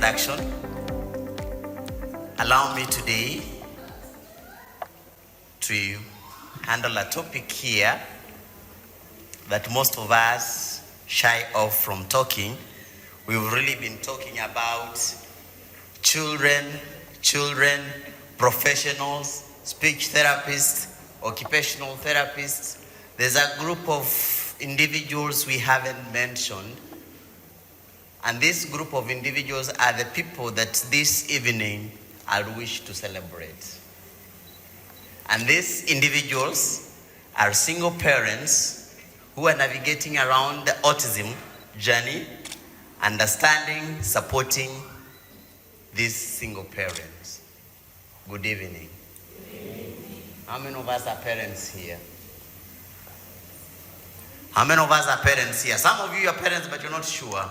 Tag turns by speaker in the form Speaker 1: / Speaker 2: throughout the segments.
Speaker 1: introduction. Allow me today to handle a topic here that most of us shy off from talking. We've really been talking about children, professionals, speech therapists, occupational therapists. There's a group of individuals we haven't mentioned. And this group of individuals are the people that this evening I wish to celebrate. And these individuals are single parents who are navigating around the autism journey, understanding, supporting these single parents. Good evening. Good evening. How many of us are parents here? How many of us are parents here? Some of you are parents, but you're not sure.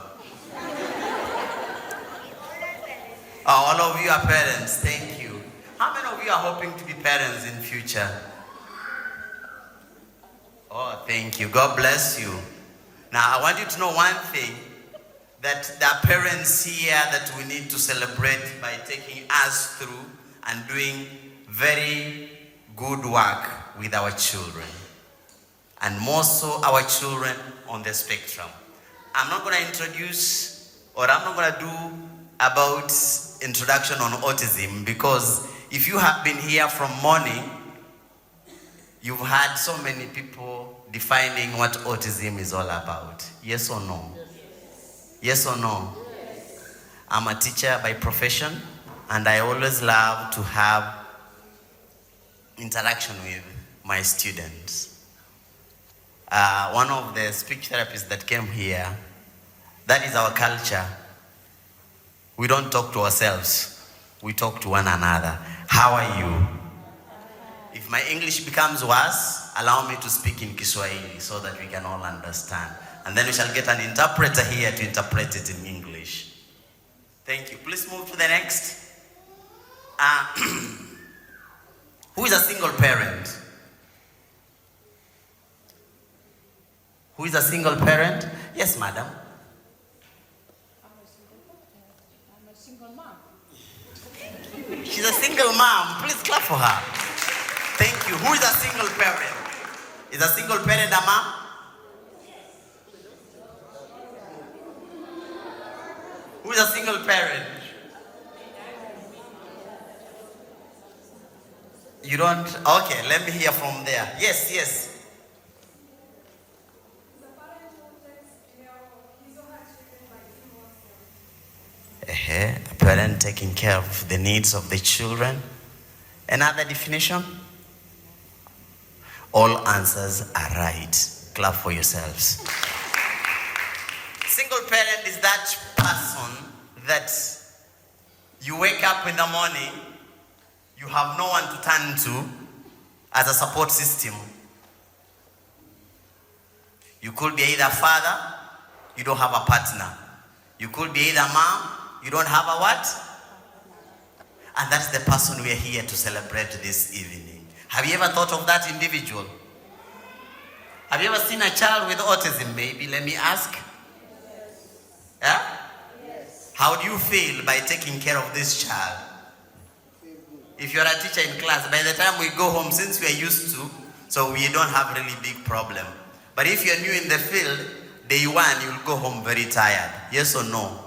Speaker 1: All of you are parents. Thank you. How many of you are hoping to be parents in future? Oh, thank you. God bless you. Now, I want you to know one thing, that there are parents here that we need to celebrate by taking us through and doing very good work with our children. And more so our children on the spectrum. I'm not going to introduce, or I'm not going to do about introduction on autism, because if you have been here from morning, you've had so many people defining what autism is all about. Yes or no? Yes or no? Yes. I'm a teacher by profession, and I always love to have interaction with my students. One of the speech therapists that came here, that is our culture. We don't talk to ourselves, we talk to one another. How are you? If my English becomes worse, allow me to speak in Kiswahili so that we can all understand. And then we shall get an interpreter here to interpret it in English. Thank you. Please move to the next. Who is a single parent? Who is a single parent? Yes, madam.
Speaker 2: I'm a single mom.
Speaker 1: She's a single mom. Please clap for her. Thank you. Who is a single parent? Is a single parent a mom? Who is a single parent? You don't? Okay, let me hear from there. Yes, yes. A parent taking care of the needs of the children. Another definition? All answers are right. Clap for yourselves. Single parent is that person that you wake up in the morning, you have no one to turn to as a support system. You could be either father, you don't have a partner. You could be either mom, you don't have a what? And that's the person we are here to celebrate this evening. Have you ever thought of that individual? Have you ever seen a child with autism, maybe? Let me ask. Yeah? Yes. How do you feel by taking care of this child? If you're a teacher in class, by the time we go home, since we are used to, so we don't have really big problem. But if you're new in the field, day one, you'll go home very tired. Yes or no?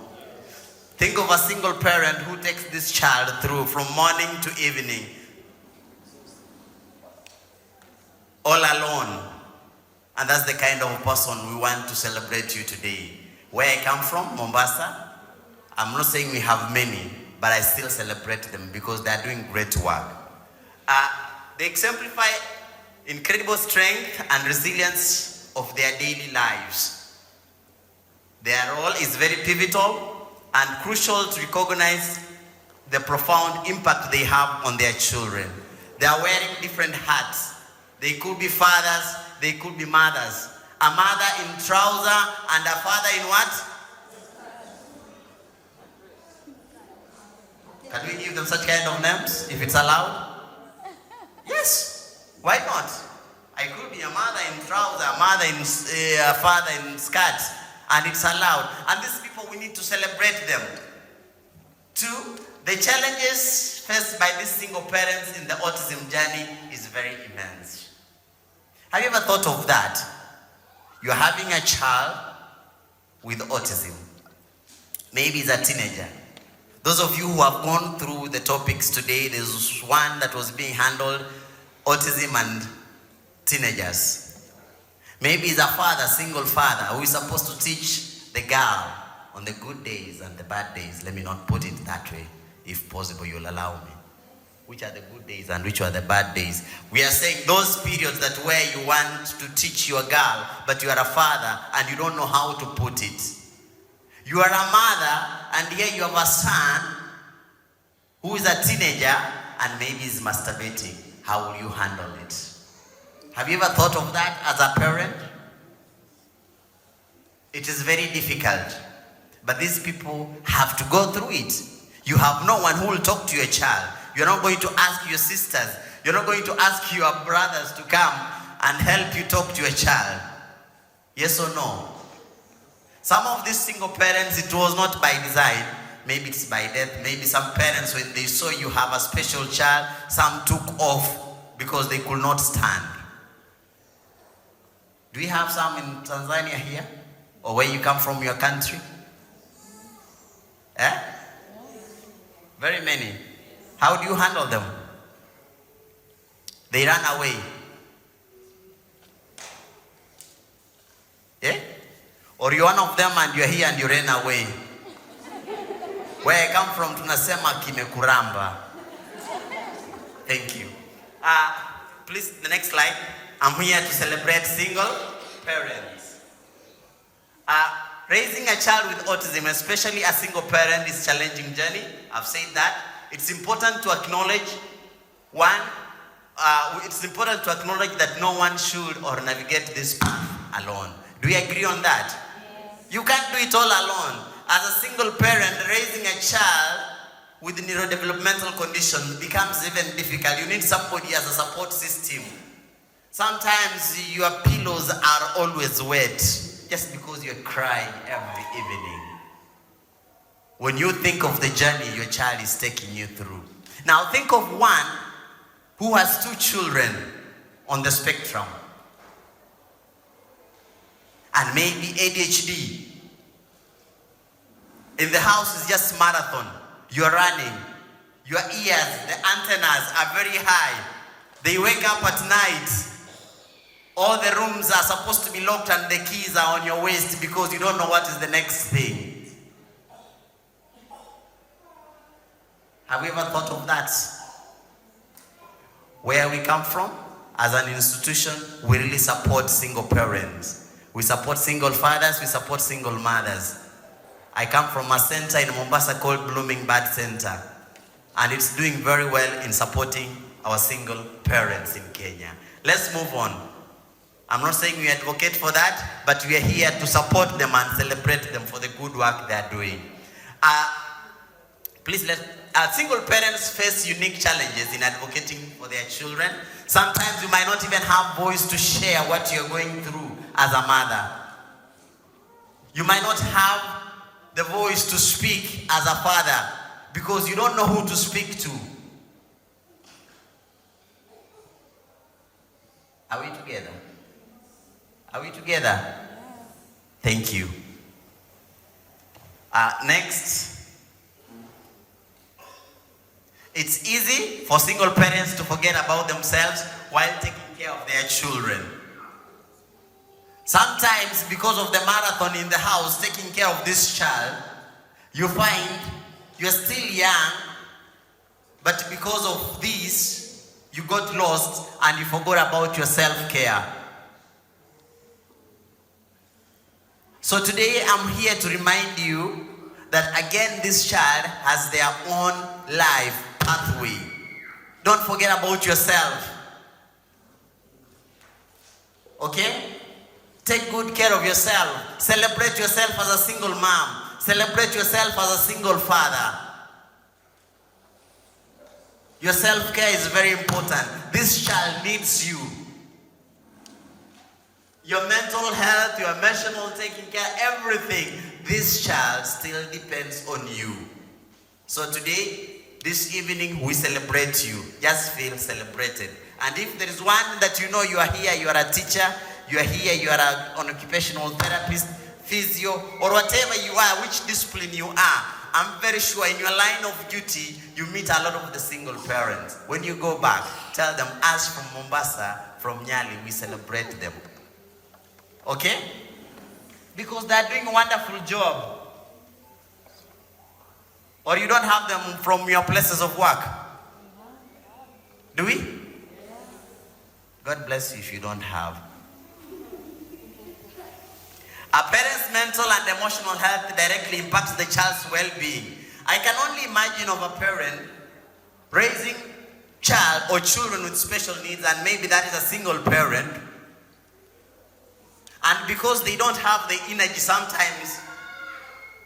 Speaker 1: Think of a single parent who takes this child through from morning to evening, all alone. And that's the kind of person we want to celebrate you today. Where I come from, Mombasa, I'm not saying we have many, but I still celebrate them because they are doing great work. They exemplify incredible strength and resilience of their daily lives. Their role is very pivotal and crucial to recognize the profound impact they have on their children. They are wearing different hats. They could be fathers, they could be mothers. A mother in trouser and a father in what? Can we give them such kind of names if it's allowed? Yes, why not? I could be a mother in trouser, a mother in a father in skirt, and it's allowed. And these people, we need to celebrate them. Two, the challenges faced by these single parents in the autism journey is very immense. Have you ever thought of that? You're having a child with autism. Maybe he's a teenager. Those of you who have gone through the topics today, there's one that was being handled, autism and teenagers. Maybe he's a father, single father, who is supposed to teach the girl on the good days and the bad days. Let me not put it that way. If possible, you'll allow me. Which are the good days and which are the bad days? We are saying those periods that where you want to teach your girl, but you are a father and you don't know how to put it. You are a mother and here you have a son who is a teenager and maybe is masturbating. How will you handle it? Have you ever thought of that as a parent? It is very difficult. But these people have to go through it. You have no one who will talk to your child. You're not going to ask your sisters. You're not going to ask your brothers to come and help you talk to your child. Yes or no? Some of these single parents, it was not by design. Maybe it's by death. Maybe some parents, when they saw you have a special child, some took off because they could not stand. Do we have some in Tanzania here? Or where you come from, your country? Eh? Very many. How do you handle them? They run away. Eh? Or you're one of them and you're here and you ran away. Where I come from, tunasema kimekuramba. Thank you. Please, the next slide. I'm here to celebrate single parents. Raising a child with autism, especially a single parent, is a challenging journey. I've said that. It's important to acknowledge it's important to acknowledge that no one should or navigate this path alone. Do we agree on that? Yes. You can't do it all alone. As a single parent, raising a child with neurodevelopmental conditions becomes even difficult. You need somebody as a support system. Sometimes your pillows are always wet just because you're crying every evening. When you think of the journey your child is taking you through. Now think of one who has two children on the spectrum and maybe ADHD. In the house is just marathon. You're running. Your ears, the antennas are very high. They wake up at night. All the rooms are supposed to be locked and the keys are on your waist because you don't know what is the next thing. Have you ever thought of that? Where we come from, as an institution, we really support single parents. We support single fathers, we support single mothers. I come from a center in Mombasa called Blooming Bird Center. And it's doing very well in supporting our single parents in Kenya. Let's move on. I'm not saying we advocate for that, but we are here to support them and celebrate them for the good work they are doing. Single parents face unique challenges in advocating for their children. Sometimes you might not even have voice to share what you're going through as a mother. You might not have the voice to speak as a father because you don't know who to speak to. Are we together? Are we together? Thank you. Next. It's easy for single parents to forget about themselves while taking care of their children. Sometimes, because of the marathon in the house, taking care of this child, you find you're still young, but because of this, you got lost and you forgot about your self-care. So today, I'm here to remind you that again, this child has their own life pathway. Don't forget about yourself. Okay? Take good care of yourself. Celebrate yourself as a single mom. Celebrate yourself as a single father. Your self-care is very important. This child needs you. Your mental health, your emotional taking care, everything. This child still depends on you. So today, this evening, we celebrate you. Just feel celebrated. And if there is one that you know, you are here, you are a teacher, you are here, you are an occupational therapist, physio, or whatever you are, which discipline you are, I'm very sure in your line of duty, you meet a lot of the single parents. When you go back, tell them, us from Mombasa, from Nyali, we celebrate them. Okay? Because they're doing a wonderful job. Or you don't have them from your places of work? Do we? God bless you if you don't have. A parent's mental and emotional health directly impacts the child's well-being. I can only imagine of a parent raising child or children with special needs, and maybe that is a single parent, and because they don't have the energy, sometimes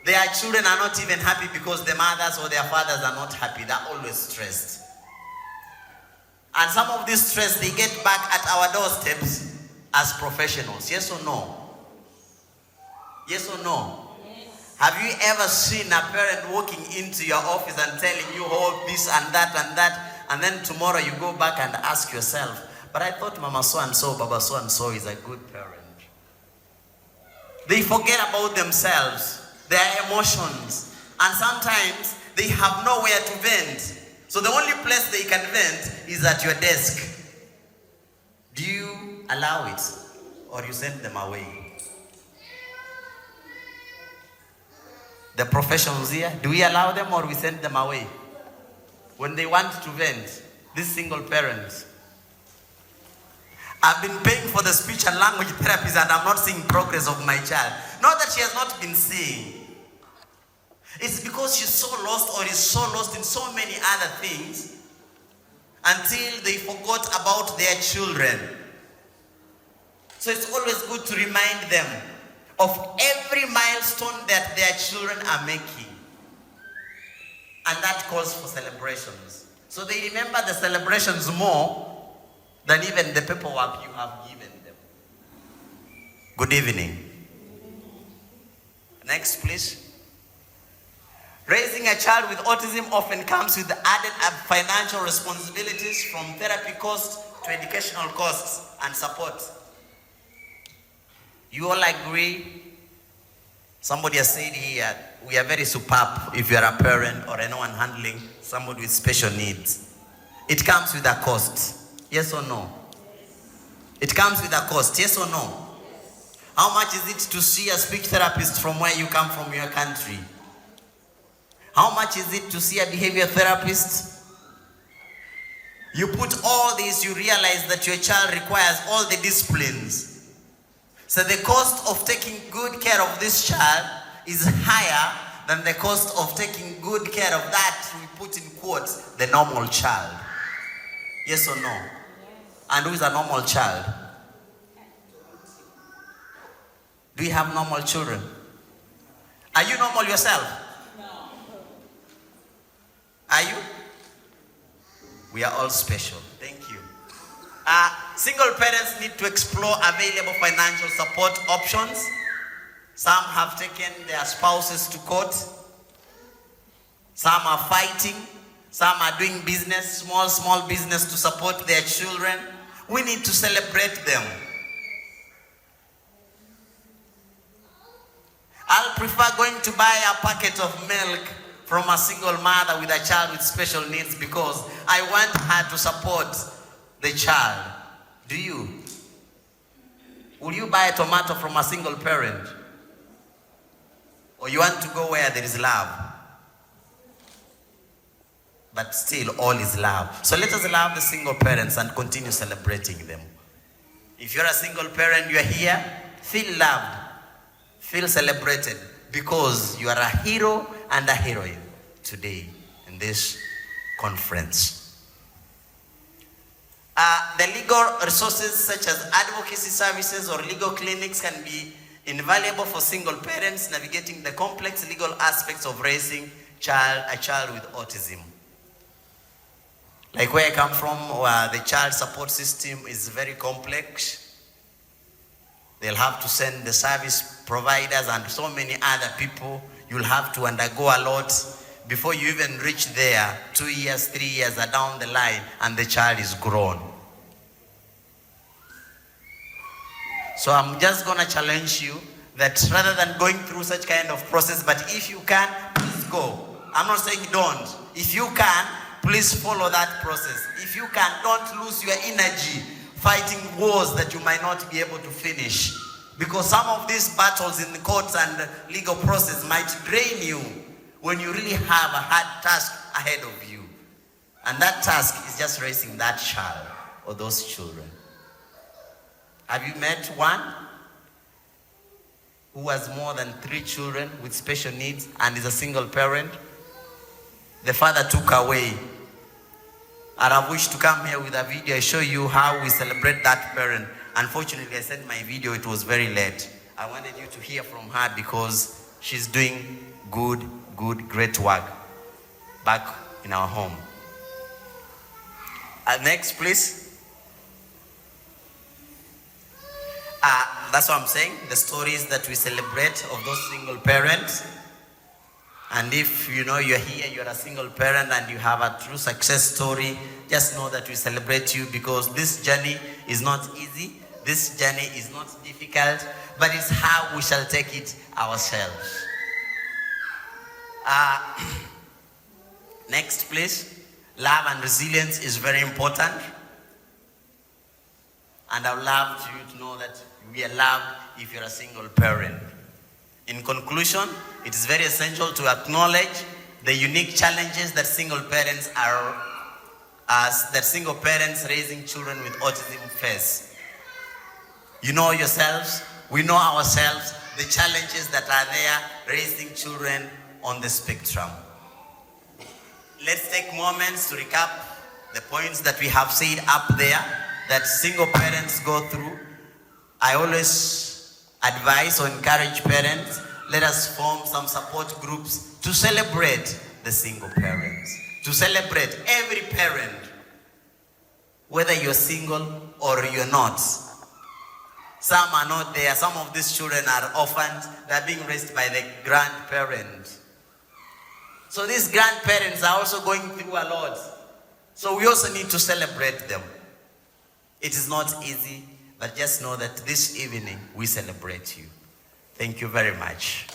Speaker 1: their children are not even happy because the mothers or their fathers are not happy. They're always stressed. And some of this stress they get back at our doorsteps as professionals. Yes or no? Yes or no? Yes. Have you ever seen a parent walking into your office and telling you, oh, this and that, and then tomorrow you go back and ask yourself, but I thought Mama so-and-so, Baba so-and-so is a good parent. They forget about themselves, their emotions, and sometimes they have nowhere to vent. So the only place they can vent is at your desk. Do you allow it, or you send them away? The professionals here, do we allow them or we send them away? When they want to vent, these single parents. I've been paying for the speech and language therapies and I'm not seeing progress of my child. Not that she has not been seeing. It's because she's so lost or is so lost in so many other things until they forgot about their children. So it's always good to remind them of every milestone that their children are making. And that calls for celebrations. So they remember the celebrations more than even the paperwork you have given them. Good evening. Next, please. Raising a child with autism often comes with added financial responsibilities, from therapy costs to educational costs and support. You all agree? Somebody has said here, we are very superb if you are a parent or anyone handling somebody with special needs. It comes with a cost. Yes or no? It comes with a cost. Yes or no? How much is it to see a speech therapist from where you come from, your country? How much is it to see a behavior therapist? You put all this, you realize that your child requires all the disciplines. So the cost of taking good care of this child is higher than the cost of taking good care of that, we put in quotes, the normal child. Yes or no? Yes. And who is a normal child? Do you have normal children? Are you normal yourself? No. Are you? We are all special. Thank you. Single parents need to explore available financial support options. Some have taken their spouses to court. Some are fighting. Some are doing business, small business to support their children. We need to celebrate them. I'll prefer going to buy a packet of milk from a single mother with a child with special needs because I want her to support the child. Do you? Will you buy a tomato from a single parent? Or you want to go where there is love? But still, all is love. So let us love the single parents and continue celebrating them. If you're a single parent, you're here, feel loved, feel celebrated, because you are a hero and a heroine today in this conference. The legal resources such as advocacy services or legal clinics can be invaluable for single parents navigating the complex legal aspects of raising a child with autism. Like where I come from, where the child support system is very complex. They'll have to send the service providers and so many other people. You'll have to undergo a lot before you even reach there, 2 years, 3 years are down the line, and the child is grown. So I'm just gonna challenge you that rather than going through such kind of process, but if you can, please go. I'm not saying don't. If you can, please follow that process. If you can, don't lose your energy fighting wars that you might not be able to finish. Because some of these battles in the courts and legal process might drain you when you really have a hard task ahead of you. And that task is just raising that child or those children. Have you met one who has more than 3 children with special needs and is a single parent? The father took away. And I wish to come here with a video, I show you how we celebrate that parent. Unfortunately, I sent my video, it was very late. I wanted you to hear from her because she's doing good, great work back in our home. Next, please. That's what I'm saying, the stories that we celebrate of those single parents. And if you know you're here, you're a single parent and you have a true success story, just know that we celebrate you because this journey is not easy. This journey is not difficult, but it's how we shall take it ourselves. Next, please. Love and resilience is very important. And I would love you to know that we are loved if you're a single parent. In conclusion, it is very essential to acknowledge the unique challenges that single parents raising children with autism face. You know yourselves, we know ourselves, the challenges that are there raising children on the spectrum. Let's take moments to recap the points that we have said up there that single parents go through. I always advise or encourage parents, let us form some support groups to celebrate the single parents, to celebrate every parent, whether you're single or you're not. Some are not there. Some of these children are orphans. They're being raised by the grandparents. So these grandparents are also going through a lot. So we also need to celebrate them. It is not easy, but just know that this evening we celebrate you. Thank you very much.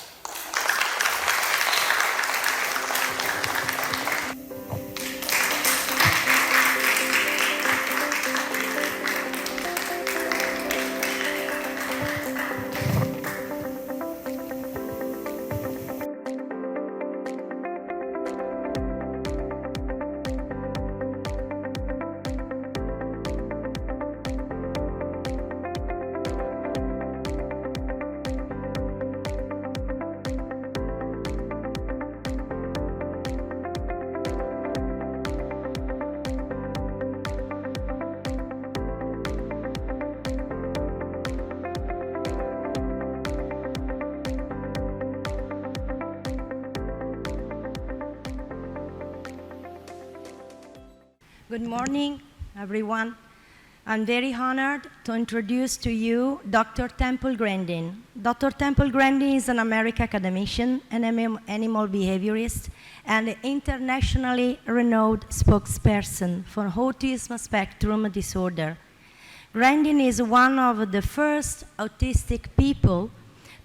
Speaker 3: Good morning, everyone. I'm very honored to introduce to you Dr. Temple Grandin. Dr. Temple Grandin is an American academician, an animal behaviorist, and an internationally renowned spokesperson for autism spectrum disorder. Grandin is one of the first autistic people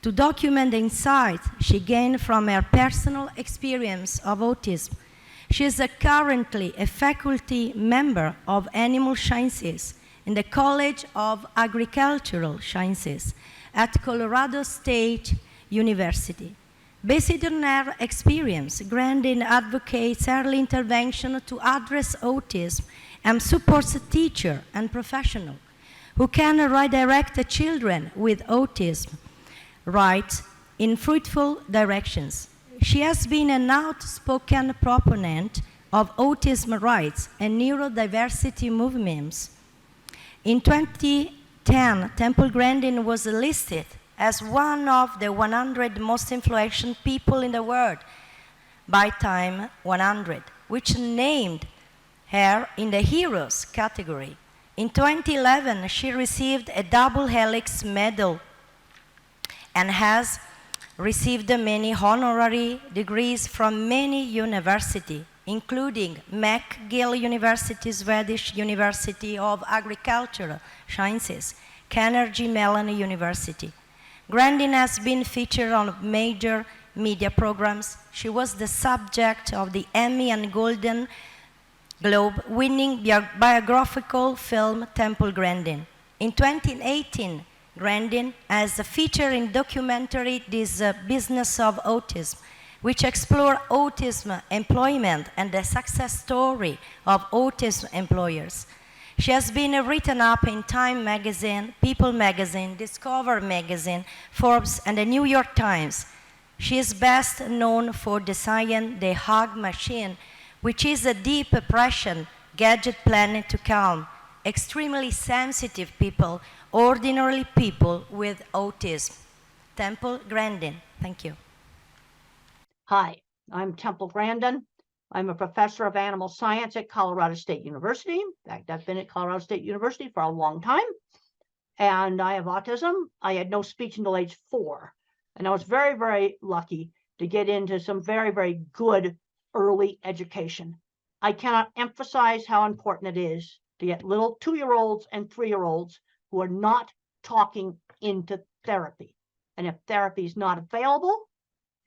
Speaker 3: to document the insights she gained from her personal experience of autism. She is currently a faculty member of Animal Sciences in the College of Agricultural Sciences at Colorado State University. Based on her experience, Grandin advocates early intervention to address autism and supports teachers and professionals who can redirect children with autism in fruitful directions. She has been an outspoken proponent of autism rights and neurodiversity movements. In 2010, Temple Grandin was listed as one of the 100 most influential people in the world by Time 100, which named her in the Heroes category. In 2011, she received a double helix medal and has received many honorary degrees from many universities, including McGill University, Swedish University of Agricultural Sciences, Carnegie Mellon University. Grandin has been featured on major media programs. She was the subject of the Emmy and Golden Globe winning biographical film Temple Grandin. In 2018, Grandin has a feature in documentary This Business of Autism, which explore autism employment and the success story of autism employers. She has been written up in Time magazine, People magazine, Discover magazine, Forbes, and the New York Times. She is best known for designing the Hug Machine, which is a deep depression gadget planned to calm extremely sensitive people, ordinarily people with autism. Temple Grandin, thank you.
Speaker 4: Hi, I'm Temple Grandin. I'm a professor of animal science at Colorado State University. In fact, I've been at Colorado State University for a long time. And I have autism. I had no speech until age 4. And I was very, very lucky to get into some very, very good early education. I cannot emphasize how important it is to get little 2-year-olds and 3-year-olds who are not talking into therapy. And if therapy is not available,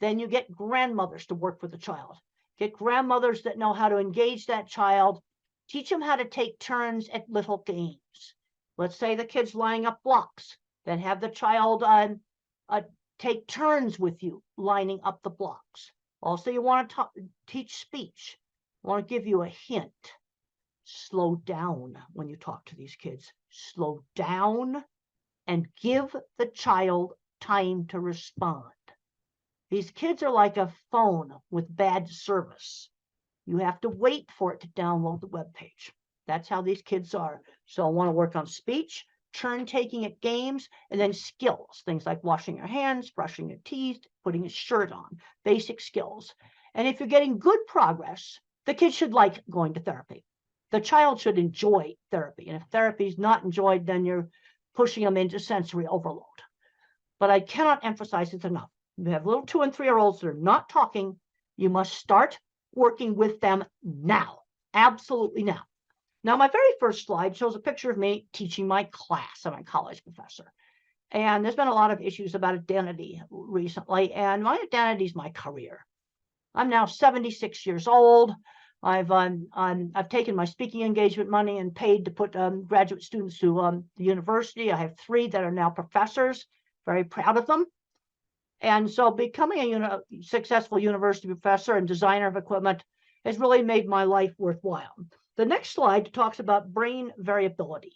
Speaker 4: then you get grandmothers to work with the child. Get grandmothers that know how to engage that child, teach them how to take turns at little games. Let's say the kid's lining up blocks, then have the child take turns with you lining up the blocks. Also, you want to teach speech. I want to give you a hint. Slow down when you talk to these kids. Slow down and give the child time to respond. These kids are like a phone with bad service. You have to wait for it to download the web page. That's how these kids are. So I want to work on speech, turn taking at games, and then skills, things like washing your hands, brushing your teeth, putting a shirt on, basic skills. And if you're getting good progress, the kid should like going to therapy. The child should enjoy therapy. And if therapy is not enjoyed, then you're pushing them into sensory overload. But I cannot emphasize it enough. You have little 2- and 3-year-olds that are not talking. You must start working with them now. Absolutely now. Now, my very first slide shows a picture of me teaching my class. I'm a college professor. And there's been a lot of issues about identity recently. And my identity is my career. I'm now 76 years old. I've taken my speaking engagement money and paid to put graduate students to the university. I have 3 that are now professors. Very proud of them. And so becoming a successful university professor and designer of equipment has really made my life worthwhile. The next slide talks about brain variability.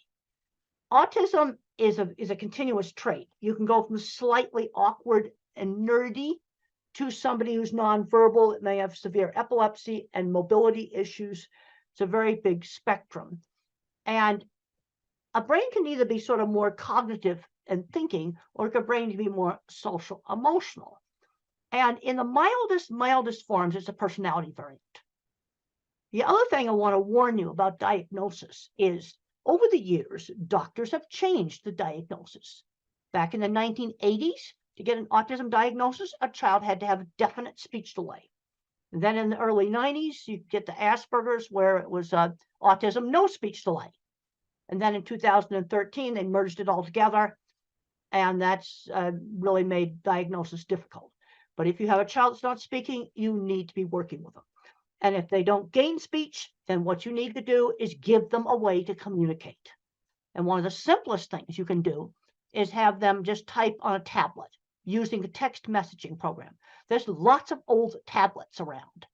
Speaker 4: Autism is a continuous trait. You can go from slightly awkward and nerdy to somebody who's nonverbal that may have severe epilepsy and mobility issues. It's a very big spectrum. And a brain can either be sort of more cognitive and thinking, or a brain can be more social, emotional. And in the mildest forms, it's a personality variant. The other thing I want to warn you about diagnosis is over the years, doctors have changed the diagnosis. Back in the 1980s, to get an autism diagnosis, a child had to have a definite speech delay. And then in the early 90s, you get the Asperger's where it was autism, no speech delay. And then in 2013, they merged it all together. And that's really made diagnosis difficult. But if you have a child that's not speaking, you need to be working with them. And if they don't gain speech, then what you need to do is give them a way to communicate. And one of the simplest things you can do is have them just type on a tablet using a text messaging program. There's lots of old tablets around.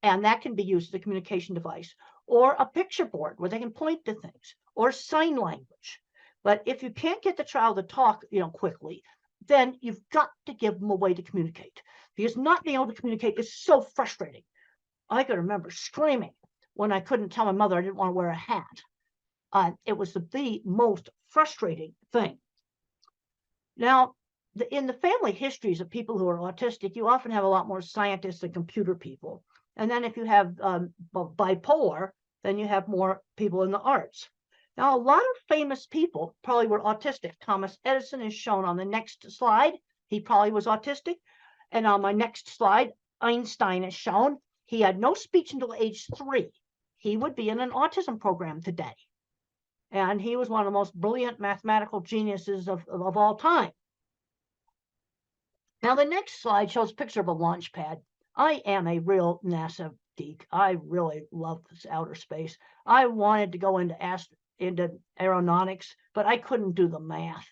Speaker 4: And that can be used as a communication device, or a picture board where they can point to things, or sign language. But if you can't get the child to talk, quickly, then you've got to give them a way to communicate, because not being able to communicate is so frustrating. I can remember screaming when I couldn't tell my mother I didn't want to wear a hat. It was the most frustrating thing. Now, in the family histories of people who are autistic, you often have a lot more scientists and computer people. And then if you have bipolar, then you have more people in the arts. Now, a lot of famous people probably were autistic. Thomas Edison is shown on the next slide. he probably was autistic. And on my next slide, Einstein is shown. He had no speech until age 3. He would be in an autism program today. And he was one of the most brilliant mathematical geniuses of all time. Now, the next slide shows a picture of a launch pad. I am a real NASA geek. I really love this outer space. I wanted to go into aeronautics, but I couldn't do the math.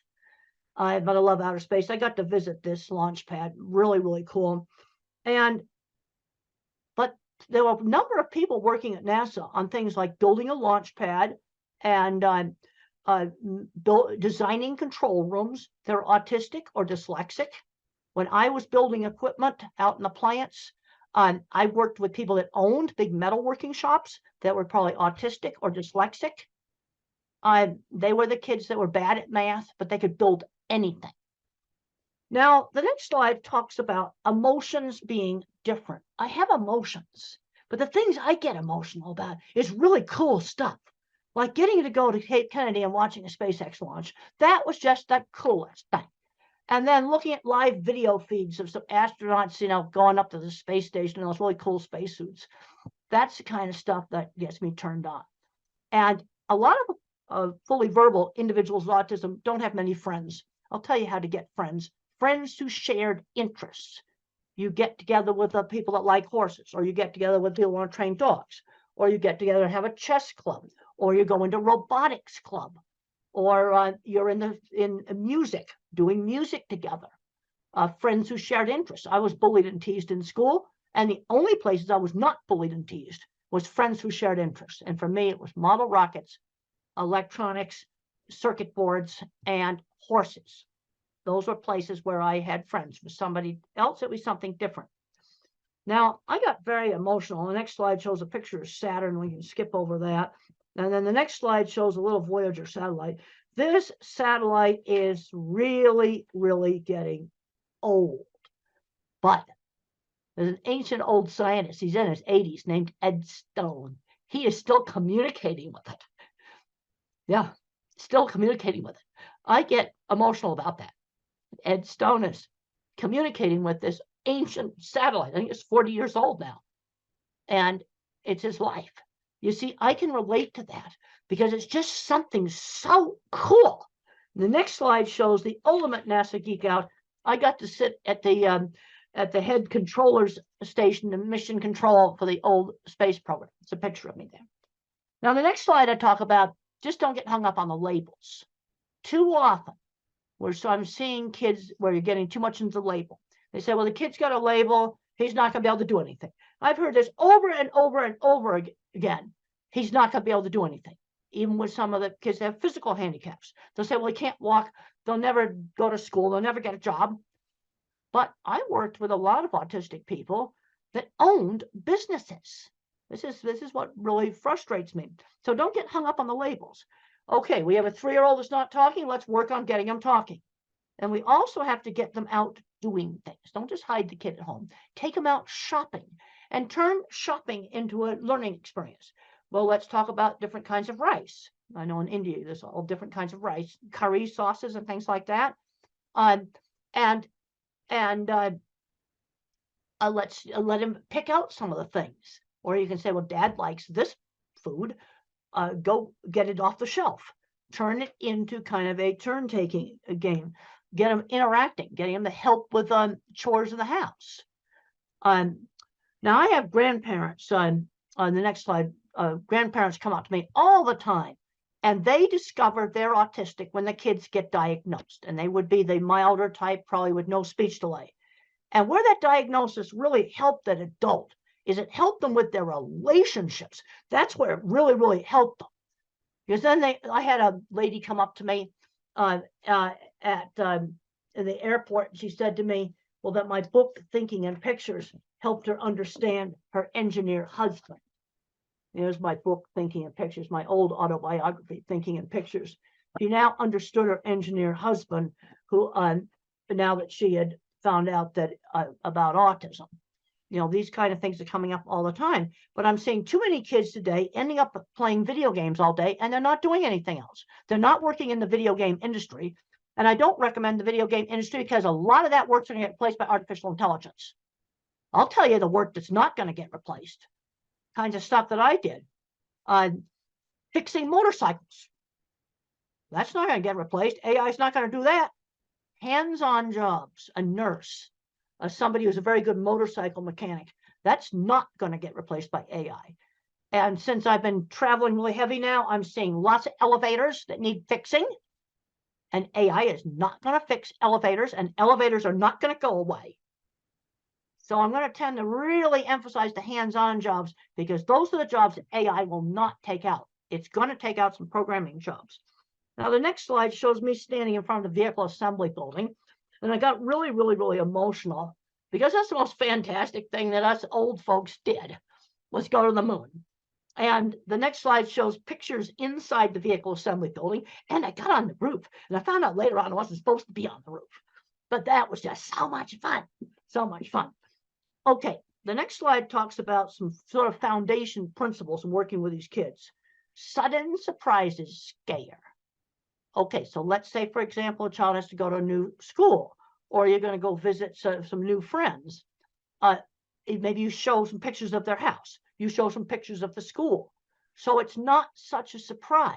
Speaker 4: But I love outer space. I got to visit this launch pad. Really, really cool. But there were a number of people working at NASA on things like building a launch pad and designing control rooms. They're autistic or dyslexic. When I was building equipment out in the plants, I worked with people that owned big metalworking shops that were probably autistic or dyslexic. They were the kids that were bad at math, but they could build anything. Now, the next slide talks about emotions being different. I have emotions, but the things I get emotional about is really cool stuff. Like getting to go to Cape Kennedy and watching a SpaceX launch. That was just the coolest thing. And then looking at live video feeds of some astronauts, going up to the space station in those really cool spacesuits. That's the kind of stuff that gets me turned on. And a lot of fully verbal individuals with autism don't have many friends. I'll tell you how to get friends. Friends who shared interests. You get together with the people that like horses, or you get together with people who want to train dogs, or you get together and have a chess club, or you go into robotics club, or you're in music, doing music together. Friends who shared interests. I was bullied and teased in school, and the only places I was not bullied and teased was friends who shared interests. And for me, it was model rockets, electronics, circuit boards, and horses. Those were places where I had friends. For somebody else, it was something different. Now, I got very emotional. The next slide shows a picture of Saturn. We can skip over that. And then the next slide shows a little Voyager satellite. This satellite is really, really getting old. But there's an ancient old scientist, he's in his 80s, named Ed Stone. He is still communicating with it. Yeah, still communicating with it. I get emotional about that. Ed Stone is communicating with this ancient satellite. I think it's 40 years old now. And it's his life. You see, I can relate to that because it's just something so cool. The next slide shows the ultimate NASA geek out. I got to sit at the head controller's station and mission control for the old space program. It's a picture of me there. Now, the next slide I talk about, just don't get hung up on the labels. Too often, I'm seeing kids where you're getting too much into the label. They say, well, the kid's got a label. He's not going to be able to do anything. I've heard this over and over and over again. He's not going to be able to do anything. Even with some of the kids that have physical handicaps. They'll say, well, he can't walk. They'll never go to school. They'll never get a job. But I worked with a lot of autistic people that owned businesses. This is what really frustrates me. So don't get hung up on the labels. Okay, we have a 3-year-old that's not talking. Let's work on getting them talking. And we also have to get them out doing things. Don't just hide the kid at home. Take them out shopping and turn shopping into a learning experience. Well, let's talk about different kinds of rice. I know in India, there's all different kinds of rice, curry sauces and things like that. Let's let him pick out some of the things. Or you can say, well, Dad likes this food. Go get it off the shelf. Turn it into kind of a turn-taking game. Get them interacting, getting them to help with chores in the house. Now, I have grandparents. On the next slide, grandparents come up to me all the time, and they discover they're autistic when the kids get diagnosed, and they would be the milder type, probably with no speech delay. And where that diagnosis really helped that adult is it helped them with their relationships. That's where it really, really helped them. Because then I had a lady come up to me at the airport. And she said to me, well, that my book, Thinking in Pictures, helped her understand her engineer husband. There's my book, Thinking in Pictures, my old autobiography, Thinking in Pictures. She now understood her engineer husband, who now that she had found out that about autism. These kind of things are coming up all the time. But I'm seeing too many kids today ending up playing video games all day, and they're not doing anything else. They're not working in the video game industry. And I don't recommend the video game industry because a lot of that work's going to get replaced by artificial intelligence. I'll tell you the work that's not going to get replaced. Kinds of stuff that I did. Fixing motorcycles. That's not going to get replaced. AI is not going to do that. Hands-on jobs, a nurse, somebody who's a very good motorcycle mechanic. That's not going to get replaced by AI. And since I've been traveling really heavy now, I'm seeing lots of elevators that need fixing. And AI is not going to fix elevators, and elevators are not going to go away. So I'm going to tend to really emphasize the hands-on jobs because those are the jobs that AI will not take out. It's going to take out some programming jobs. Now, the next slide shows me standing in front of the vehicle assembly building. And I got really, really, really emotional because that's the most fantastic thing that us old folks did was go to the moon. And the next slide shows pictures inside the vehicle assembly building. And I got on the roof. And I found out later on I wasn't supposed to be on the roof. But that was just so much fun. So much fun. Okay, the next slide talks about some sort of foundation principles in working with these kids. Sudden surprises scare. Okay, so let's say, for example, a child has to go to a new school, or you're going to go visit some new friends. Maybe you show some pictures of their house. You show some pictures of the school. So it's not such a surprise.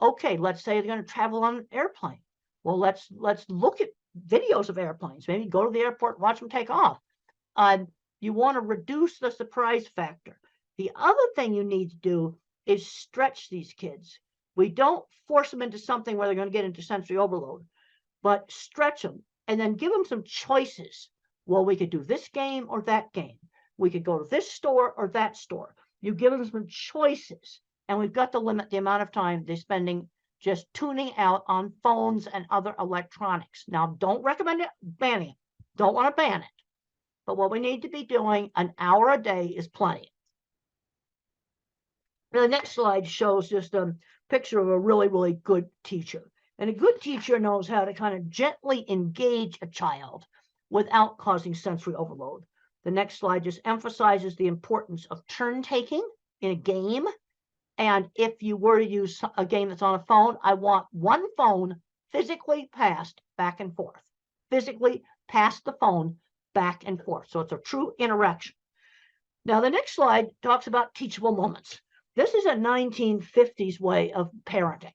Speaker 4: Okay, let's say they're going to travel on an airplane. Well, let's look at videos of airplanes. Maybe go to the airport and watch them take off. You want to reduce the surprise factor. The other thing you need to do is stretch these kids. We don't force them into something where they're going to get into sensory overload, but stretch them and then give them some choices. Well, we could do this game or that game. We could go to this store or that store. You give them some choices, and we've got to limit the amount of time they're spending just tuning out on phones and other electronics. Now, don't recommend it, banning it. Don't want to ban it. But what we need to be doing, an hour a day is plenty. Now, the next slide shows just a picture of a really, really good teacher. And a good teacher knows how to kind of gently engage a child without causing sensory overload. The next slide just emphasizes the importance of turn taking in a game. And if you were to use a game that's on a phone, I want one phone physically passed back and forth. Physically pass the phone back and forth. So it's a true interaction. Now, the next slide talks about teachable moments. This is a 1950s way of parenting.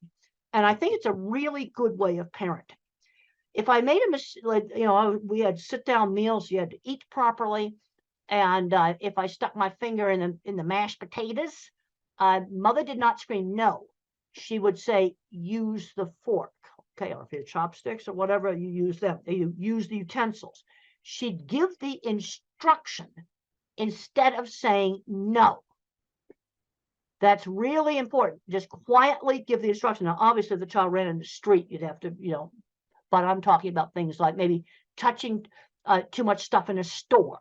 Speaker 4: And I think it's a really good way of parenting. If I made a mistake, we had sit-down meals, you had to eat properly. And if I stuck my finger in the mashed potatoes, mother did not scream no. She would say, use the fork. Okay, or if you had chopsticks or whatever, you use them. You use the utensils. She'd give the instruction instead of saying no. That's really important. Just quietly give the instruction. Now, obviously, if the child ran in the street, you'd have to, but I'm talking about things like maybe touching too much stuff in a store.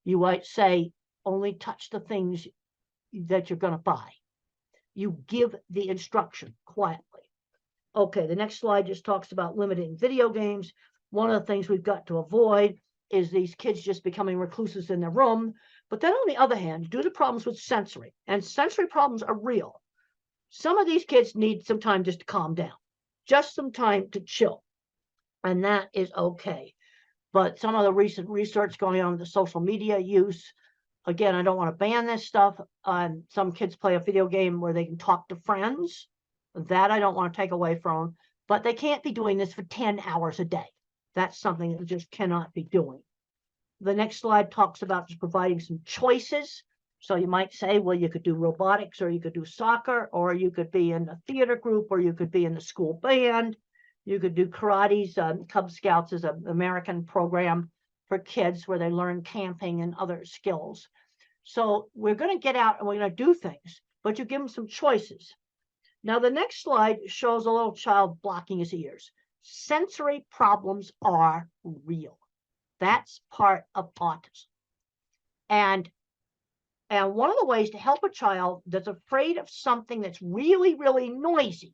Speaker 4: You might say, only touch the things that you're going to buy. You give the instruction quietly. Okay, the next slide just talks about limiting video games. One of the things we've got to avoid is these kids just becoming recluses in their room. But then on the other hand, due to problems with sensory, and sensory problems are real, some of these kids need some time just to calm down, just some time to chill. And that is okay. But some of the recent research going on with the social media use, again, I don't want to ban this stuff. Some kids play a video game where they can talk to friends. That I don't want to take away from them. But they can't be doing this for 10 hours a day. That's something that just cannot be doing. The next slide talks about just providing some choices. So you might say, well, you could do robotics, or you could do soccer, or you could be in a theater group, or you could be in the school band. You could do karate's. Cub Scouts is an American program for kids where they learn camping and other skills. So we're going to get out and we're going to do things, but you give them some choices. Now, the next slide shows a little child blocking his ears. Sensory problems are real. That's part of autism. And one of the ways to help a child that's afraid of something that's really, really noisy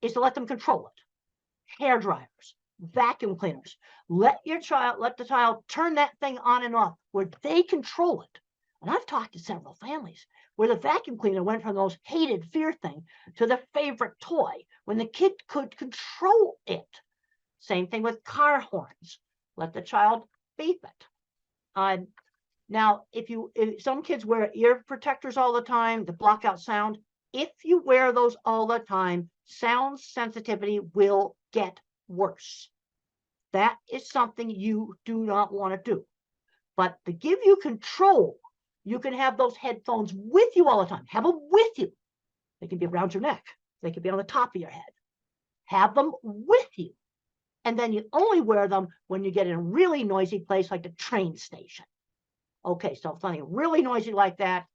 Speaker 4: is to let them control it. Hair dryers, vacuum cleaners. Let the child turn that thing on and off where they control it. And I've talked to several families where the vacuum cleaner went from the most hated fear thing to their favorite toy when the kid could control it. Same thing with car horns. Let the child beep it. Now, if some kids wear ear protectors all the time to block out sound, if you wear those all the time, sound sensitivity will get worse. That is something you do not want to do. But to give you control, you can have those headphones with you all the time. Have them with you. They can be around your neck. They can be on the top of your head. Have them with you. And then you only wear them when you get in a really noisy place like the train station. Okay, so if something really noisy like that,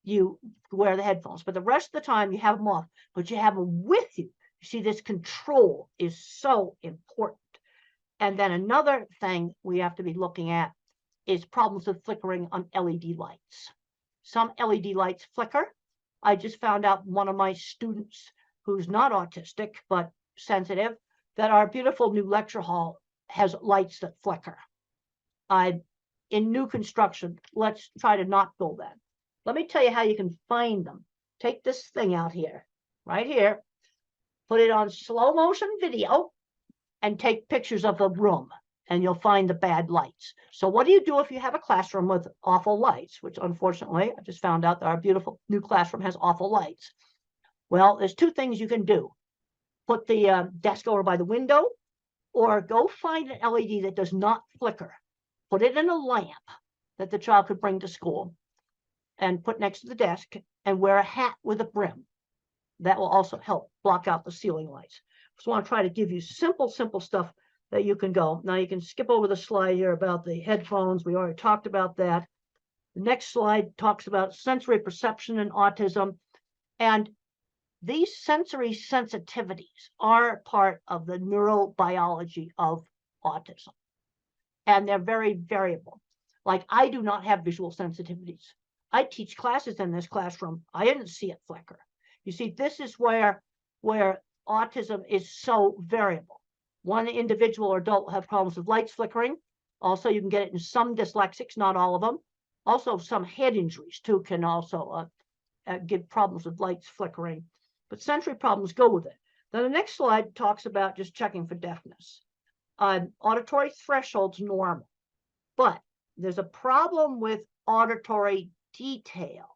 Speaker 4: you wear the headphones. But the rest of the time, you have them off. But you have them with you. You see, this control is so important. And then another thing we have to be looking at is problems with flickering on LED lights. Some LED lights flicker. I just found out one of my students who's not autistic, but sensitive, that our beautiful new lecture hall has lights that flicker. In new construction, let's try to not build that. Let me tell you how you can find them. Take this thing out here, right here, put it on slow motion video, and take pictures of the room, and you'll find the bad lights. So what do you do if you have a classroom with awful lights, which unfortunately, I just found out that our beautiful new classroom has awful lights. Well, there's two things you can do. Put the desk over by the window, or go find an LED that does not flicker. Put it in a lamp that the child could bring to school and put next to the desk, and wear a hat with a brim. That will also help block out the ceiling lights. Just want to try to give you simple stuff that you can go. Now you can skip over the slide here about the headphones. We already talked about that. The next slide talks about sensory perception and autism. And these sensory sensitivities are part of the neurobiology of autism. And they're very variable. Like, I do not have visual sensitivities. I teach classes in this classroom. I didn't see it flicker. You see, this is where autism is so variable. One individual or adult will have problems with lights flickering. Also, you can get it in some dyslexics, not all of them. Also, some head injuries too can also give problems with lights flickering. But sensory problems go with it. Then the next slide talks about just checking for deafness. Auditory threshold's normal, but there's a problem with auditory detail.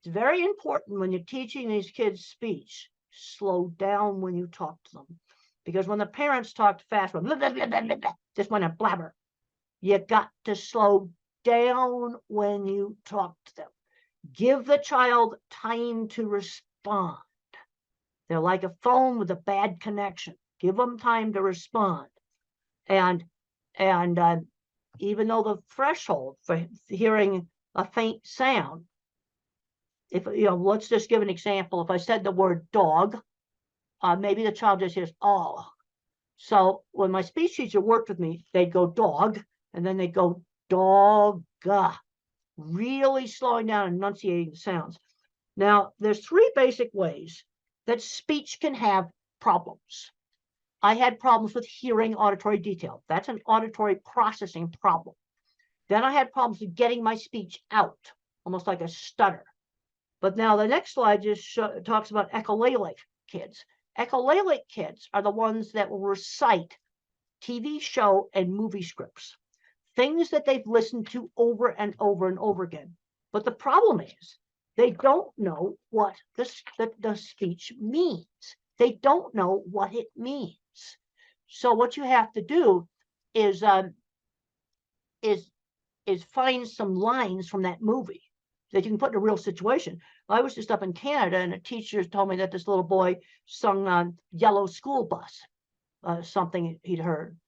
Speaker 4: It's very important when you're teaching these kids speech, slow down when you talk to them. Because when the parents talk fast, blah, blah, blah, blah, blah, blah, just want to blabber, you got to slow down when you talk to them. Give the child time to respond. They're like a phone with a bad connection. Give them time to respond. And even though the threshold for hearing a faint sound, if let's just give an example. If I said the word dog, maybe the child just hears oh. So when my speech teacher worked with me, they'd go dog, and then they'd go dog, really slowing down and enunciating the sounds. Now, there's three basic ways that speech can have problems. I had problems with hearing auditory detail. That's an auditory processing problem. Then I had problems with getting my speech out, almost like a stutter. But now the next slide just talks about echolalic kids. Echolalic kids are the ones that will recite TV show and movie scripts, things that they've listened to over and over and over again. But the problem is they don't know what the speech means. They don't know what it means. So what you have to do is find some lines from that movie that you can put in a real situation. I was just up in Canada, and a teacher told me that this little boy sung on Yellow School Bus, something he'd heard,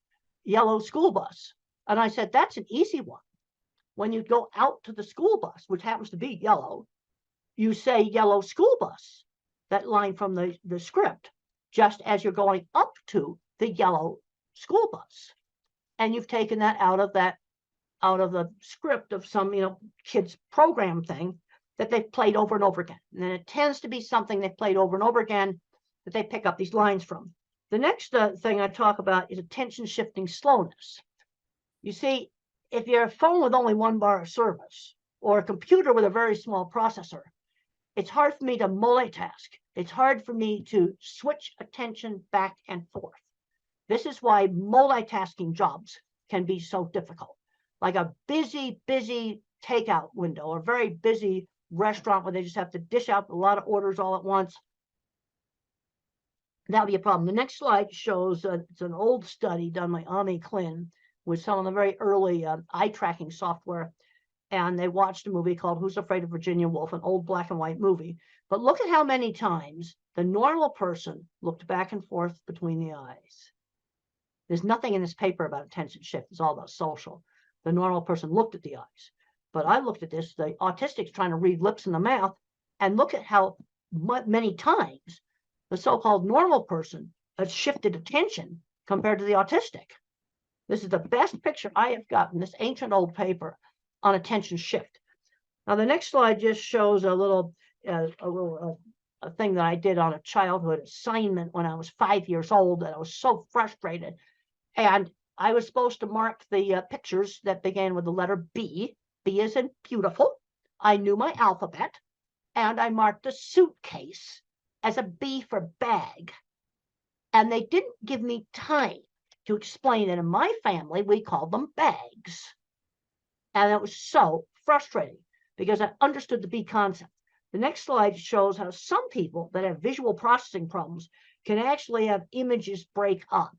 Speaker 4: Yellow School Bus. And I said, that's an easy one. When you go out to the school bus, which happens to be yellow, you say Yellow School Bus, that line from the script, just as you're going up to the yellow school bus. And you've taken that out of the script of some, kids program thing that they've played over and over again. And then it tends to be something they've played over and over again that they pick up these lines from. The next thing I talk about is attention shifting slowness. You see, if you're a phone with only one bar of service or a computer with a very small processor, it's hard for me to multitask. It's hard for me to switch attention back and forth. This is why multitasking jobs can be so difficult. Like a busy takeout window or very busy restaurant where they just have to dish out a lot of orders all at once. That'll be a problem. The next slide shows it's an old study done by Ami Klin with some of the very early eye tracking software. And they watched a movie called Who's Afraid of Virginia Woolf, an old black and white movie. But look at how many times the normal person looked back and forth between the eyes. There's nothing in this paper about attention shift. It's all about social. The normal person looked at the eyes. But I looked at this, the autistic's trying to read lips and the mouth, and look at how many times the so-called normal person has shifted attention compared to the autistic. This is the best picture I have gotten, this ancient old paper on attention shift. Now, the next slide just shows a little thing that I did on a childhood assignment when I was 5 years old, and I was so frustrated. And I was supposed to mark the pictures that began with the letter B. B as in beautiful. I knew my alphabet, and I marked a suitcase as a B for bag. And they didn't give me time to explain that in my family, we called them bags. And it was so frustrating because I understood the B concept. The next slide shows how some people that have visual processing problems can actually have images break up.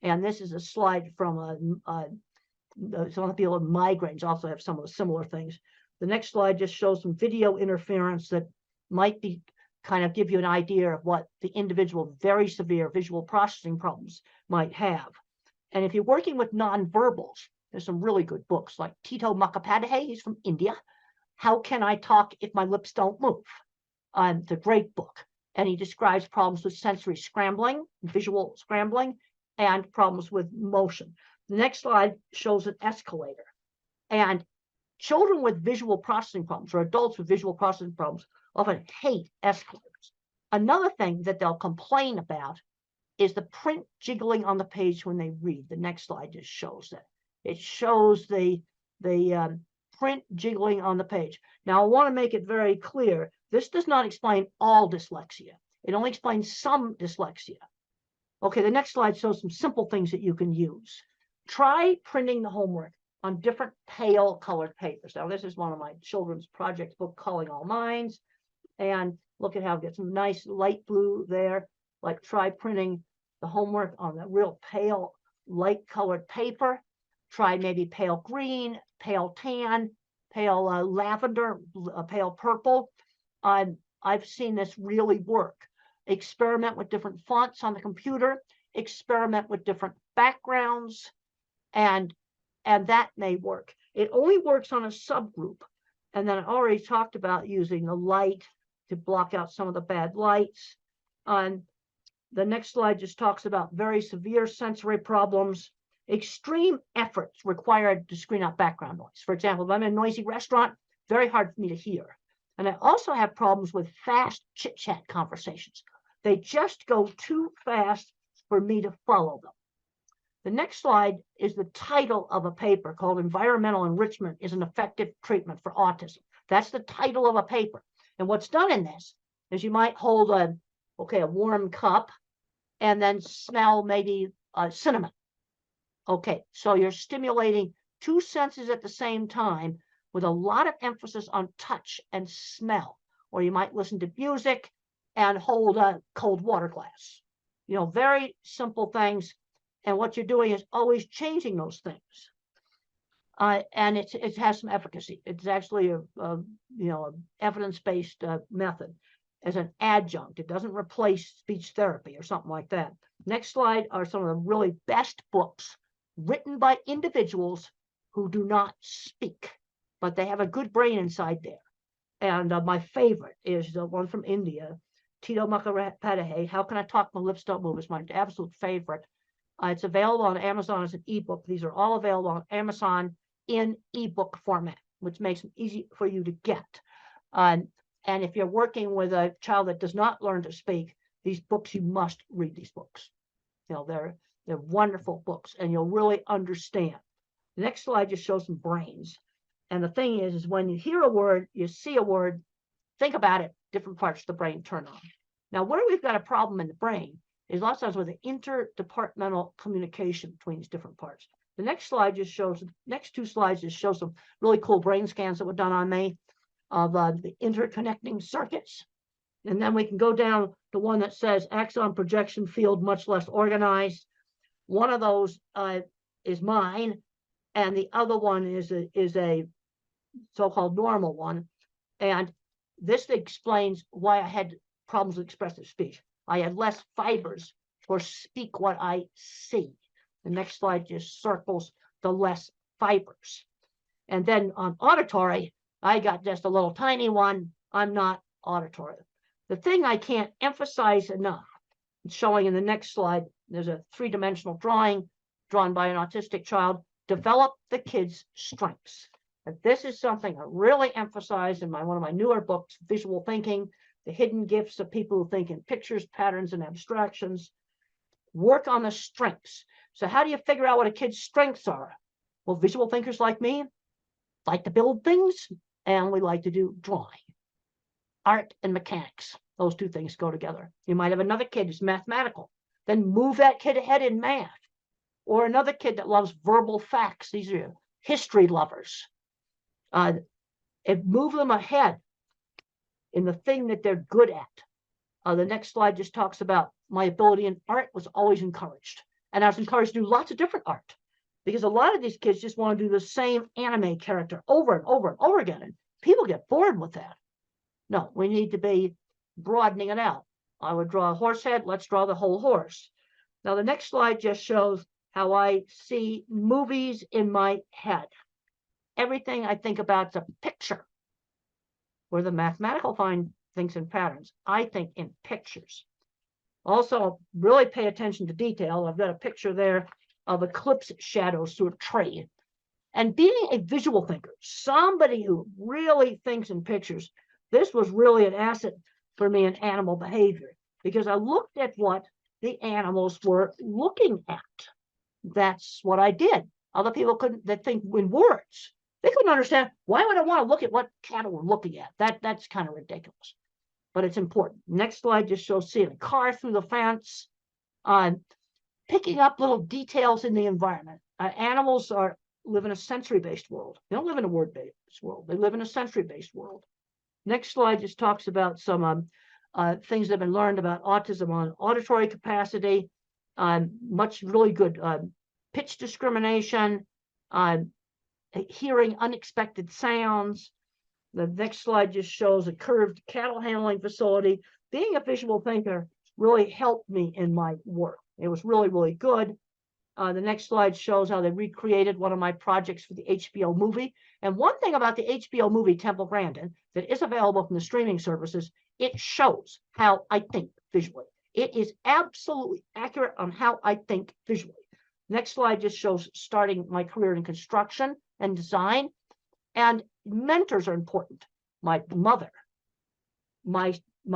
Speaker 4: And this is a slide from some of the people with migraines also have some of the similar things. The next slide just shows some video interference that might be kind of give you an idea of what the individual very severe visual processing problems might have. And if you're working with nonverbals, there's some really good books like Tito Mukhopadhyay, he's from India. How Can I Talk If My Lips Don't Move? It's a great book. And he describes problems with sensory scrambling, visual scrambling, and problems with motion. The next slide shows an escalator. And children with visual processing problems or adults with visual processing problems often hate escalators. Another thing that they'll complain about is the print jiggling on the page when they read. The next slide just shows that. It shows the print jiggling on the page. Now, I want to make it very clear, this does not explain all dyslexia. It only explains some dyslexia. Okay, the next slide shows some simple things that you can use. Try printing the homework on different pale colored papers. Now, this is one of my children's project book, Calling All Minds. And look at how it gets some nice light blue there. Like try printing the homework on the real pale, light colored paper. Try maybe pale green, pale tan, pale lavender, pale purple. I've seen this really work. Experiment with different fonts on the computer. Experiment with different backgrounds. And that may work. It only works on a subgroup. And then I already talked about using the light to block out some of the bad lights. The next slide just talks about very severe sensory problems. Extreme efforts required to screen out background noise. For example, if I'm in a noisy restaurant, very hard for me to hear. And I also have problems with fast chit-chat conversations. They just go too fast for me to follow them. The next slide is the title of a paper called Environmental Enrichment is an Effective Treatment for Autism. That's the title of a paper. And what's done in this is you might hold a warm cup and then smell maybe cinnamon. Okay, so you're stimulating two senses at the same time with a lot of emphasis on touch and smell. Or you might listen to music and hold a cold water glass. You know, very simple things. And what you're doing is always changing those things. And it has some efficacy. It's actually a evidence-based method as an adjunct. It doesn't replace speech therapy or something like that. Next slide are some of the really best books written by individuals who do not speak, but they have a good brain inside there. And my favorite is the one from India, Tito Mukhopadhyay, How Can I Talk My Lips Don't Move? Is my absolute favorite. It's available on Amazon as an ebook. These are all available on Amazon in ebook format, which makes them easy for you to get. And if you're working with a child that does not learn to speak, these books, you must read these books. You know, they're wonderful books, and you'll really understand. The next slide just shows some brains. And the thing is when you hear a word, you see a word, think about it, different parts of the brain turn on. Now, where we've got a problem in the brain is lots of times with the interdepartmental communication between these different parts. The next slide just shows, next two slides just show some really cool brain scans that were done on me of the interconnecting circuits. And then we can go down to one that says axon projection field much less organized. One of those is mine, and the other one is a so-called normal one. And this explains why I had problems with expressive speech. I had less fibers for speak what I see. The next slide just circles the less fibers. And then on auditory, I got just a little tiny one. I'm not auditory. The thing I can't emphasize enough, it's showing in the next slide, there's a three-dimensional drawing drawn by an autistic child, develop the kid's strengths. And this is something I really emphasize in one of my newer books, Visual Thinking, The Hidden Gifts of People Who Think in Pictures, Patterns, and Abstractions. Work on the strengths. So how do you figure out what a kid's strengths are? Well, visual thinkers like me like to build things, and we like to do drawing. Art and mechanics, those two things go together. You might have another kid who's mathematical, then move that kid ahead in math. Or another kid that loves verbal facts. These are history lovers. And move them ahead in the thing that they're good at. The next slide just talks about my ability in art was always encouraged. And I was encouraged to do lots of different art, because a lot of these kids just want to do the same anime character over and over and over again. And people get bored with that. No, we need to be broadening it out. I would draw a horse head. Let's draw the whole horse. Now, the next slide just shows how I see movies in my head. Everything I think about is a picture. Where the mathematical find things in patterns, I think in pictures. Also, really pay attention to detail. I've got a picture there of eclipse shadows through a tree. And being a visual thinker, somebody who really thinks in pictures, this was really an asset for me in animal behavior, because I looked at what the animals were looking at. That's what I did. Other people couldn't, that think in words. They couldn't understand, why would I want to look at what cattle we're looking at? That's kind of ridiculous, but it's important. Next slide just shows seeing a car through the fence, picking up little details in the environment. Animals live in a sensory-based world. They don't live in a word-based world. They live in a sensory-based world. Next slide just talks about some things that have been learned about autism on auditory capacity, much really good pitch discrimination, hearing unexpected sounds. The next slide just shows a curved cattle handling facility. Being a visual thinker really helped me in my work. It was really, really good. The next slide shows how they recreated one of my projects for the HBO movie. And one thing about the HBO movie, Temple Grandin, that is available from the streaming services, it shows how I think visually. It is absolutely accurate on how I think visually. Next slide just shows starting my career in construction and design. And mentors are important. My mother, my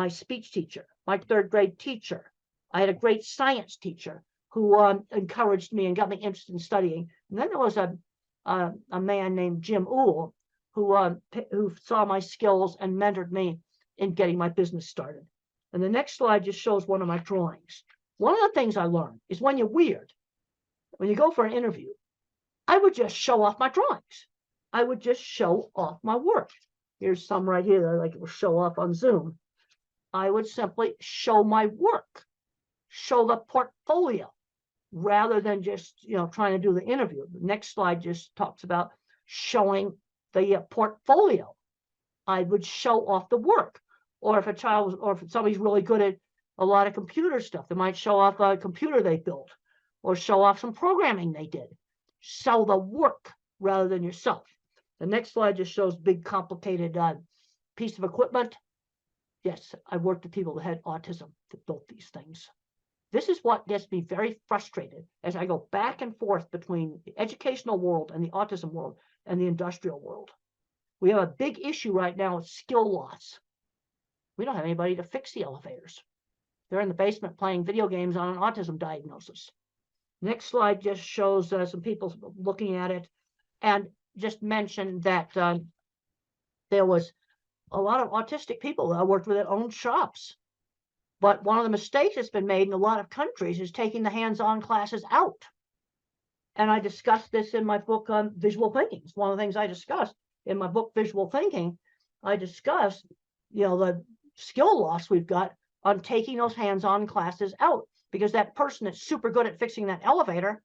Speaker 4: speech teacher, my third grade teacher. I had a great science teacher who encouraged me and got me interested in studying. And then there was a man named Jim Uhl who saw my skills and mentored me in getting my business started. And the next slide just shows one of my drawings. One of the things I learned is when you're weird, when you go for an interview, I would just show off my drawings. I would just show off my work. Here's some right here that I like to show off on Zoom. I would simply show my work, show the portfolio, rather than just trying to do the interview. The next slide just talks about showing the portfolio. I would show off the work. Or if a child was, or if somebody's really good at a lot of computer stuff, they might show off a computer they built, or show off some programming they did. Sell the work rather than yourself. The next slide just shows big, complicated piece of equipment. Yes, I worked with people that had autism that built these things. This is what gets me very frustrated as I go back and forth between the educational world and the autism world and the industrial world. We have a big issue right now with skill loss. We don't have anybody to fix the elevators. They're in the basement playing video games on an autism diagnosis. Next slide just shows some people looking at it, and just mentioned that there was a lot of autistic people that I worked with that owned shops. But one of the mistakes that's been made in a lot of countries is taking the hands-on classes out. And I discussed this in my book on visual thinking. It's one of the things I discussed in my book, Visual Thinking. I discussed, the skill loss we've got on taking those hands-on classes out, because that person that's super good at fixing that elevator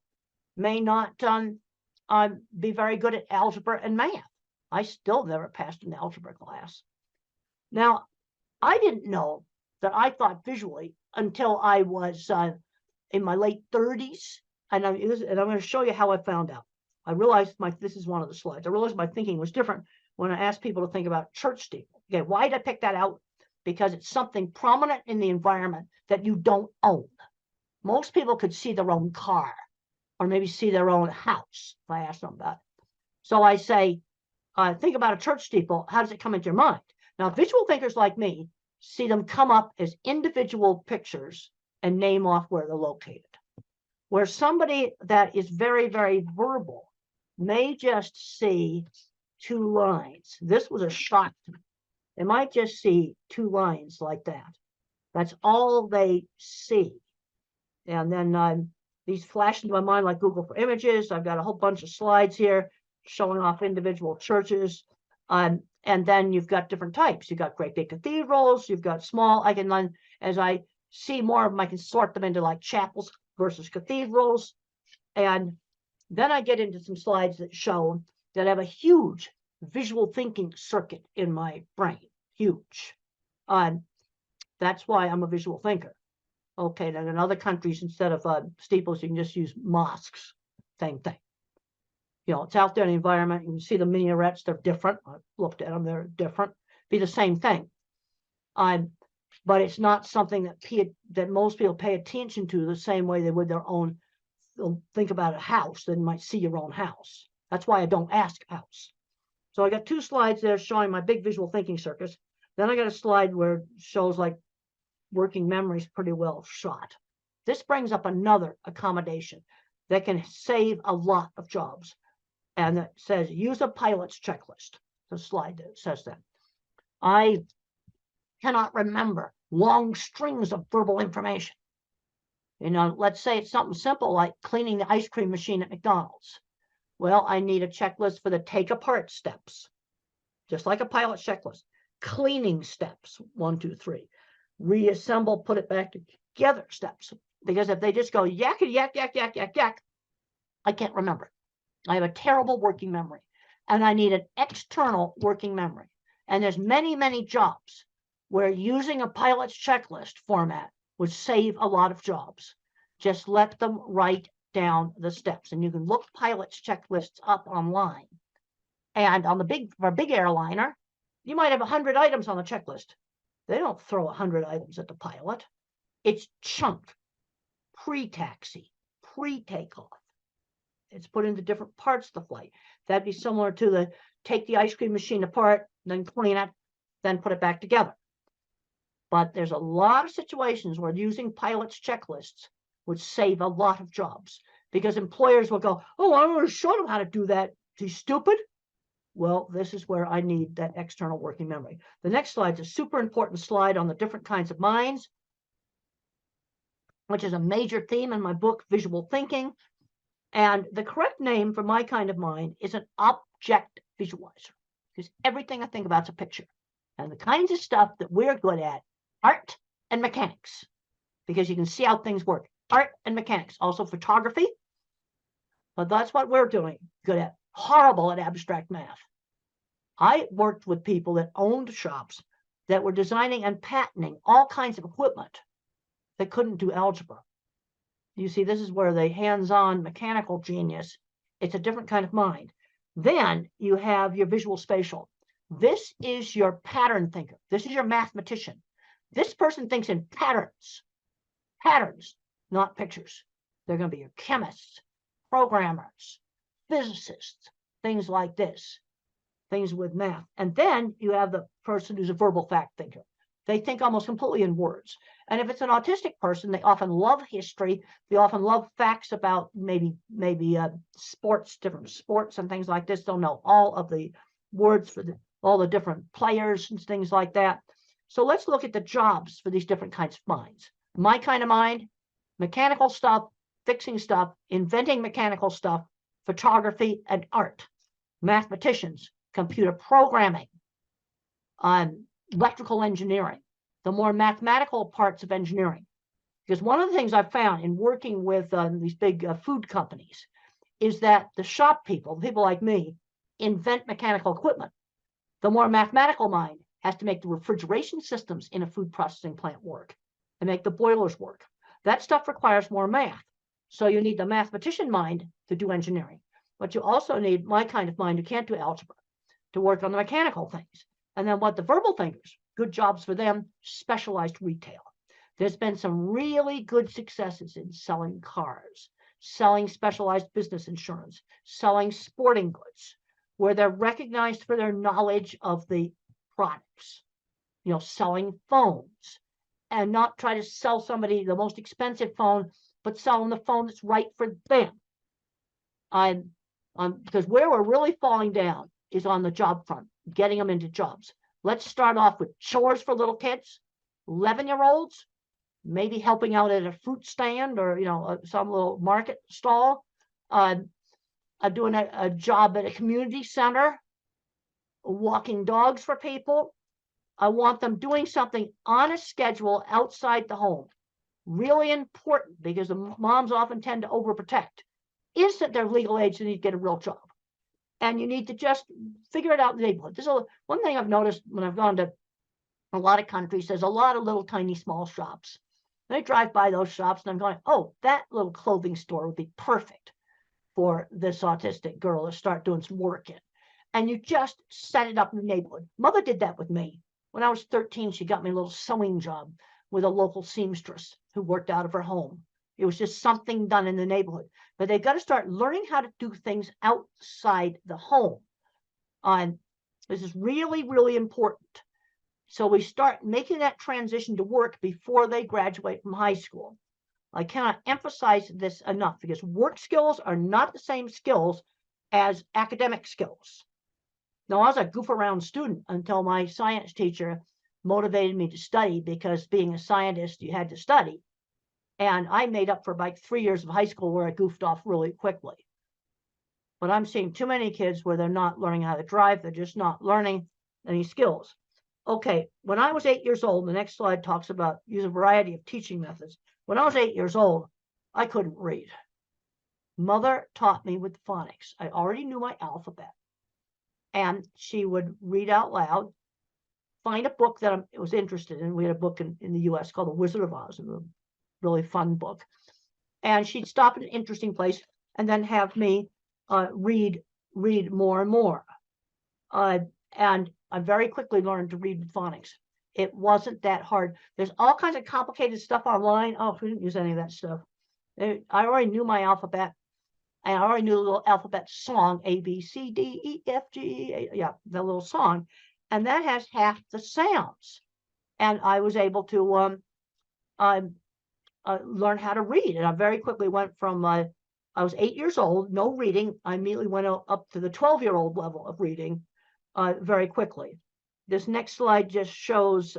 Speaker 4: may not be very good at algebra and math. I still never passed an algebra class. Now, I didn't know that I thought visually until I was in my late 30s. And I'm going to show you how I found out. I realized this is one of the slides. I realized my thinking was different when I asked people to think about church steeple. Okay, why did I pick that out? Because it's something prominent in the environment that you don't own. Most people could see their own car or maybe see their own house if I ask them about it. So I say, think about a church steeple. How does it come into your mind? Now, visual thinkers like me see them come up as individual pictures and name off where they're located. Where somebody that is very, very verbal may just see two lines. This was a shock to me. They might just see two lines like that. That's all they see. And then these flash into my mind like Google for Images. I've got a whole bunch of slides here showing off individual churches. And then you've got different types. You've got great big cathedrals. You've got small. I can then, as I see more of them, I can sort them into like chapels versus cathedrals. And then I get into some slides that show that I have a huge visual thinking circuit in my brain. Huge. That's why I'm a visual thinker. Okay, then in other countries, instead of steeples, you can just use mosques. Same thing. It's out there in the environment. You can see the minarets. They're different. I've looked at them. They're different. Be the same thing. But it's not something that most people pay attention to the same way they would their own. They'll think about a house, then you might see your own house. That's why I don't ask house. So I got two slides there showing my big visual thinking circuits. Then I got a slide where it shows like working memories pretty well shot. This brings up another accommodation that can save a lot of jobs. And it says, use a pilot's checklist. The slide that says that. I cannot remember long strings of verbal information. Let's say it's something simple like cleaning the ice cream machine at McDonald's. Well, I need a checklist for the take apart steps, just like a pilot checklist. Cleaning steps, 1, 2, 3. Reassemble, put it back together steps. Because if they just go yak, yak, yak, yak, yak, yak, I can't remember. I have a terrible working memory. And I need an external working memory. And there's many, many jobs where using a pilot's checklist format would save a lot of jobs. Just let them write down the steps. And you can look pilot's checklists up online. And on for a big airliner, you might have 100 items on the checklist. They don't throw 100 items at the pilot. It's chunked, pre-taxi, pre-takeoff. It's put into different parts of the flight. That'd be similar to take the ice cream machine apart, then clean it, then put it back together. But there's a lot of situations where using pilot's checklists would save a lot of jobs, because employers will go, oh, I already showed them how to do that. He's stupid. Well, this is where I need that external working memory. The next slide is a super important slide on the different kinds of minds, which is a major theme in my book, Visual Thinking. And the correct name for my kind of mind is an object visualizer, because everything I think about is a picture. And the kinds of stuff that we're good at, art and mechanics, because you can see how things work. Art and mechanics, also photography. But that's what we're doing good at. Horrible at abstract math. I worked with people that owned shops that were designing and patenting all kinds of equipment that couldn't do algebra. You see, this is where the hands-on mechanical genius, it's a different kind of mind. Then you have your visual spatial. This is your pattern thinker. This is your mathematician. This person thinks in patterns. Patterns, not pictures. They're going to be your chemists, programmers, physicists, things like this, things with math. And then you have the person who's a verbal fact thinker. They think almost completely in words. And if it's an autistic person, they often love history. They often love facts about maybe sports, different sports and things like this. They'll know all of the words for all the different players and things like that. So let's look at the jobs for these different kinds of minds. My kind of mind, mechanical stuff, fixing stuff, inventing mechanical stuff, photography and art, mathematicians, computer programming, electrical engineering, the more mathematical parts of engineering. Because one of the things I've found in working with these big food companies is that the shop people, people like me, invent mechanical equipment. The more mathematical mind has to make the refrigeration systems in a food processing plant work and make the boilers work. That stuff requires more math. So you need the mathematician mind to do engineering, but you also need my kind of mind who can't do algebra to work on the mechanical things. And then what the verbal thinkers, good jobs for them, specialized retail. There's been some really good successes in selling cars, selling specialized business insurance, selling sporting goods, where they're recognized for their knowledge of the products, you know, selling phones, and not try to sell somebody the most expensive phone, but sell them the phone that's right for them. Because where we're really falling down is on the job front, getting them into jobs. Let's start off with chores for little kids, 11-year-olds, maybe helping out at a fruit stand or, you know, some little market stall, doing a job at a community center, walking dogs for people. I want them doing something on a schedule outside the home. Really important, because the moms often tend to overprotect. Is that they're legal age, they need to get a real job. And you need to just figure it out in the neighborhood. This is one thing I've noticed when I've gone to a lot of countries. There's a lot of little tiny small shops. And I drive by those shops and I'm going, oh, that little clothing store would be perfect for this autistic girl to start doing some work in. And you just set it up in the neighborhood. Mother did that with me. When I was 13, she got me a little sewing job with a local seamstress who worked out of her home. It was just something done in the neighborhood. But they've got to start learning how to do things outside the home. This is really, really important. So we start making that transition to work before they graduate from high school. I cannot emphasize this enough, because work skills are not the same skills as academic skills. Now, I was a goof around student until my science teacher motivated me to study, because being a scientist, you had to study. And I made up for like 3 years of high school where I goofed off really quickly. But I'm seeing too many kids where they're not learning how to drive. They're just not learning any skills. Okay, when I was 8 years old, the next slide talks about use a variety of teaching methods. When I was 8 years old, I couldn't read. Mother taught me with phonics. I already knew my alphabet. And she would read out loud, find a book that I was interested in. We had a book in the US called The Wizard of Oz, a really fun book. And she'd stop at an interesting place and then have me read more and more. And I very quickly learned to read with phonics. It wasn't that hard. There's all kinds of complicated stuff online. Oh, we didn't use any of that stuff. I already knew my alphabet. And I already knew the little alphabet song, A, B, C, D, E, F, G, yeah, the little song. And that has half the sounds. And I was able to learn how to read. And I very quickly went from, I was 8 years old, no reading. I immediately went up to the 12-year-old level of reading very quickly. This next slide just shows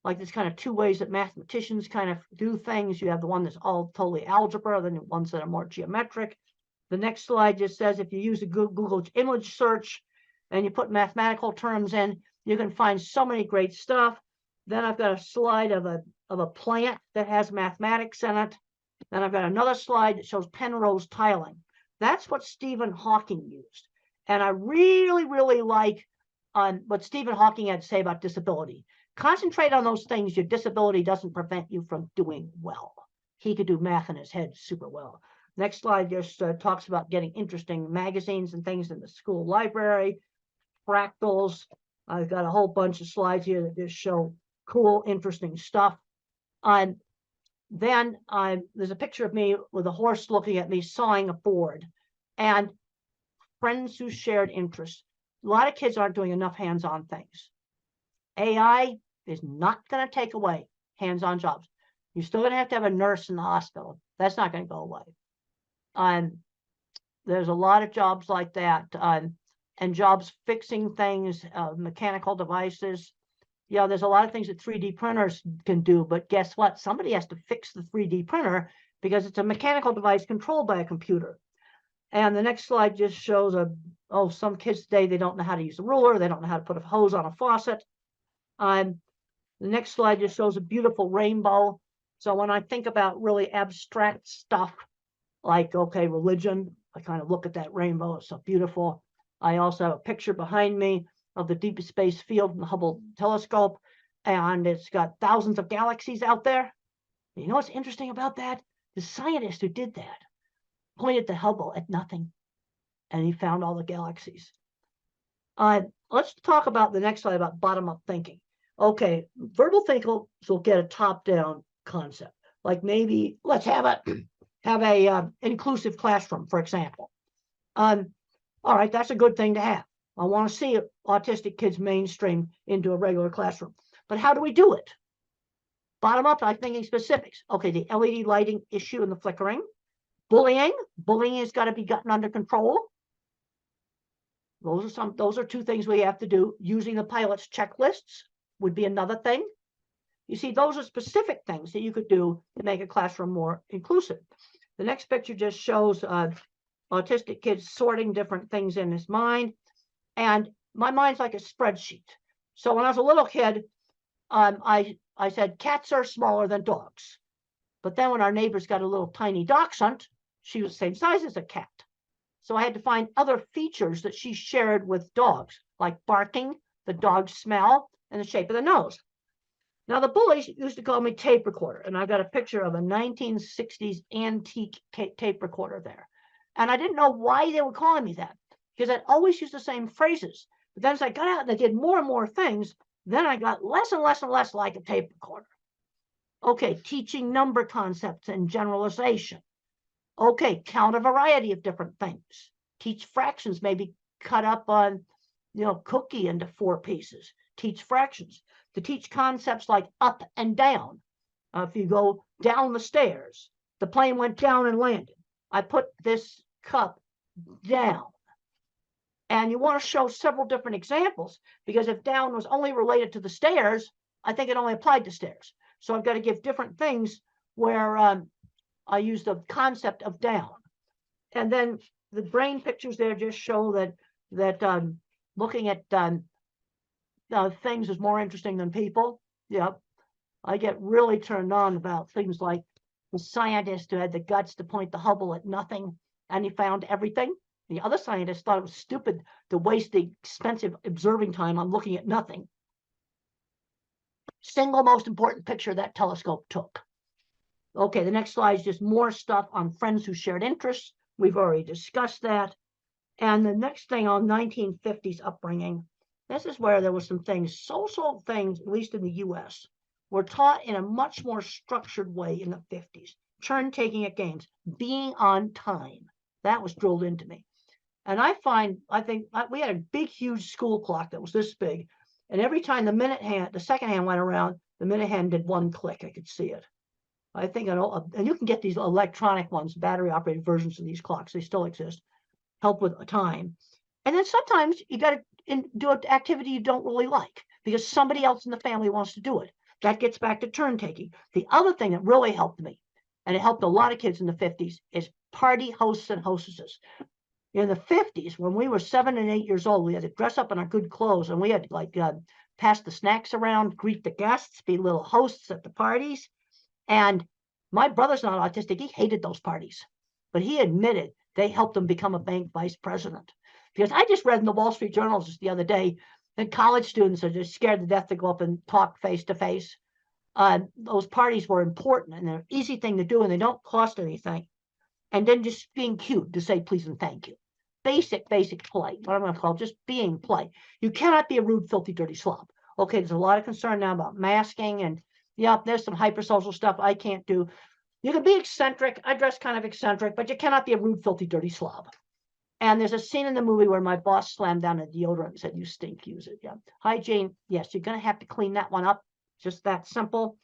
Speaker 4: like there's kind of two ways that mathematicians kind of do things. You have the one that's all totally algebra, then the ones that are more geometric. The next slide just says if you use a Google image search and you put mathematical terms in, you can find so many great stuff. Then I've got a slide of a plant that has mathematics in it. Then I've got another slide that shows Penrose tiling. That's what Stephen Hawking used. And I really, really like what Stephen Hawking had to say about disability. Concentrate on those things. Your disability doesn't prevent you from doing well. He could do math in his head super well. Next slide just talks about getting interesting magazines and things in the school library, fractals. I've got a whole bunch of slides here that just show cool, interesting stuff. Then there's a picture of me with a horse looking at me sawing a board, and friends who shared interests. A lot of kids aren't doing enough hands-on things. AI is not going to take away hands-on jobs. You're still going to have a nurse in the hospital. That's not going to go away. There's a lot of jobs like that, and jobs fixing things, mechanical devices. Yeah, there's a lot of things that 3D printers can do, but guess what? Somebody has to fix the 3D printer because it's a mechanical device controlled by a computer. And the next slide just shows some kids today, they don't know how to use a ruler. They don't know how to put a hose on a faucet. The next slide just shows a beautiful rainbow. So when I think about really abstract stuff like, okay, religion, I kind of look at that rainbow. It's so beautiful. I also have a picture behind me of the deep space field from the Hubble telescope, and it's got thousands of galaxies out there. You know what's interesting about that? The scientist who did that pointed the Hubble at nothing, and he found all the galaxies. Let's talk about the next slide about bottom-up thinking. Okay, verbal thinkers will get a top-down concept, like maybe let's have a inclusive classroom, for example. All right, that's a good thing to have. I want to see autistic kids mainstream into a regular classroom, but how do we do it? Bottom up, I'm thinking specifics. Okay, the LED lighting issue and the flickering. Bullying has got to be gotten under control. Those are two things we have to do. Using the pilot's checklists would be another thing. You see, those are specific things that you could do to make a classroom more inclusive. The next picture just shows autistic kids sorting different things in his mind. And my mind's like a spreadsheet. So when I was a little kid, I said cats are smaller than dogs. But then when our neighbors got a little tiny dachshund, she was the same size as a cat. So I had to find other features that she shared with dogs, like barking, the dog's smell, and the shape of the nose. Now, the bullies used to call me tape recorder, and I got a picture of a 1960s antique tape recorder there. And I didn't know why they were calling me that, because I'd always use the same phrases. But then as I got out and I did more and more things, then I got less and less and less like a tape recorder. Okay, teaching number concepts and generalization. Okay, count a variety of different things. Teach fractions, maybe cut up on, cookie into 4 pieces. Teach fractions. To teach concepts like up and down. If you go down the stairs, the plane went down and landed. I put this cup down. And you want to show several different examples, because if down was only related to the stairs, I think it only applied to stairs. So I've got to give different things where I use the concept of down. And then the brain pictures there just show that looking at things is more interesting than people. Yep. I get really turned on about things like the scientist who had the guts to point the Hubble at nothing, and he found everything. The other scientists thought it was stupid to waste the expensive observing time on looking at nothing. Single most important picture that telescope took. Okay, the next slide is just more stuff on friends who shared interests. We've already discussed that. And the next thing on 1950s upbringing, this is where there was some things, social things, at least in the US, were taught in a much more structured way in the 50s. Turn taking at games, being on time. That was drilled into me. And I think we had a big, huge school clock that was this big. And every time the second hand went around, the minute hand did 1 click. I could see it. I think, and you can get these electronic ones, battery operated versions of these clocks. They still exist. Help with time. And then sometimes you got to do an activity you don't really like because somebody else in the family wants to do it. That gets back to turn taking. The other thing that really helped me, and it helped a lot of kids in the 50s, is party hosts and hostesses. In the 50s, when we were 7 and 8 years old, we had to dress up in our good clothes, and we had to pass the snacks around, greet the guests, be little hosts at the parties. And my brother's not autistic. He hated those parties, but he admitted they helped him become a bank vice president. Because I just read in the Wall Street Journal just the other day that college students are just scared to death to go up and talk face to face. Those parties were important, and they're an easy thing to do, and they don't cost anything. And then just being cute to say please and thank you. Basic polite, what I'm going to call just being polite. You cannot be a rude, filthy, dirty slob. Okay, there's a lot of concern now about masking, and there's some hypersocial stuff I can't do. You can be eccentric. I dress kind of eccentric, but you cannot be a rude, filthy, dirty slob. And there's a scene in the movie where my boss slammed down a deodorant and said, "You stink, use it." Yeah. Hygiene, yes, you're going to have to clean that one up. Just that simple.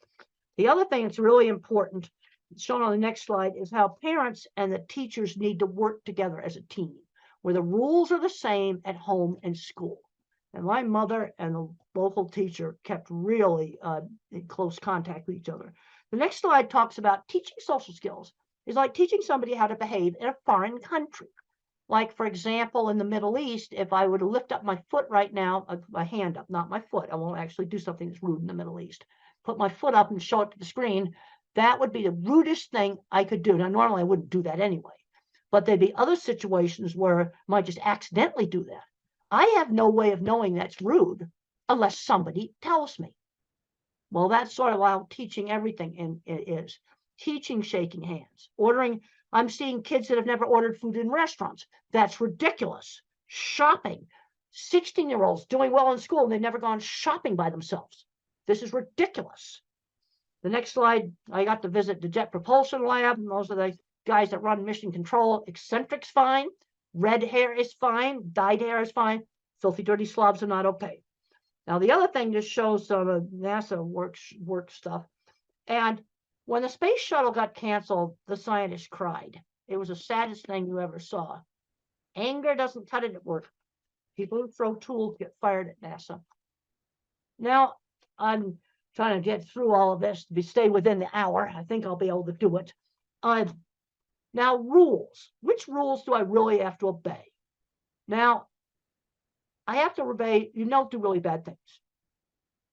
Speaker 4: The other thing that's really important, shown on the next slide, is how parents and the teachers need to work together as a team, where the rules are the same at home and school. And my mother and the local teacher kept really in close contact with each other. The next slide talks about teaching social skills. It's like teaching somebody how to behave in a foreign country. Like, for example, in the Middle East, if I were to lift up my foot right now, my hand up, not my foot, I won't actually do something that's rude in the Middle East. Put my foot up and show it to the screen, that would be the rudest thing I could do. Now, normally I wouldn't do that anyway, but there'd be other situations where I might just accidentally do that. I have no way of knowing that's rude unless somebody tells me. Well, that's sort of how teaching everything is. Teaching shaking hands, ordering. I'm seeing kids that have never ordered food in restaurants. That's ridiculous. Shopping. 16-year-olds doing well in school and they've never gone shopping by themselves. This is ridiculous. The next slide, I got to visit the Jet Propulsion Lab. Those are the guys that run mission control. Eccentric's fine. Red hair is fine. Dyed hair is fine. Filthy, dirty slobs are not okay. Now, the other thing just shows some of NASA work stuff. And when the space shuttle got canceled, the scientists cried. It was the saddest thing you ever saw. Anger doesn't cut it at work. People who throw tools get fired at NASA. Now, I'm trying to get through all of this to stay within the hour. I think I'll be able to do it. Now, rules. Which rules do I really have to obey? Now, I have to obey, you don't do really bad things.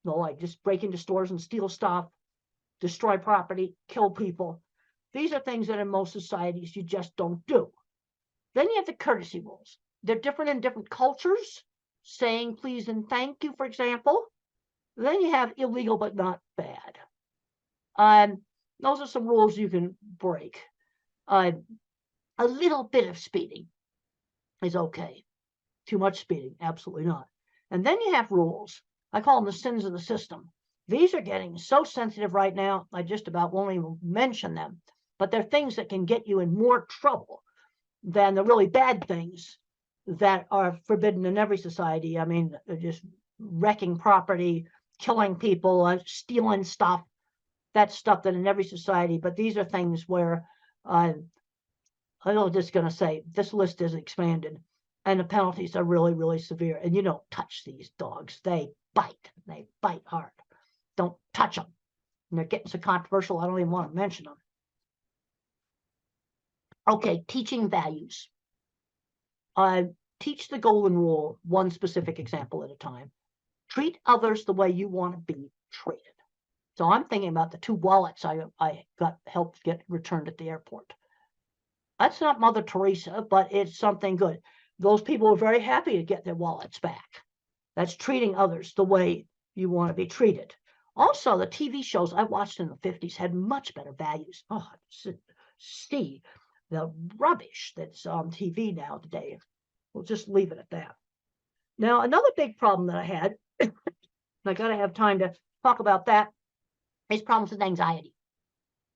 Speaker 4: No, like just break into stores and steal stuff, destroy property, kill people. These are things that in most societies you just don't do. Then you have the courtesy rules. They're different in different cultures. Saying please and thank you, for example. Then you have illegal but not bad. Those are some rules you can break. A little bit of speeding is okay. Too much speeding, absolutely not. And then you have rules. I call them the sins of the system. These are getting so sensitive right now, I just about won't even mention them. But they're things that can get you in more trouble than the really bad things that are forbidden in every society. I mean, just wrecking property, killing people, stealing stuff. That's stuff that in every society. But these are things where I'm just going to say this list is expanded. And the penalties are really, really severe. And you don't touch these dogs. They bite hard. Don't touch them. And they're getting so controversial, I don't even want to mention them. Okay, teaching values. Teach the golden rule, one specific example at a time. Treat others the way you want to be treated. So I'm thinking about the 2 wallets I got helped get returned at the airport. That's not Mother Teresa, but it's something good. Those people are very happy to get their wallets back. That's treating others the way you want to be treated. Also, the TV shows I watched in the 50s had much better values. Oh, see the rubbish that's on TV now today. We'll just leave it at that. Now, another big problem that I had, and I got to have time to talk about that, is problems with anxiety.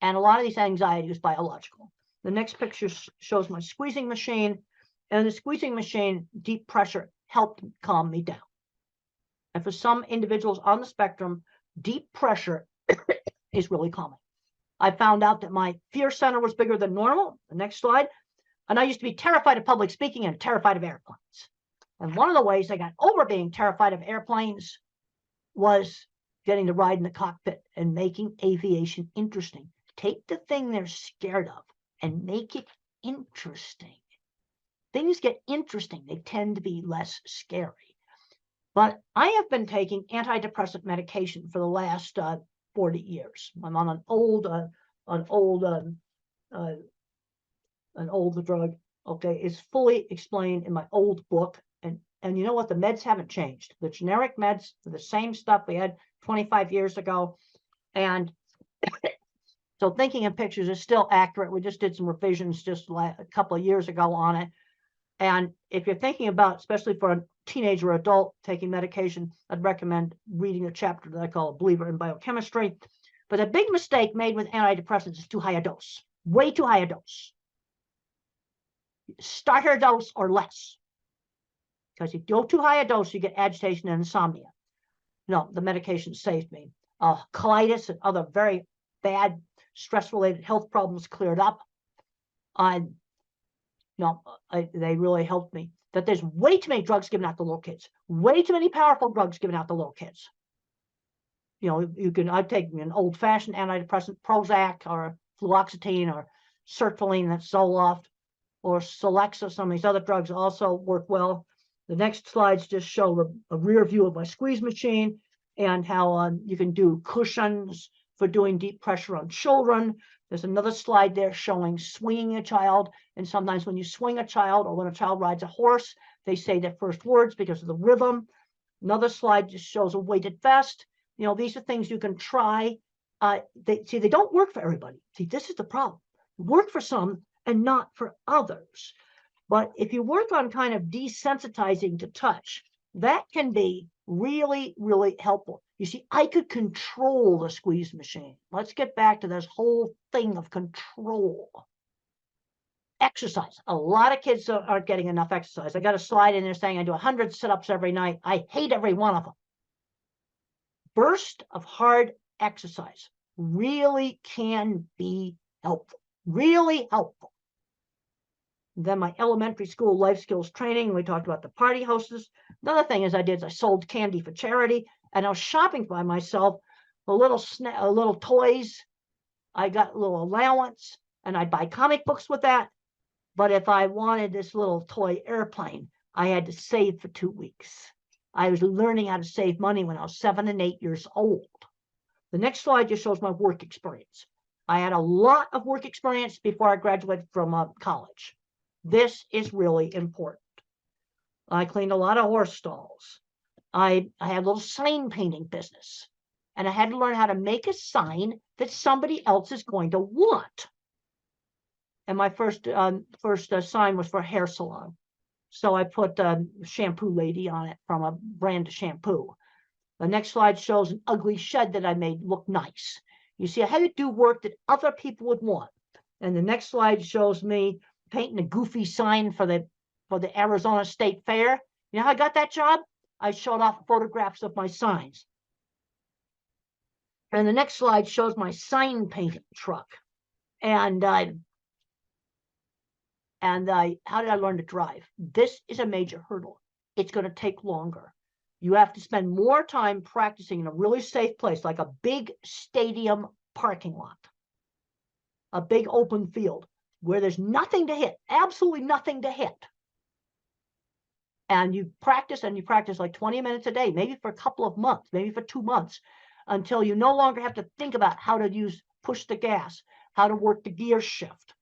Speaker 4: And a lot of these anxiety is biological. The next picture shows my squeezing machine. And the squeezing machine, deep pressure, helped calm me down. And for some individuals on the spectrum, deep pressure is really calming. I found out that my fear center was bigger than normal. The next slide. And I used to be terrified of public speaking and terrified of airplanes. And one of the ways I got over being terrified of airplanes was getting to ride in the cockpit and making aviation interesting. Take the thing they're scared of and make it interesting. Things get interesting. They tend to be less scary. But I have been taking antidepressant medication for the last 40 years. I'm on an old drug. Okay, it's fully explained in my old book. And you know what? The meds haven't changed. The generic meds are the same stuff we had 25 years ago. And so thinking in pictures is still accurate. We just did some revisions just a couple of years ago on it. And if you're thinking about, especially for a teenager or adult taking medication, I'd recommend reading a chapter that I call A Believer in Biochemistry. But a big mistake made with antidepressants is too high a dose, way too high a dose. Starter dose or less. Because if you go too high a dose, you get agitation and insomnia. No, the medication saved me. Colitis and other very bad stress-related health problems cleared up. They really helped me. that there's way too many drugs given out to little kids, way too many powerful drugs given out to little kids. You know, I'd take an old-fashioned antidepressant, Prozac or fluoxetine or sertraline, that's Zoloft, or Celexa. Some of these other drugs also work well. The next slides just show a rear view of my squeeze machine and how you can do cushions for doing deep pressure on children. There's another slide there showing swinging a child. And sometimes when you swing a child or when a child rides a horse, they say their first words because of the rhythm. Another slide just shows a weighted vest. You know, these are things you can try. They don't work for everybody. See, this is the problem. Work for some and not for others. But if you work on kind of desensitizing to touch, that can be really, really helpful. You see, I could control the squeeze machine. Let's get back to this whole thing of control. Exercise. A lot of kids aren't getting enough exercise. I got a slide in there saying I do 100 sit-ups every night. I hate every one of them. Burst of hard exercise really can be helpful, really helpful. Then my elementary school life skills training, we talked about the party hostess. Another thing I did is I sold candy for charity, and I was shopping by myself for little toys. I got a little allowance, and I'd buy comic books with that. But if I wanted this little toy airplane, I had to save for 2 weeks. I was learning how to save money when I was 7 and 8 years old. The next slide just shows my work experience. I had a lot of work experience before I graduated from college. This is really important. I cleaned a lot of horse stalls. I had a little sign painting business, and I had to learn how to make a sign that somebody else is going to want. And my first sign was for a hair salon. So I put shampoo lady on it from a brand of shampoo. The next slide shows an ugly shed that I made look nice. You see, I had to do work that other people would want. And the next slide shows me painting a goofy sign for the Arizona State Fair. You know how I got that job? I showed off photographs of my signs. And the next slide shows my sign painting truck. And how did I learn to drive? This is a major hurdle. It's going to take longer. You have to spend more time practicing in a really safe place, like a big stadium parking lot, a big open field where there's nothing to hit, absolutely nothing to hit. And you practice like 20 minutes a day, maybe for a couple of months, maybe for 2 months, until you no longer have to think about how to push the gas, how to work the gear shift.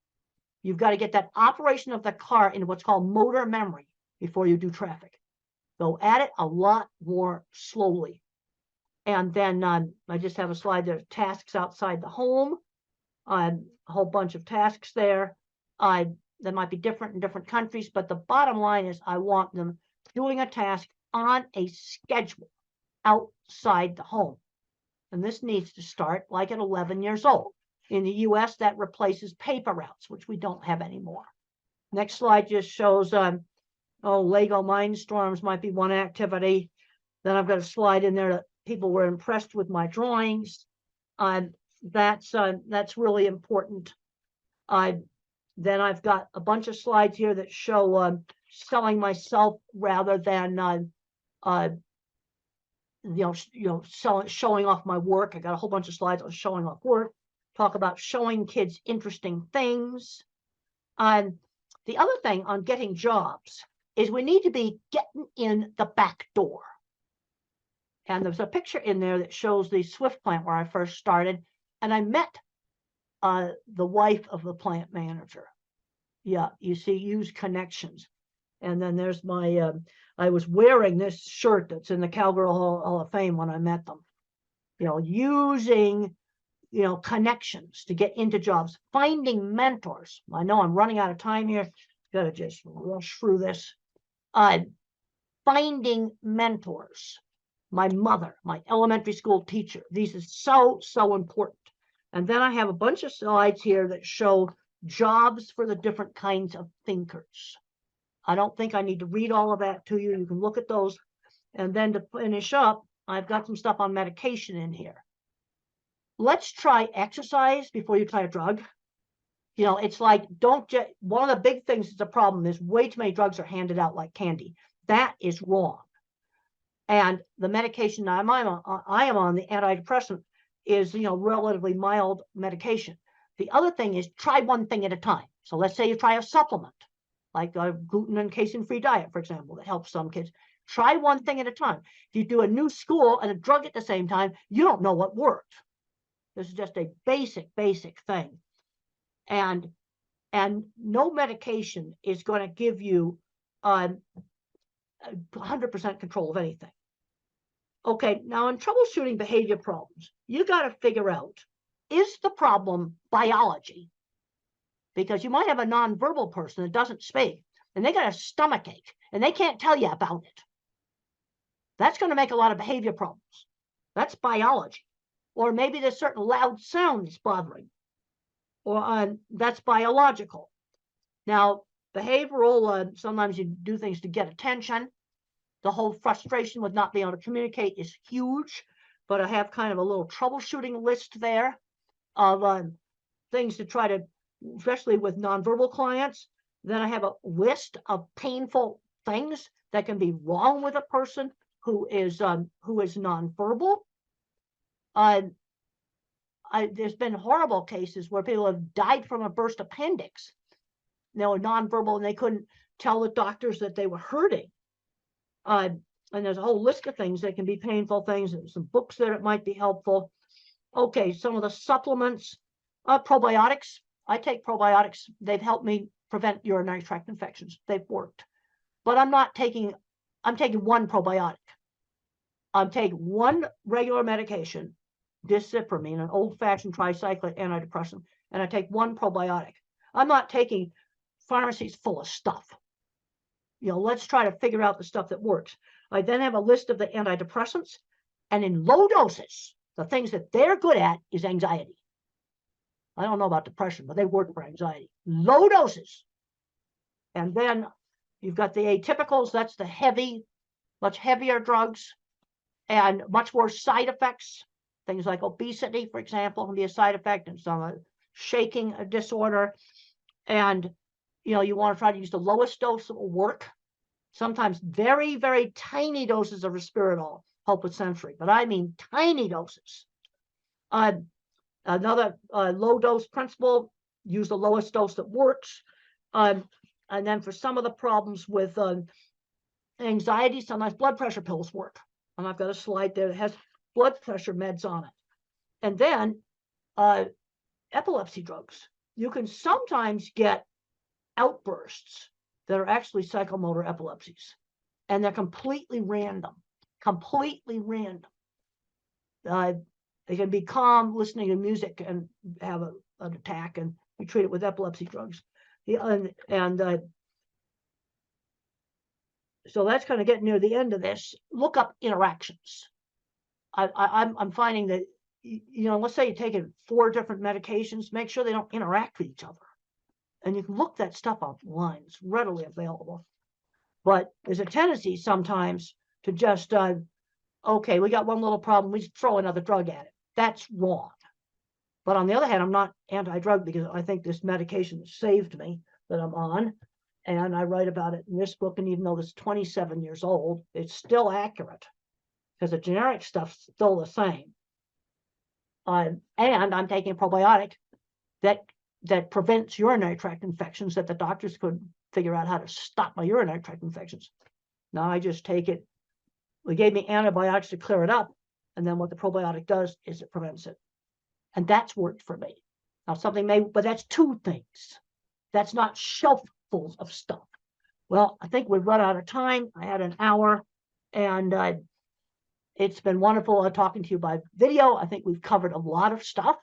Speaker 4: You've got to get that operation of the car into what's called motor memory before you do traffic. Go at it a lot more slowly. And then I just have a slide there, tasks outside the home, a whole bunch of tasks there. That might be different in different countries, but the bottom line is I want them doing a task on a schedule outside the home. And this needs to start like at 11 years old. In the US, that replaces paper routes, which we don't have anymore. Next slide just shows, Lego Mindstorms might be one activity. Then I've got a slide in there that people were impressed with my drawings. That's really important. Then I've got a bunch of slides here that show selling myself rather than showing off my work. I got a whole bunch of slides on showing off work. Talk about showing kids interesting things. The other thing on getting jobs is we need to be getting in the back door. And there's a picture in there that shows the Swift plant where I first started, and I met the wife of the plant manager. Yeah, you see, use connections. And then there's my, I was wearing this shirt that's in the Cowgirl Hall of Fame when I met them. Using, connections to get into jobs, finding mentors. I know I'm running out of time here. Got to just rush through this. Finding mentors. My mother, my elementary school teacher. These are so, so important. And then I have a bunch of slides here that show jobs for the different kinds of thinkers. I don't think I need to read all of that to you. You can look at those. And then to finish up, I've got some stuff on medication in here. Let's try exercise before you try a drug. You know, it's like, one of the big things that's a problem is way too many drugs are handed out like candy. That is wrong. And the medication I am on, the antidepressant, is, you know, relatively mild medication. The other thing is try one thing at a time. So let's say you try a supplement, like a gluten and casein-free diet, for example, that helps some kids. Try one thing at a time. If you do a new school and a drug at the same time, you don't know what worked. This is just a basic thing. And no medication is going to give you 100% control of anything. Okay, now in troubleshooting behavior problems, you got to figure out, is the problem biology? Because you might have a nonverbal person that doesn't speak, and they got a stomach ache, and they can't tell you about it. That's going to make a lot of behavior problems. That's biology. Or maybe there's certain loud sounds bothering, or that's biological. Now, behavioral, sometimes you do things to get attention. The whole frustration with not being able to communicate is huge, but I have kind of a little troubleshooting list there of things to try to, especially with nonverbal clients. Then I have a list of painful things that can be wrong with a person who is nonverbal. There's been horrible cases where people have died from a burst appendix. They were nonverbal and they couldn't tell the doctors that they were hurting. And there's a whole list of things that can be painful things, and some books there that might be helpful. Okay, some of the supplements, probiotics. I take probiotics. They've helped me prevent urinary tract infections. They've worked. But I'm taking one probiotic. I'm taking one regular medication, discipramine, an old-fashioned tricyclic antidepressant, and I take one probiotic. I'm not taking pharmacies full of stuff. You know, let's try to figure out the stuff that works. I then have a list of the antidepressants, and in low doses, the things that they're good at is anxiety. I don't know about depression, but they work for anxiety. Low doses. And then you've got the atypicals. That's the much heavier drugs and much more side effects. Things like obesity, for example, can be a side effect, and some shaking disorder. And, you know, you want to try to use the lowest dose that will work. Sometimes very, very tiny doses of risperidol help with sensory, but I mean tiny doses. Another low dose principle, use the lowest dose that works. And then for some of the problems with anxiety, sometimes blood pressure pills work. And I've got a slide there that has blood pressure meds on it. And then epilepsy drugs. You can sometimes get outbursts that are actually psychomotor epilepsies, and they're completely random. They can be calm listening to music and have an attack, and we treat it with epilepsy drugs. So that's kind of getting near the end of this. Look up interactions. I'm finding that, you know, let's say you're taking 4 different medications, make sure they don't interact with each other. And you can look that stuff online. It's readily available. But there's a tendency sometimes to just, okay, we got one little problem, we just throw another drug at it. That's wrong. But on the other hand, I'm not anti-drug because I think this medication saved me that I'm on. And I write about it in this book. And even though it's 27 years old, it's still accurate because the generic stuff's still the same. And I'm taking a probiotic that prevents urinary tract infections that the doctors couldn't figure out how to stop my urinary tract infections. Now I just take it. They gave me antibiotics to clear it up. And then what the probiotic does is it prevents it. And that's worked for me. Now but that's 2 things. That's not shelffuls of stuff. Well, I think we've run out of time. I had an hour, and it's been wonderful talking to you by video. I think we've covered a lot of stuff,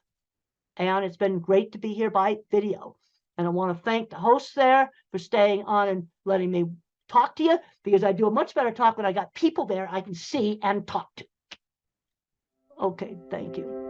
Speaker 4: and it's been great to be here by video. And I want to thank the hosts there for staying on and letting me talk to you, because I do a much better talk when I got people there I can see and talk to. Okay, thank you.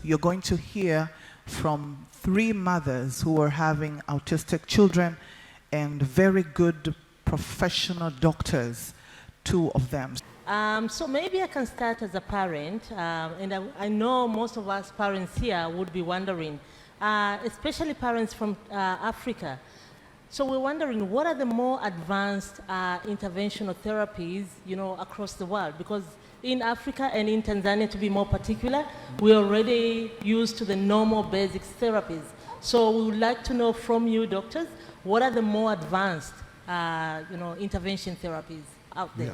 Speaker 5: you're going to hear from 3 mothers who are having autistic children and very good professional doctors, 2 of them.
Speaker 6: So maybe I can start as a parent, and I know most of us parents here would be wondering, especially parents from Africa. So we're wondering, what are the more advanced interventional therapies, across the world? Because in Africa and in Tanzania, to be more particular, we're already used to the normal basic therapies. So we would like to know from you, doctors, what are the more advanced, intervention therapies out there?
Speaker 7: Yeah.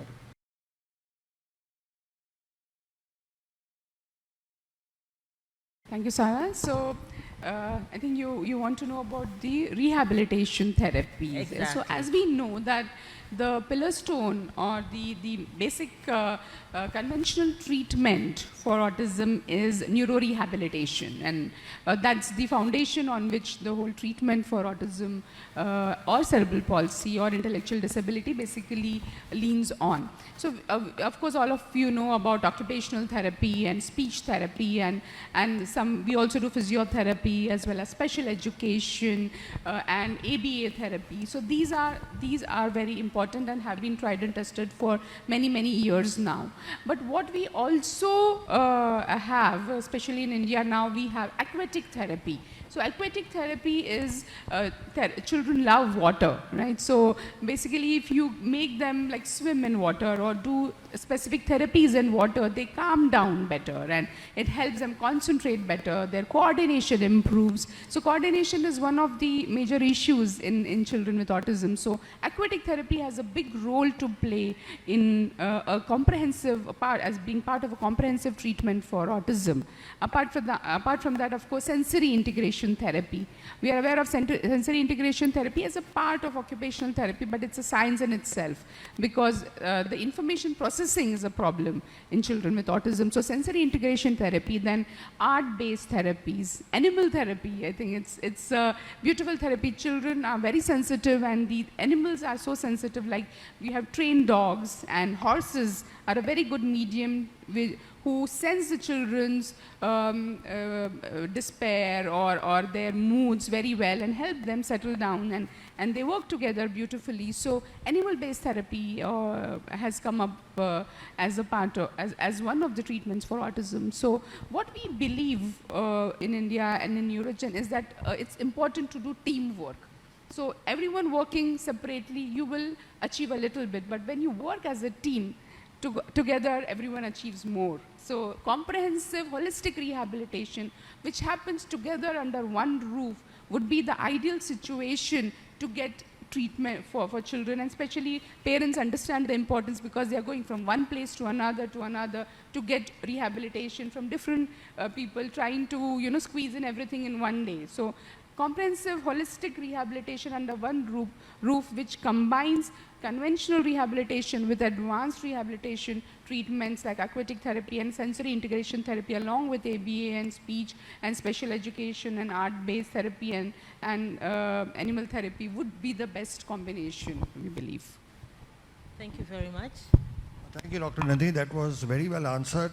Speaker 2: Thank you, Sarah. So, I think you want to know about the rehabilitation therapies.
Speaker 6: Exactly.
Speaker 2: So, as we know that the pillar stone or the basic conventional treatment for autism is neurorehabilitation, and that's the foundation on which the whole treatment for autism or cerebral palsy or intellectual disability basically leans on. So of course all of you know about occupational therapy and speech therapy, and we also do physiotherapy as well as special education and ABA therapy. So these are very important and have been tried and tested for many years now. But what we also have, especially in India now, we have aquatic therapy. So aquatic therapy is, children love water, right? So basically if you make them like swim in water or do specific therapies in water, they calm down better and it helps them concentrate better, their coordination improves. So coordination is one of the major issues in children with autism. So aquatic therapy has a big role to play in a comprehensive part, as being part of a comprehensive treatment for autism. Apart from that, of course, sensory integration therapy. We are aware of sensory integration therapy as a part of occupational therapy, but it's a science in itself because the information processing is a problem in children with autism. So sensory integration therapy, then art-based therapies, animal therapy. I think it's a beautiful therapy. Children are very sensitive and the animals are so sensitive, like we have trained dogs, and horses are a very good medium who sense the children's despair or their moods very well and help them settle down, and they work together beautifully. So animal-based therapy has come up as a part of, as one of the treatments for autism. So what we believe in India and in Neurogen is that it's important to do teamwork. So everyone working separately, you will achieve a little bit, but when you work as a team, together everyone achieves more. So comprehensive holistic rehabilitation, which happens together under one roof, would be the ideal situation to get treatment for children, and especially parents understand the importance because they are going from one place to another to get rehabilitation from different people, trying to squeeze in everything in one day. So comprehensive holistic rehabilitation under one roof which combines conventional rehabilitation with advanced rehabilitation treatments like aquatic therapy and sensory integration therapy, along with ABA and speech and special education and art-based therapy and animal therapy would be the best combination, we believe.
Speaker 6: Thank you very much.
Speaker 7: Thank you, Dr. Nandini. That was very well answered.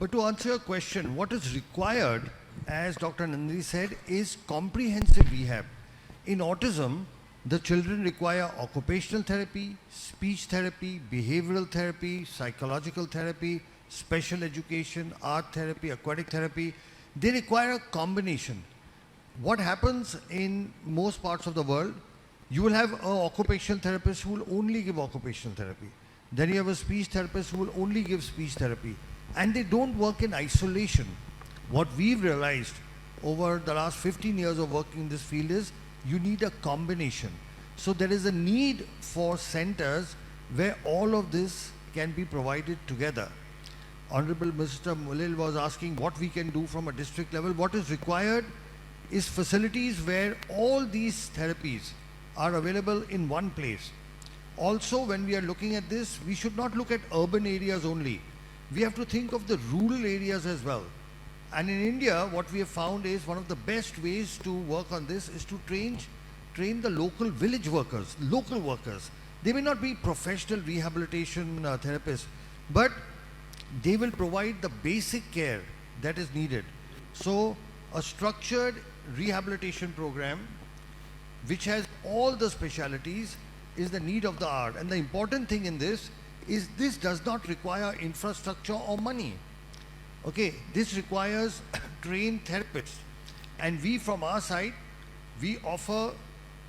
Speaker 7: But to answer your question, what is required, as Dr. Nandini said, is comprehensive rehab. In autism, the children require occupational therapy, speech therapy, behavioral therapy, psychological therapy, special education, art therapy, aquatic therapy. They require a combination. What happens in most parts of the world, you will have an occupational therapist who will only give occupational therapy. Then you have a speech therapist who will only give speech therapy. And they don't work in isolation. What we've realized over the last 15 years of working in this field is you need a combination. So there is a need for centers where all of this can be provided together. Honorable Mr. Mulil was asking what we can do from a district level. What is required is facilities where all these therapies are available in one place. Also, when we are looking at this, we should not look at urban areas only. We have to think of the rural areas as well. And in India, what we have found is one of the best ways to work on this is to train the local village workers, local workers. They may not be professional rehabilitation therapists, but they will provide the basic care that is needed. So a structured rehabilitation program which has all the specialities is the need of the hour. And the important thing in this is this does not require infrastructure or money. Okay, this requires trained therapists. And we from our side, we offer,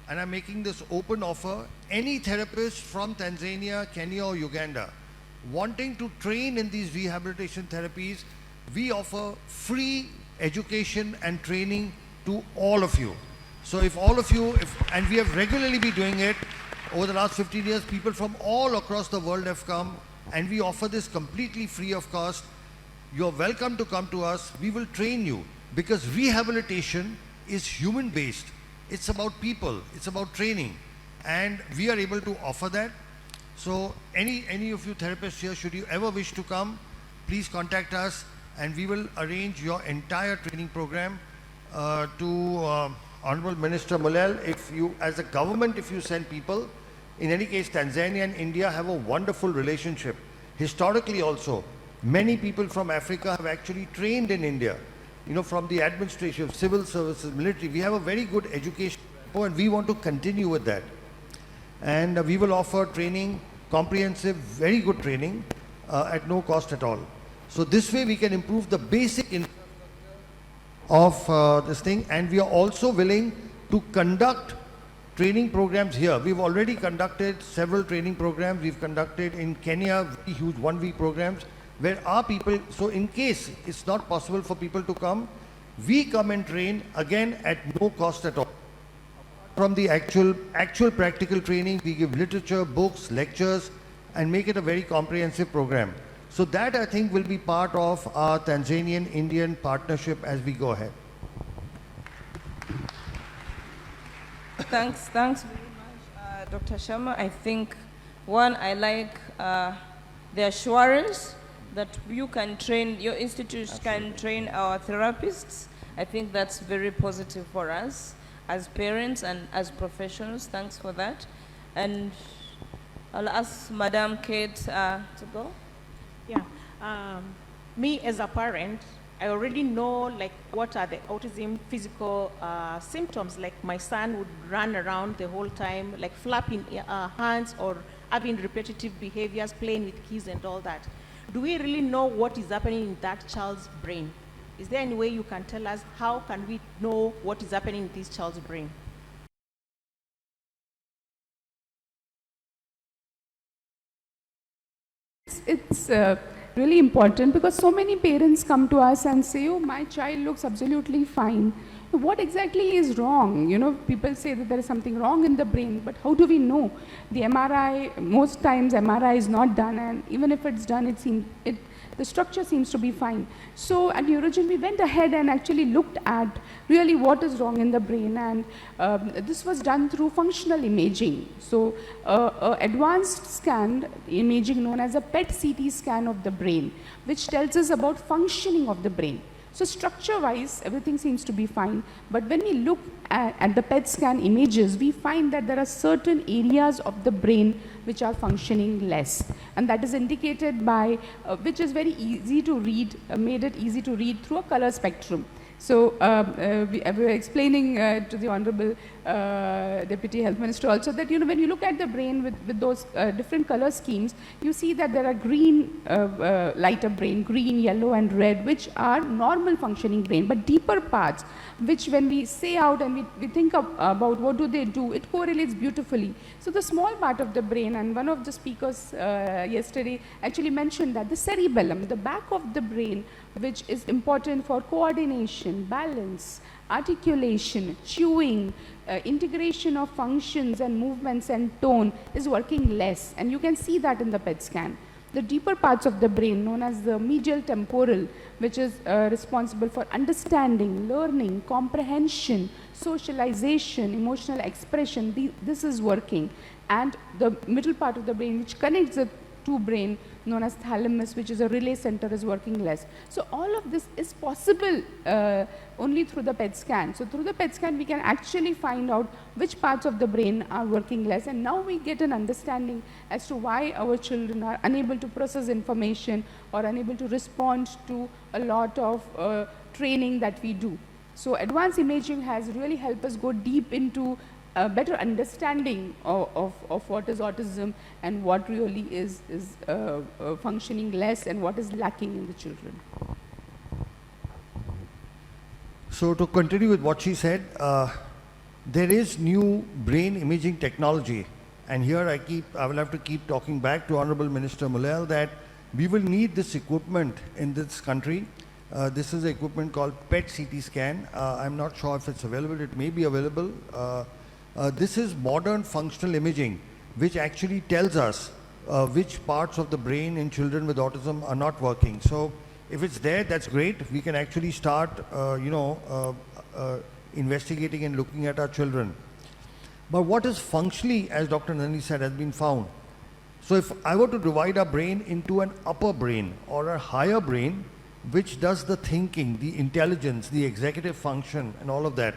Speaker 7: and I'm making this open offer, any therapist from Tanzania, Kenya or Uganda wanting to train in these rehabilitation therapies, we offer free education and training to all of you. So if all of you, and we have regularly been doing it over the last 15 years, people from all across the world have come, and we offer this completely free of cost. You're welcome to come to us. We will train you, because rehabilitation is human based. It's about people, it's about training, and we are able to offer that. So any of you therapists here, should you ever wish to come, please contact us and we will arrange your entire training program. To Honorable Minister Mulel, if you, as a government, if you send people, in any case, Tanzania and India have a wonderful relationship. Historically also, many people from Africa have actually trained in India. You know, from the administration, civil services, military, we have a very good education, and we want to continue with that. And we will offer training, comprehensive, very good training at no cost at all. So this way we can improve the basic of this thing, and we are also willing to conduct training programs here. We've already conducted several training programs. We've conducted in Kenya very huge one-week programs where our people, so in case it's not possible for people to come, we come and train again at no cost at all. From the actual practical training, we give literature, books, lectures, and make it a very comprehensive program. So that, I think, will be part of our Tanzanian-Indian partnership as we go ahead.
Speaker 8: Thanks very much, Dr. Sharma. I think, one, I like the assurance that you can train, your institute can train our therapists. I think that's very positive for us as parents and as professionals. Thanks for that. And I'll ask Madam Kate to go.
Speaker 9: Yeah, me as a parent, I already know like what are the autism physical symptoms. Like my son would run around the whole time, like flapping hands or having repetitive behaviors, playing with keys and all that. Do we really know what is happening in that child's brain? Is there any way you can tell us how can we know what is happening in this child's brain?
Speaker 2: It's really important because so many parents come to us and say, oh, my child looks absolutely fine. What exactly is wrong? You know, people say that there is something wrong in the brain, but how do we know? The MRI, most times MRI is not done, and even if it's done, the structure seems to be fine. So at Neurogen, we went ahead and actually looked at really what is wrong in the brain, and this was done through functional imaging. So advanced scan imaging known as a PET-CT scan of the brain, which tells us about functioning of the brain. So structure-wise, everything seems to be fine, but when we look at the PET scan images, we find that there are certain areas of the brain which are functioning less, and that is indicated by, which is very easy to read, made it easy to read through a color spectrum. So we were explaining to the Honorable Deputy Health Minister also that, you know, when you look at the brain with those different color schemes, you see that there are green, lighter brain, green, yellow and red, which are normal functioning brain, but deeper parts, which when we say out and we think about what do they do, it correlates beautifully. So the small part of the brain, and one of the speakers yesterday actually mentioned that the cerebellum, the back of the brain, which is important for coordination, balance, articulation, chewing, integration of functions and movements and tone, is working less, and you can see that in the PET scan. The deeper parts of the brain, known as the medial temporal, which is responsible for understanding, learning, comprehension, socialization, emotional expression, this is working. And the middle part of the brain, which connects two brain known as thalamus, which is a relay center, is working less. So all of this is possible only through the PET scan. So through the PET scan, we can actually find out which parts of the brain are working less, and now we get an understanding as to why our children are unable to process information or unable to respond to a lot of training that we do. So advanced imaging has really helped us go deep into a better understanding of what is autism and what really is functioning less and what is lacking in the children.
Speaker 7: So to continue with what she said, there is new brain imaging technology, and here I will have to keep talking back to Honorable Minister Mulel that we will need this equipment in this country. This is an equipment called PET CT scan. I'm not sure if it's available. It may be available. This is modern functional imaging, which actually tells us which parts of the brain in children with autism are not working. So if it's there, that's great. We can actually start, investigating and looking at our children. But what is functionally, as Dr. Nandini said, has been found. So if I were to divide our brain into an upper brain or a higher brain, which does the thinking, the intelligence, the executive function, and all of that.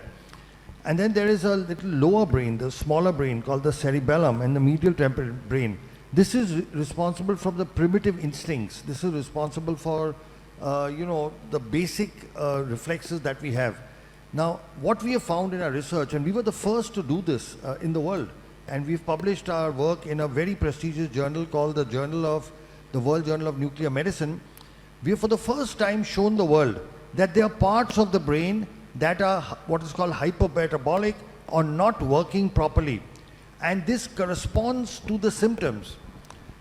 Speaker 7: And then there is a little lower brain, the smaller brain called the cerebellum and the medial temporal brain. This is responsible for the primitive instincts. This is responsible for, the basic reflexes that we have. Now, what we have found in our research, and we were the first to do this in the world, and we've published our work in a very prestigious journal called the World Journal of Nuclear Medicine. We have for the first time shown the world that there are parts of the brain that are what is called hypermetabolic or not working properly. And this corresponds to the symptoms.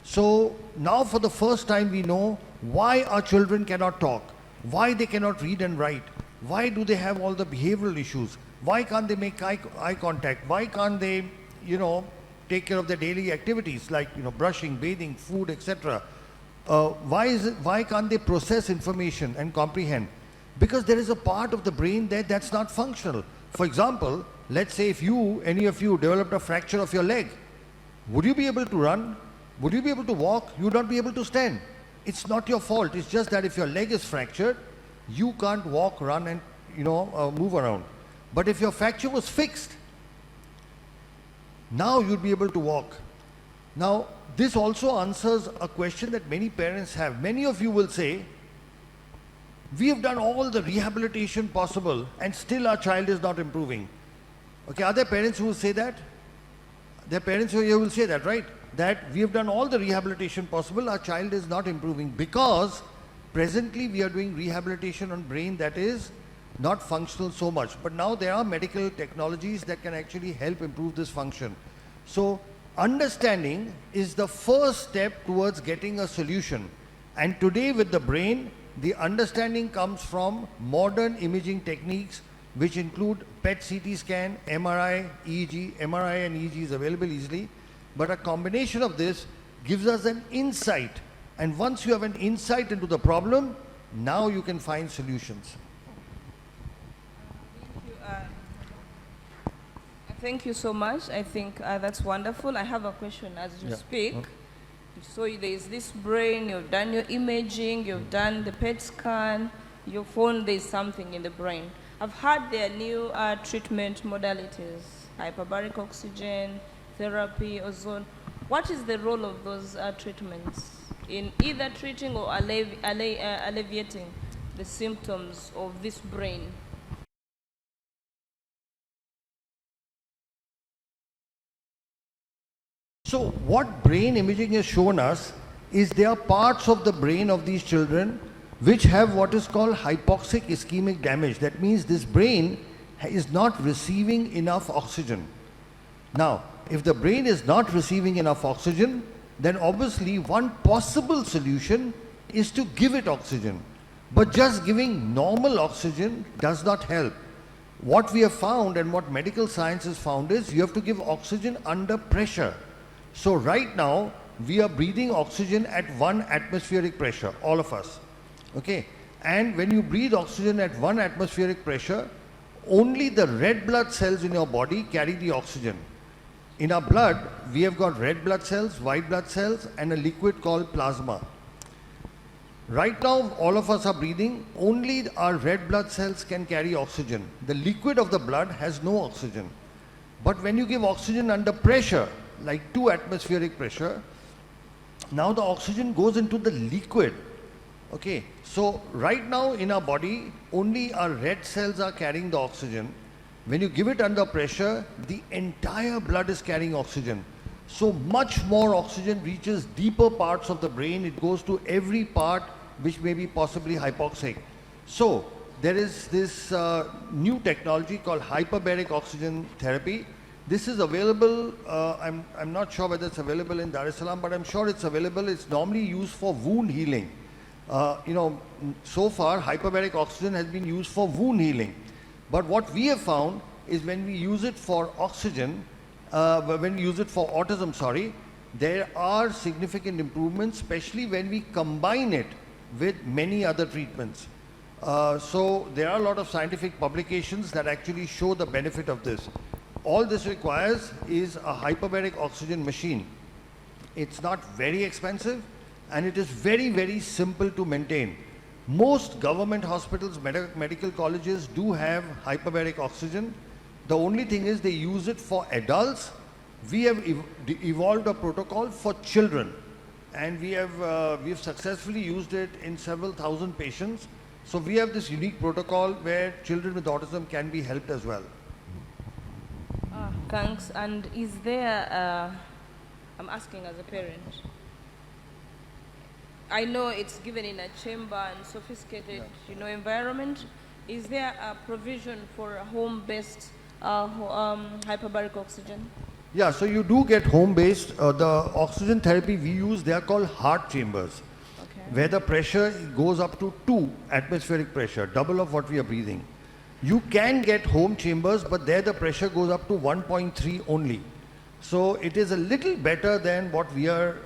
Speaker 7: So now for the first time we know why our children cannot talk, why they cannot read and write, why do they have all the behavioral issues, why can't they make eye contact, why can't they, take care of their daily activities like, brushing, bathing, food, etc. Why can't they process information and comprehend? Because there is a part of the brain that's not functional. For example, let's say if any of you developed a fracture of your leg, would you be able to run? Would you be able to walk? You would not be able to stand. It's not your fault. It's just that if your leg is fractured, you can't walk, run, and move around. But if your fracture was fixed, now you'd be able to walk. Now, this also answers a question that many parents have. Many of you will say, we have done all the rehabilitation possible and still our child is not improving. Okay, are there parents who will say that? There are parents who will say that, right? That we have done all the rehabilitation possible, our child is not improving because presently we are doing rehabilitation on brain that is not functional so much. But now there are medical technologies that can actually help improve this function. So understanding is the first step towards getting a solution. And today with the brain, the understanding comes from modern imaging techniques which include PET CT scan, MRI, EEG. MRI and EEG is available easily. But a combination of this gives us an insight. And once you have an insight into the problem, now you can find solutions.
Speaker 8: Thank you so much. I think that's wonderful. I have a question as you speak.
Speaker 7: Okay.
Speaker 8: So there's this brain, you've done your imaging, you've done the PET scan, you found there's something in the brain. I've heard there are new treatment modalities, hyperbaric oxygen, therapy, ozone. What is the role of those treatments in either treating or alleviating the symptoms of this brain?
Speaker 7: So what brain imaging has shown us is there are parts of the brain of these children which have what is called hypoxic ischemic damage. That means this brain is not receiving enough oxygen. Now, if the brain is not receiving enough oxygen, then obviously one possible solution is to give it oxygen. But just giving normal oxygen does not help. What we have found and what medical science has found is you have to give oxygen under pressure. So right now, we are breathing oxygen at 1 atmospheric pressure, all of us. Okay? And when you breathe oxygen at 1 atmospheric pressure, only the red blood cells in your body carry the oxygen. In our blood, we have got red blood cells, white blood cells, and a liquid called plasma. Right now, all of us are breathing, only our red blood cells can carry oxygen. The liquid of the blood has no oxygen. But when you give oxygen under pressure, like 2 atmospheric pressure, now the oxygen goes into the liquid. Okay, so right now in our body, only our red cells are carrying the oxygen. When you give it under pressure, the entire blood is carrying oxygen. So much more oxygen reaches deeper parts of the brain. It goes to every part which may be possibly hypoxic. So there is this new technology called hyperbaric oxygen therapy. This is available, I'm not sure whether it's available in Dar es Salaam, but I'm sure it's available. It's normally used for wound healing. So far hyperbaric oxygen has been used for wound healing. But what we have found is when we use it for oxygen, when we use it for autism, sorry, there are significant improvements, especially when we combine it with many other treatments. So there are a lot of scientific publications that actually show the benefit of this. All this requires is a hyperbaric oxygen machine. It's not very expensive and it is very, very simple to maintain. Most government hospitals, medical colleges do have hyperbaric oxygen. The only thing is they use it for adults. We have evolved a protocol for children, and we have successfully used it in several thousand patients. So we have this unique protocol where children with autism can be helped as well.
Speaker 8: Thanks. And is there, I'm asking as a parent, I know it's given in a chamber and sophisticated, environment. Is there a provision for a home-based hyperbaric oxygen?
Speaker 7: Yeah, so you do get home-based. The oxygen therapy we use, they are called heart chambers, where the pressure goes up to 2 atmospheric pressure, double of what we are breathing. You can get home chambers, but there the pressure goes up to 1.3 only. So it is a little better than what we are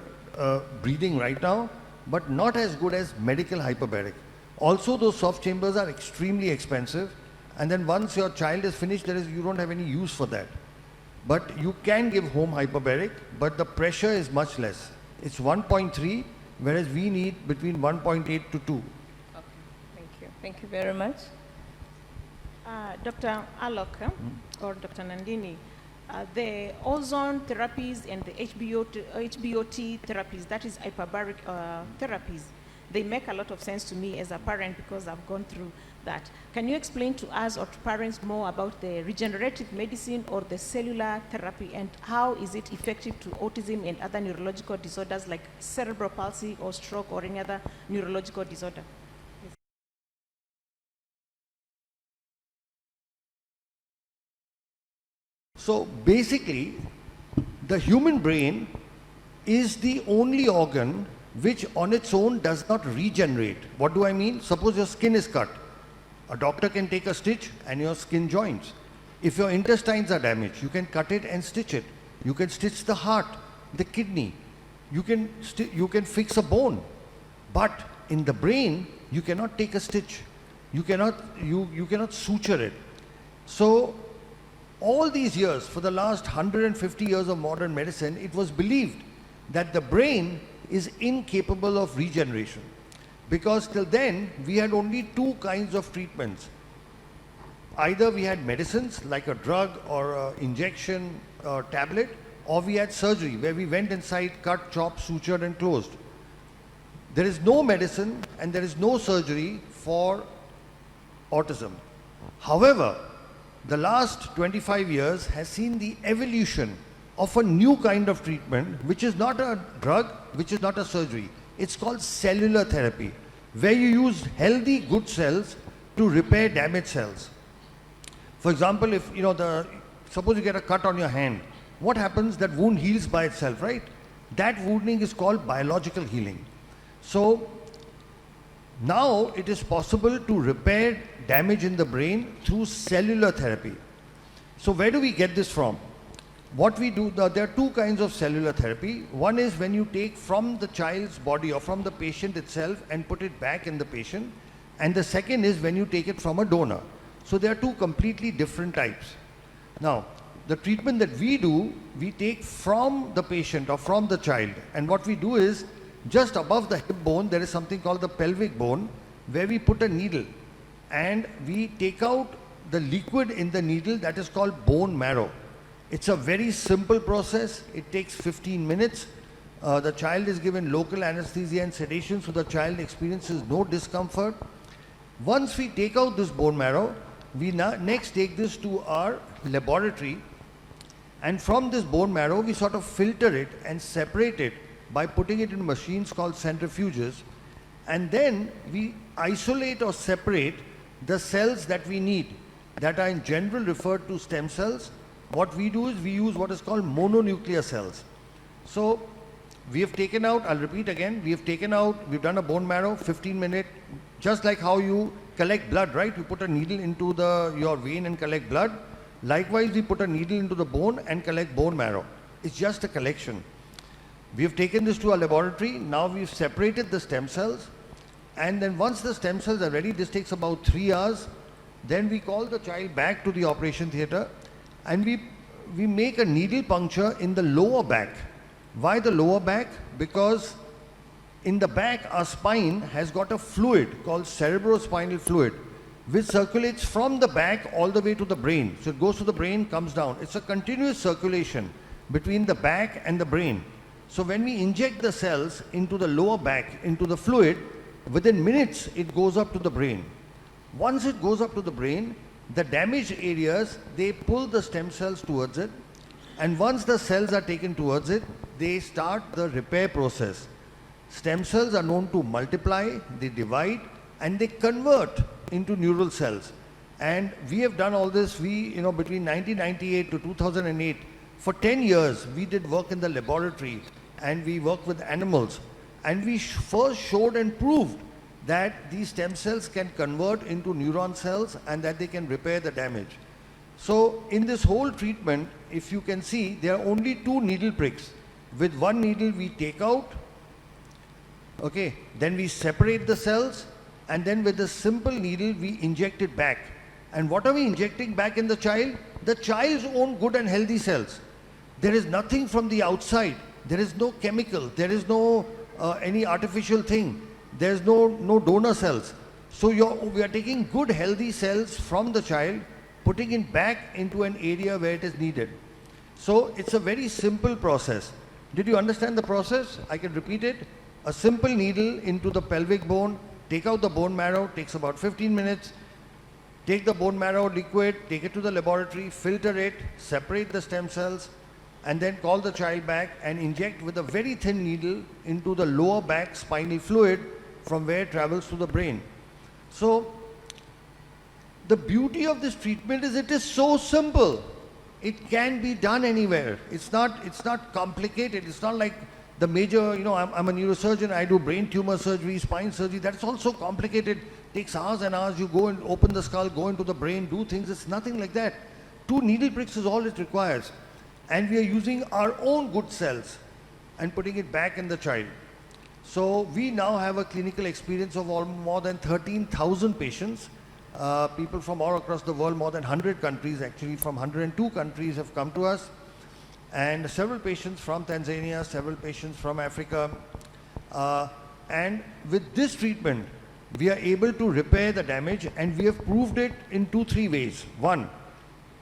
Speaker 7: breathing right now, but not as good as medical hyperbaric. Also, those soft chambers are extremely expensive, and then once your child is finished, you don't have any use for that. But you can give home hyperbaric, but the pressure is much less. It's 1.3, whereas we need between 1.8 to 2.
Speaker 8: Okay, thank you. Thank you very much.
Speaker 9: Dr. Alok or Dr. Nandini, the ozone therapies and the HBOT therapies, that is hyperbaric therapies, they make a lot of sense to me as a parent because I've gone through that. Can you explain to us or to parents more about the regenerative medicine or the cellular therapy, and how is it effective to autism and other neurological disorders like cerebral palsy or stroke or any other neurological disorder?
Speaker 7: So basically, the human brain is the only organ which on its own does not regenerate. What do I mean? Suppose your skin is cut. A doctor can take a stitch and your skin joins. If your intestines are damaged, you can cut it and stitch it. You can stitch the heart, the kidney. You can fix a bone. But in the brain, you cannot take a stitch. You cannot suture it. So all these years, for the last 150 years of modern medicine, it was believed that the brain is incapable of regeneration. Because till then, we had only 2 kinds of treatments. Either we had medicines like a drug or an injection or tablet, or we had surgery where we went inside, cut, chopped, sutured and closed. There is no medicine and there is no surgery for autism. However, the last 25 years has seen the evolution of a new kind of treatment, which is not a drug, which is not a surgery. It's called cellular therapy, where you use healthy, good cells to repair damaged cells. For example, if suppose you get a cut on your hand, what happens? That wound heals by itself, right? That wounding is called biological healing. So now it is possible to repair damage in the brain through cellular therapy. So where do we get this from? What we do, there are 2 kinds of cellular therapy. One is when you take from the child's body or from the patient itself and put it back in the patient. And the second is when you take it from a donor. So there are 2 completely different types. Now, the treatment that we do, we take from the patient or from the child. And what we do is, just above the hip bone, there is something called the pelvic bone, where we put a needle and we take out the liquid in the needle that is called bone marrow. It's a very simple process. It takes 15 minutes. The child is given local anesthesia and sedation, so the child experiences no discomfort. Once we take out this bone marrow, we next take this to our laboratory, and from this bone marrow we sort of filter it and separate it by putting it in machines called centrifuges, and then we isolate or separate the cells that we need, that are in general referred to stem cells. What we do is we use what is called mononuclear cells. So we have taken out, I'll repeat again, we've done a bone marrow, 15-minute, just like how you collect blood, right? You put a needle into your vein and collect blood. Likewise, we put a needle into the bone and collect bone marrow. It's just a collection. We have taken this to our laboratory. Now we've separated the stem cells. And then once the stem cells are ready, this takes about 3 hours. Then we call the child back to the operation theatre, and we make a needle puncture in the lower back. Why the lower back? Because in the back, our spine has got a fluid called cerebrospinal fluid, which circulates from the back all the way to the brain. So it goes to the brain, comes down. It's a continuous circulation between the back and the brain. So when we inject the cells into the lower back, into the fluid, within minutes it goes up to the brain. Once it goes up to the brain, the damaged areas, they pull the stem cells towards it, and once the cells are taken towards it, they start the repair process. Stem cells are known to multiply, they divide, and they convert into neural cells. And we have done all this, between 1998 to 2008, for 10 years, we did work in the laboratory, and we worked with animals. And we first showed and proved that these stem cells can convert into neuron cells and that they can repair the damage. So in this whole treatment, if you can see, there are only 2 needle pricks. With one needle we take out, okay, then we separate the cells, and then with a simple needle we inject it back. And what are we injecting back in the child? The child's own good and healthy cells. There is nothing from the outside. There is no chemical. There is no any artificial thing. There is no donor cells. So we are taking good healthy cells from the child, putting it back into an area where it is needed. So it's a very simple process. Did you understand the process? I can repeat it. A simple needle into the pelvic bone, take out the bone marrow, takes about 15 minutes. Take the bone marrow liquid, take it to the laboratory, filter it, separate the stem cells, and then call the child back and inject with a very thin needle into the lower back spinal fluid from where it travels to the brain. So the beauty of this treatment is it is so simple. It can be done anywhere. It's not complicated. It's not like the major, I'm a neurosurgeon, I do brain tumor surgery, spine surgery. That's also complicated. Takes hours and hours. You go and open the skull, go into the brain, do things. It's nothing like that. 2 needle pricks is all it requires. And we are using our own good cells and putting it back in the child. So we now have a clinical experience of more than 13,000 patients. People from all across the world, more than 100 countries, actually from 102 countries have come to us. And several patients from Tanzania, several patients from Africa. And with this treatment, we are able to repair the damage, and we have proved it in 2-3 ways. One,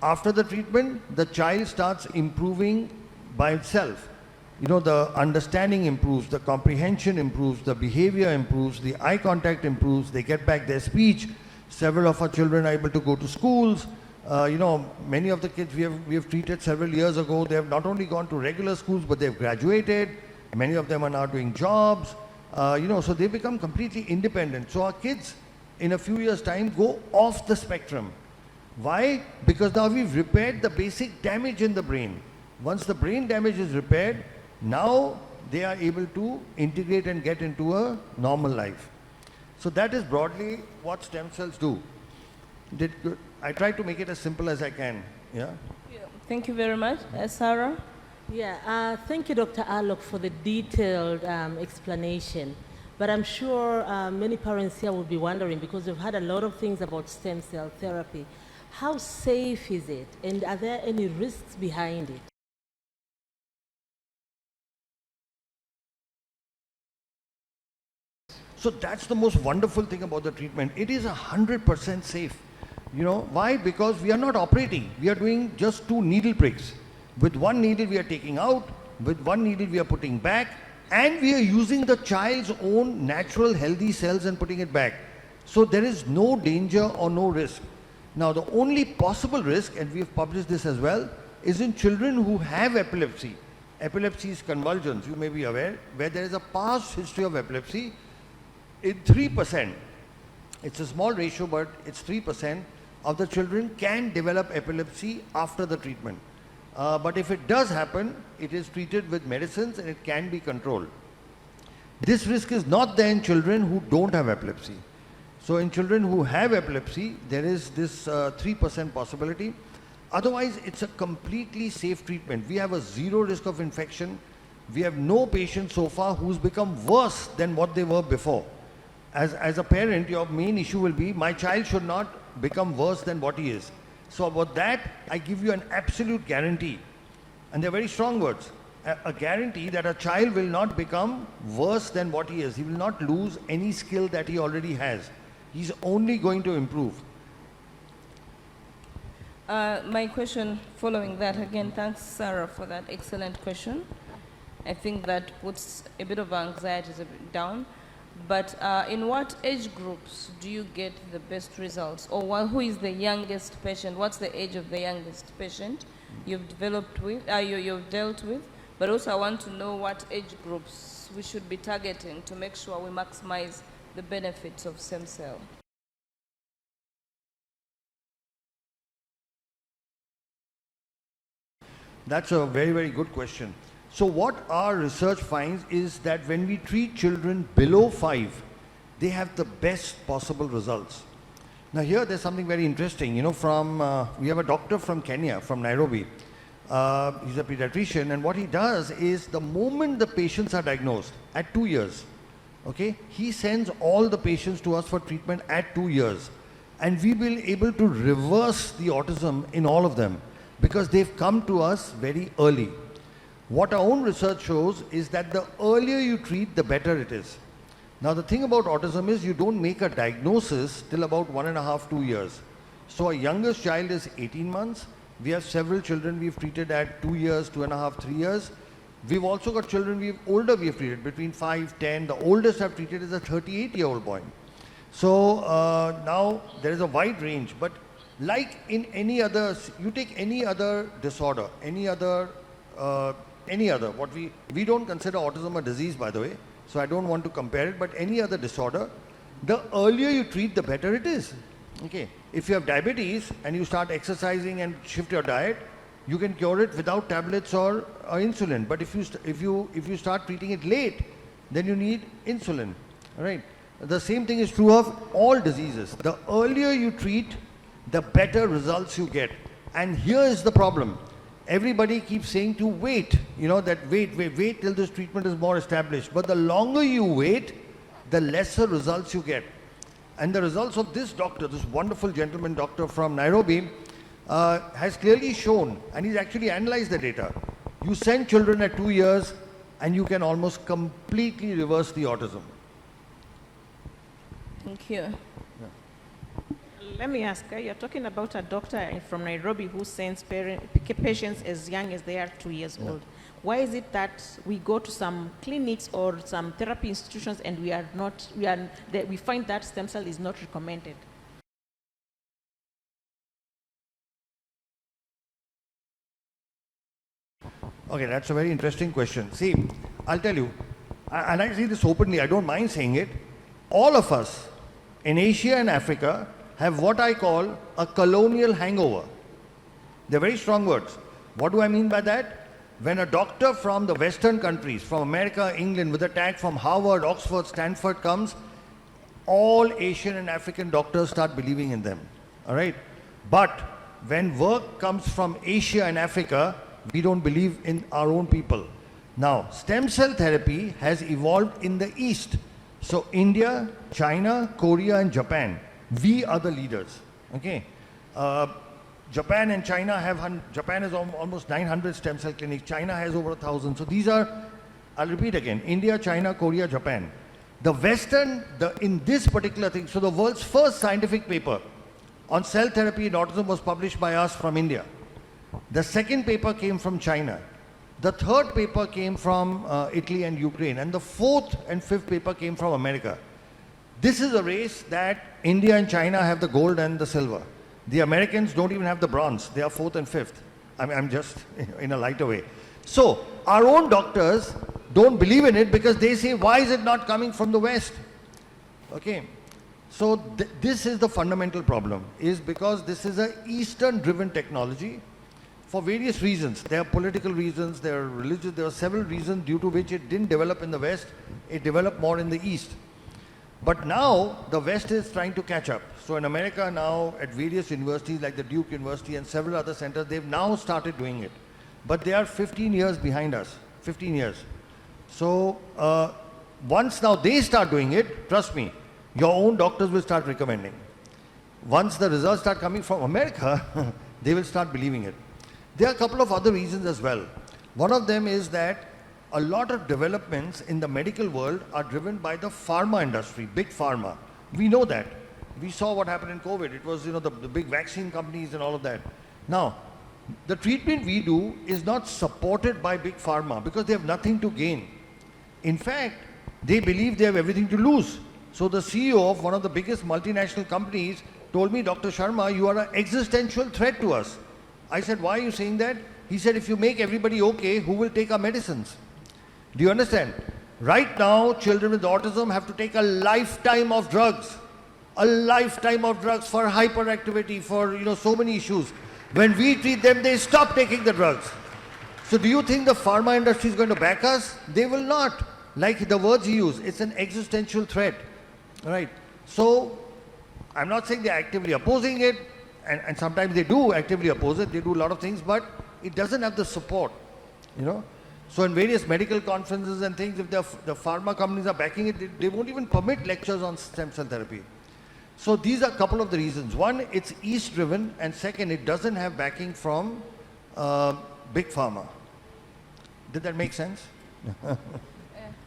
Speaker 7: after the treatment, the child starts improving by itself. The understanding improves, the comprehension improves, the behavior improves, the eye contact improves, they get back their speech. Several of our children are able to go to schools. Many of the kids we have treated several years ago, they have not only gone to regular schools, but they've graduated. Many of them are now doing jobs. So they become completely independent. So our kids, in a few years' time, go off the spectrum. Why? Because now we've repaired the basic damage in the brain. Once the brain damage is repaired, now they are able to integrate and get into a normal life. So that is broadly what stem cells do. Did good. I try to make it as simple as I can. Yeah.
Speaker 8: Thank you very much. Sarah?
Speaker 6: Yeah, thank you, Dr. Alok, for the detailed explanation. But I'm sure many parents here will be wondering, because we've heard a lot of things about stem cell therapy. How safe is it? And are there any risks behind it?
Speaker 7: So that's the most wonderful thing about the treatment. It is 100% safe. You know, why? Because we are not operating. We are doing just 2 needle pricks. With one needle we are taking out, with one needle we are putting back, and we are using the child's own natural healthy cells and putting it back. So there is no danger or no risk. Now the only possible risk, and we have published this as well, is in children who have epilepsy. Epilepsy is convulsions, you may be aware, where there is a past history of epilepsy. In 3%, it's a small ratio, but it's 3% of the children can develop epilepsy after the treatment. But if it does happen, it is treated with medicines and it can be controlled. This risk is not there in children who don't have epilepsy. So in children who have epilepsy, there is this 3% possibility. Otherwise, it's a completely safe treatment. We have a 0 risk of infection. We have no patient so far who's become worse than what they were before. As a parent, your main issue will be, my child should not become worse than what he is. So about that, I give you an absolute guarantee. And they're very strong words. A guarantee that a child will not become worse than what he is. He will not lose any skill that he already has. He's only going to improve.
Speaker 8: My question following that, again, thanks Sarah for that excellent question. I think that puts a bit of anxiety down. But in what age groups do you get the best results? Or who is the youngest patient? What's the age of the youngest patient you've developed with, you've dealt with? But also I want to know what age groups we should be targeting to make sure we maximize the benefits of stem cell.
Speaker 7: That's a very, very good question. So what our research finds is that when we treat children below 5, they have the best possible results. Now here there's something very interesting, you know, we have a doctor from Kenya, from Nairobi. He's a pediatrician, and what he does is the moment the patients are diagnosed at 2 years, okay, he sends all the patients to us for treatment at 2 years. And we will be able to reverse the autism in all of them because they've come to us very early. What our own research shows is that the earlier you treat, the better it is. Now the thing about autism is you don't make a diagnosis till about 1.5 to 2 years. So our youngest child is 18 months. We have several children we've treated at 2 years, 2.5, 3 years. We've also got children we've treated between 5, 10. The oldest I've treated is a 38-year-old boy. So now there is a wide range, but like in any other, you take any other disorder, any other, what we don't consider autism a disease, by the way, so I don't want to compare it, but any other disorder, the earlier you treat, the better it is. Okay, if you have diabetes and you start exercising and shift your diet, you can cure it without tablets or insulin. But if you start treating it late, then you need insulin. All right. The same thing is true of all diseases. The earlier you treat, the better results you get. And here is the problem. Everybody keeps saying to wait, you know, that wait till this treatment is more established. But the longer you wait, the lesser results you get. And the results of this doctor, this wonderful gentleman doctor from Nairobi, has clearly shown, and he's actually analyzed the data. You send children at 2 years and you can almost completely reverse the autism.
Speaker 8: Thank you.
Speaker 9: Let me ask, you're talking about a doctor from Nairobi who sends patients as young as they are 2 years old. Why is it that we go to some clinics or some therapy institutions and we find that stem cell is not recommended?
Speaker 7: Okay, that's a very interesting question. See, I'll tell you, and I say this openly, I don't mind saying it, all of us in Asia and Africa have what I call a colonial hangover. They're very strong words. What do I mean by that? When a doctor from the Western countries, from America, England, with a tag from Harvard, Oxford, Stanford comes, all Asian and African doctors start believing in them. All right? But when work comes from Asia and Africa, we don't believe in our own people. Now, stem cell therapy has evolved in the East. So India, China, Korea and Japan, we are the leaders. Okay? Japan and China have, Japan has almost 900 stem cell clinics. China has over 1,000. So these are, I'll repeat again, India, China, Korea, Japan. The Western, in this particular thing, so the world's first scientific paper on cell therapy in autism was published by us from India. The second paper came from China. The third paper came from Italy and Ukraine. And the fourth and fifth paper came from America. This is a race that India and China have the gold and the silver. The Americans don't even have the bronze. They are fourth and fifth. I'm just in a lighter way. So our own doctors don't believe in it because they say, why is it not coming from the West? Okay. So this is the fundamental problem, is because this is an Eastern-driven technology for various reasons. There are political reasons, there are religious, there are several reasons due to which it didn't develop in the West. It developed more in the East. But now the West is trying to catch up. So in America now, at various universities like the Duke University and several other centers, they've now started doing it. But they are 15 years behind us, 15 years. So once now they start doing it, trust me, your own doctors will start recommending. Once the results start coming from America, they will start believing it. There are a couple of other reasons as well. One of them is that a lot of developments in the medical world are driven by the pharma industry, big pharma. We know that. We saw what happened in COVID. It was, the big vaccine companies and all of that. Now, the treatment we do is not supported by big pharma because they have nothing to gain. In fact, they believe they have everything to lose. So the CEO of one of the biggest multinational companies told me, Dr. Sharma, you are an existential threat to us. I said, why are you saying that? He said, if you make everybody okay, who will take our medicines? Do you understand? Right now, children with autism have to take a lifetime of drugs. A lifetime of drugs for hyperactivity, for so many issues. When we treat them, they stop taking the drugs. So do you think the pharma industry is going to back us? They will not. Like the words he used, it's an existential threat. Right? So I'm not saying they're actively opposing it, and sometimes they do actively oppose it, they do a lot of things, but it doesn't have the support. So in various medical conferences and things, if the pharma companies are backing it, they won't even permit lectures on stem cell therapy. So these are a couple of the reasons. One, it's East-driven, and second, it doesn't have backing from big pharma. Did that make sense?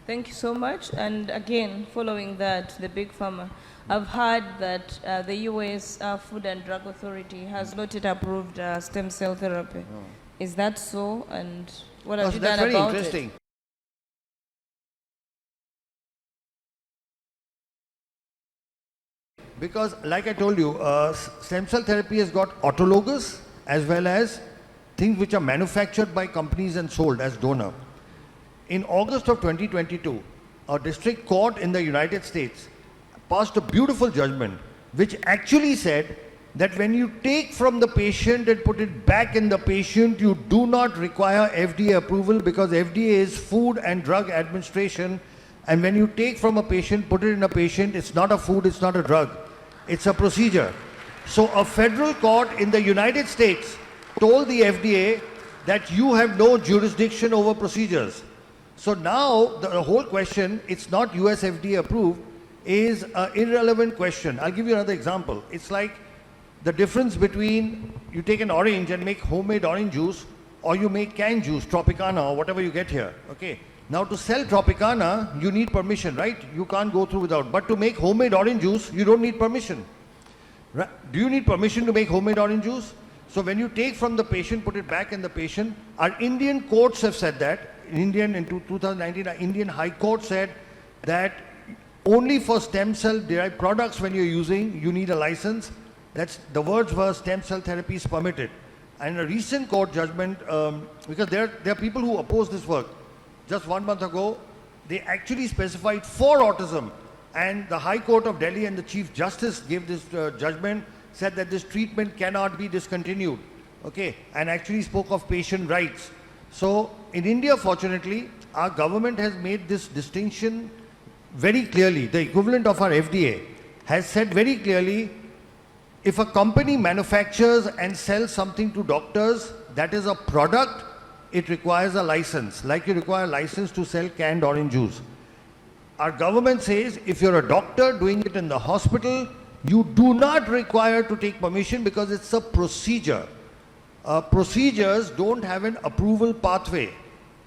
Speaker 8: Thank you so much. And again, following that, the big pharma, I've heard that the US Food and Drug Authority has not yet approved stem cell therapy. Oh. Is that so? And what have you done about it? That's very interesting.
Speaker 7: Because, like I told you, stem cell therapy has got autologous as well as things which are manufactured by companies and sold as donor. In August of 2022, a district court in the United States passed a beautiful judgment which actually said that when you take from the patient and put it back in the patient, you do not require FDA approval because FDA is Food and Drug Administration, and when you take from a patient, put it in a patient, it's not a food, it's not a drug, it's a procedure. So a federal court in the United States told the FDA that you have no jurisdiction over procedures. So now the whole question, it's not US FDA approved, is an irrelevant question. I'll give you another example. It's like the difference between you take an orange and make homemade orange juice, or you make canned juice, Tropicana, or whatever you get here. Okay. Now to sell Tropicana, you need permission, right? You can't go through without. But to make homemade orange juice, you don't need permission. Right? Do you need permission to make homemade orange juice? So when you take from the patient, put it back in the patient, our Indian courts have said that. In 2019, our Indian High Court said that only for stem cell derived products when you're using, you need a license. That's, the words were stem cell therapy is permitted. And a recent court judgment, because there are people who oppose this work. Just 1 month ago, they actually specified for autism. And the High Court of Delhi and the Chief Justice gave this judgment, said that this treatment cannot be discontinued. Okay, and actually spoke of patient rights. So in India, fortunately, our government has made this distinction very clearly. The equivalent of our FDA has said very clearly, if a company manufactures and sells something to doctors, that is a product, it requires a license, like you require a license to sell canned orange juice. Our government says if you're a doctor doing it in the hospital, You do not require to take permission because it's a procedure. Procedures don't have an approval pathway.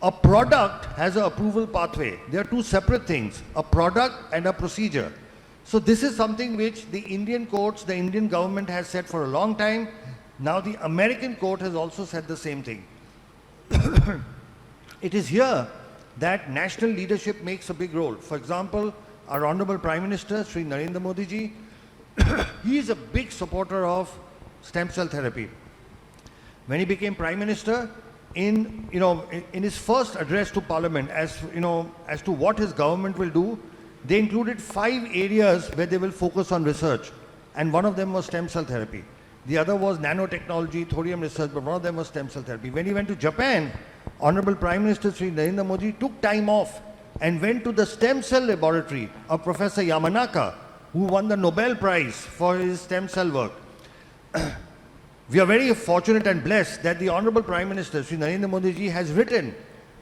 Speaker 7: A product has an approval pathway. They are two separate things, a product and a procedure. So this is something which the Indian courts, the Indian government has said for a long time. Now the American court has also said the same thing. It is here that national leadership makes a big role. For example, our Honorable Prime Minister, Sri Narendra Modi ji, he is a big supporter of stem cell therapy. When he became Prime Minister, in his first address to Parliament, as to what his government will do, they included 5 areas where they will focus on research, and one of them was stem cell therapy. The other was nanotechnology, thorium research, but one of them was stem cell therapy. When he went to Japan, Honorable Prime Minister Sri Narendra Modi took time off and went to the stem cell laboratory of Professor Yamanaka, who won the Nobel Prize for his stem cell work. We are very fortunate and blessed that the Honorable Prime Minister Sri Narendra Modi ji has written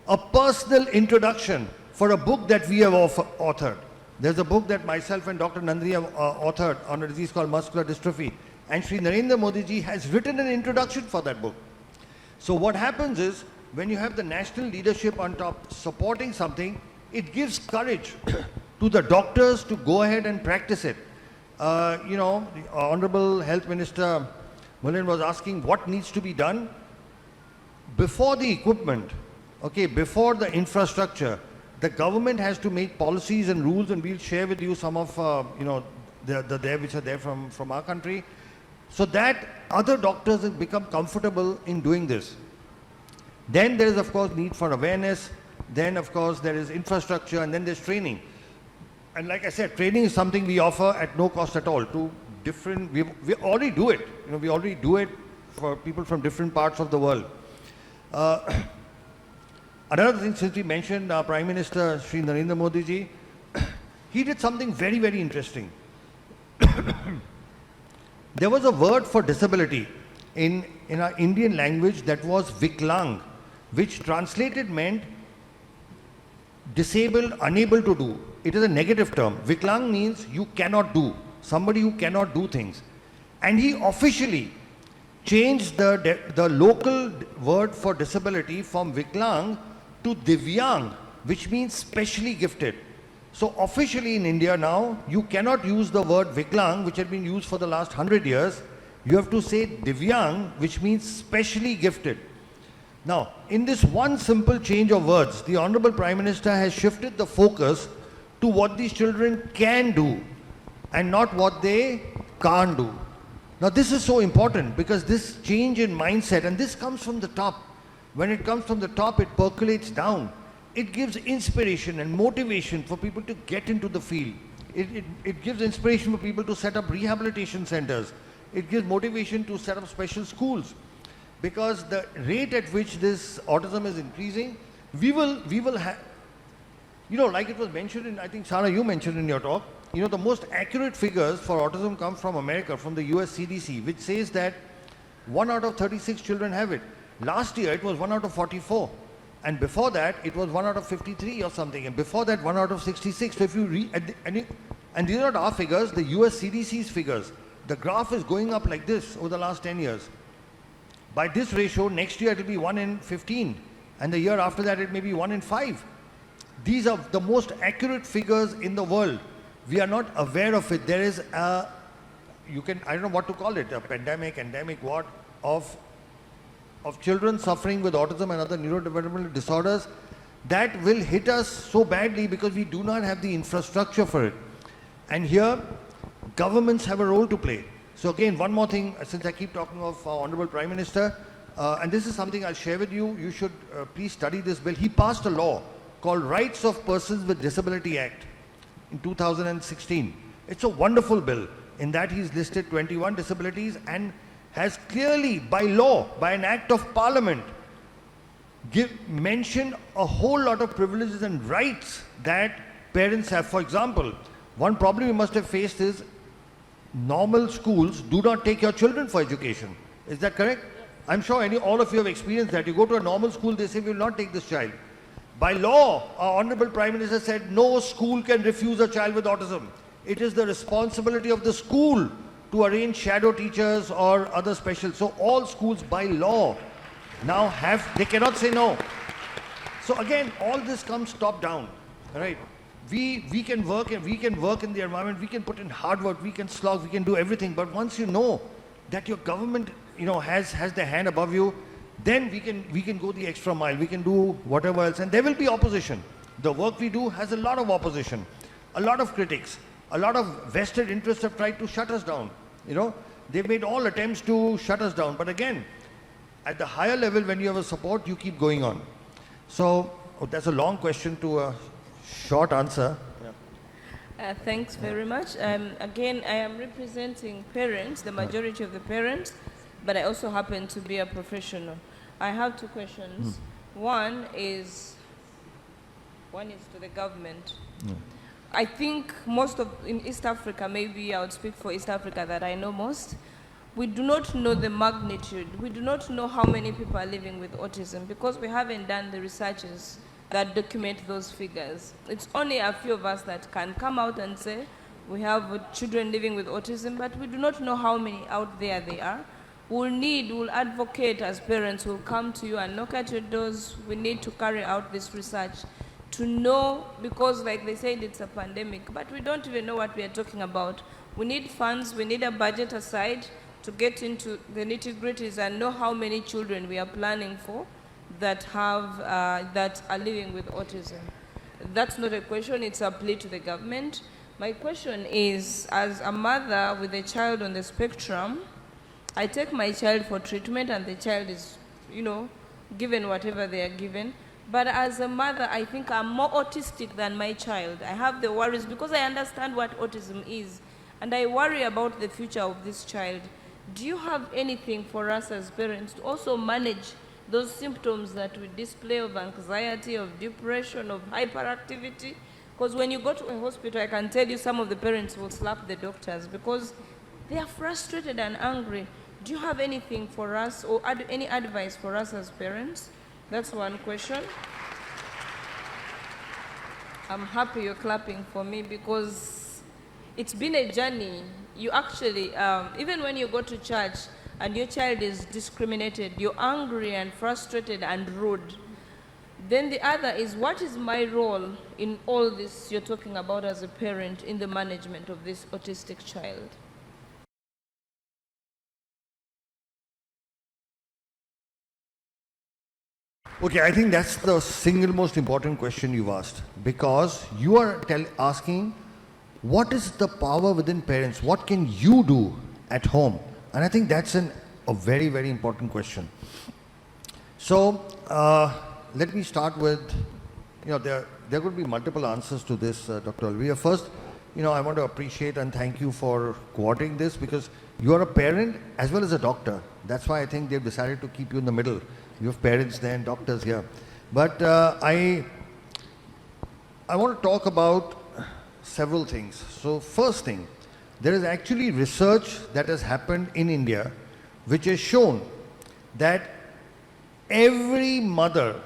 Speaker 7: a personal introduction for a book that we have authored. There's a book that myself and Dr. Nandini have authored on a disease called muscular dystrophy, and Sri Narendra Modi ji has written an introduction for that book. So what happens is, when you have the national leadership on top supporting something, it gives courage to the doctors to go ahead and practice it. The Honorable Health Minister Mullen was asking what needs to be done before the equipment, before the infrastructure. The government has to make policies and rules, and we'll share with you some of which are there from our country, so that other doctors have become comfortable in doing this. Then there is, of course, need for awareness. Then, of course, there is infrastructure, and then there's training. And like I said, training is something we offer at no cost at all to different. We already do it. We already do it for people from different parts of the world. Another thing, since we mentioned Prime Minister Sri Narendra Modi ji, he did something very, very interesting. There was a word for disability in our Indian language that was Viklang, which translated meant disabled, unable to do. It is a negative term. Viklang means you cannot do, somebody who cannot do things. And he officially changed the local word for disability from Viklang to Divyang, which means specially gifted. So officially in India now, you cannot use the word Viklang, which had been used for the last 100 years. You have to say Divyang, which means specially gifted. Now, in this one simple change of words, the Honorable Prime Minister has shifted the focus to what these children can do and not what they can't do. Now, this is so important because this change in mindset, and this comes from the top. When it comes from the top, it percolates down. It gives inspiration and motivation for people to get into the field. It gives inspiration for people to set up rehabilitation centers. It gives motivation to set up special schools. Because the rate at which this autism is increasing, we will have, like it was mentioned in, I think, Sara, you mentioned in your talk, the most accurate figures for autism come from America, from the US CDC, which says that 1 out of 36 children have it. Last year, it was 1 out of 44. And before that, it was 1 out of 53 or something. And before that, 1 out of 66. So if you read, and these are not our figures, the US CDC's figures. The graph is going up like this over the last 10 years. By this ratio, next year it will be 1 in 15. And the year after that, it may be 1 in 5. These are the most accurate figures in the world. We are not aware of it. There is I don't know what to call it, a pandemic, endemic, what, of children suffering with autism and other neurodevelopmental disorders that will hit us so badly because we do not have the infrastructure for it. And here, governments have a role to play. So again, one more thing, since I keep talking of our Honorable Prime Minister, and this is something I'll share with you, you should please study this bill. He passed a law called Rights of Persons with Disability Act in 2016. It's a wonderful bill. In that he's listed 21 disabilities and has clearly, by law, by an act of parliament, mentioned a whole lot of privileges and rights that parents have. For example, one problem you must have faced is normal schools do not take your children for education. Is that correct? Yes. I'm sure all of you have experienced that. You go to a normal school, they say, we will not take this child. By law, our Honorable Prime Minister said, no school can refuse a child with autism. It is the responsibility of the school to arrange shadow teachers or other special. So all schools by law now they cannot say no. So again, all this comes top down, right? We can work and we can work in the environment, we can put in hard work, we can slog, we can do everything. But once you know that your government, has their hand above you, then we can go the extra mile, we can do whatever else, and there will be opposition. The work we do has a lot of opposition, a lot of critics, a lot of vested interests have tried to shut us down. They've made all attempts to shut us down. But again, at the higher level, when you have a support, you keep going on. So that's a long question to a short answer.
Speaker 8: Thanks very much. Again, I am representing parents, the majority of the parents, but I also happen to be a professional. I have two questions. One is to the government. I think in East Africa, maybe I would speak for East Africa that I know most, we do not know the magnitude. We do not know how many people are living with autism because we haven't done the researches that document those figures. It's only a few of us that can come out and say we have children living with autism, but we do not know how many out there they are. We'll advocate as parents, we'll come to you and knock at your doors. We need to carry out this research to know, because like they said, it's a pandemic, but we don't even know what we are talking about. We need funds, we need a budget aside to get into the nitty-gritties and know how many children we are planning for that are living with autism. That's not a question, it's a plea to the government. My question is, as a mother with a child on the spectrum, I take my child for treatment and the child is, given whatever they are given. But as a mother, I think I'm more autistic than my child. I have the worries because I understand what autism is. And I worry about the future of this child. Do you have anything for us as parents to also manage those symptoms that we display of anxiety, of depression, of hyperactivity? Because when you go to a hospital, I can tell you some of the parents will slap the doctors because they are frustrated and angry. Do you have anything for us or any advice for us as parents? That's one question. I'm happy you're clapping for me because it's been a journey. You actually, even when you go to church and your child is discriminated, you're angry and frustrated and rude. Then the other is, what is my role in all this you're talking about as a parent in the management of this autistic child?
Speaker 7: Okay, I think that's the single most important question you've asked, because you are asking what is the power within parents, what can you do at home? And I think that's a very, very important question. So let me start with, there could be multiple answers to this, Dr. Olivia. First, I want to appreciate and thank you for coordinating this, because you are a parent as well as a doctor. That's why I think they've decided to keep you in the middle. You have parents there and doctors here. But I want to talk about several things. So first thing, there is actually research that has happened in India which has shown that every mother,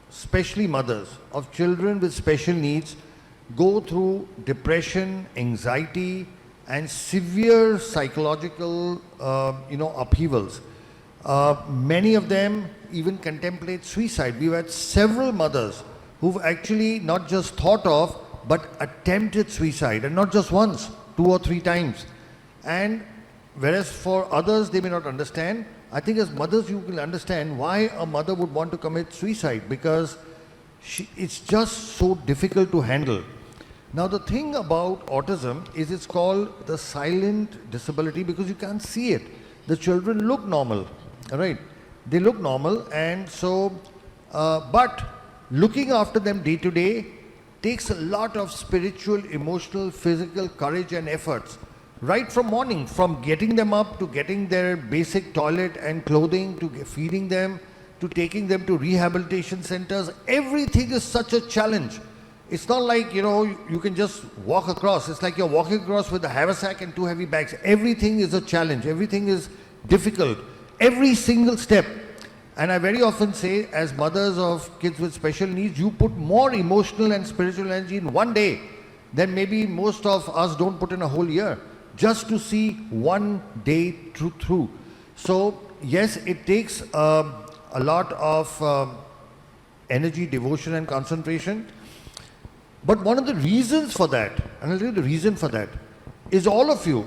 Speaker 7: especially mothers of children with special needs, go through depression, anxiety, and severe psychological upheavals. Many of them even contemplate suicide. We've had several mothers who've actually not just thought of, but attempted suicide, and not just once, 2 or 3 times. And whereas for others, they may not understand, I think as mothers, you will understand why a mother would want to commit suicide, because it's just so difficult to handle. Now, the thing about autism is it's called the silent disability because you can't see it. The children look normal. Right, they look normal, and so, but looking after them day to day takes a lot of spiritual, emotional, physical courage and efforts. Right from morning, from getting them up to getting their basic toilet and clothing, to feeding them, to taking them to rehabilitation centers, everything is such a challenge. It's not like, you can just walk across. It's like you're walking across with a haversack and 2 heavy bags. Everything is a challenge. Everything is difficult. Every single step. And I very often say, as mothers of kids with special needs, you put more emotional and spiritual energy in one day then maybe most of us don't put in a whole year just to see one day through. So yes, it takes a lot of energy, devotion and concentration. But one of the reasons for that, and I'll tell you the reason for that, is all of you,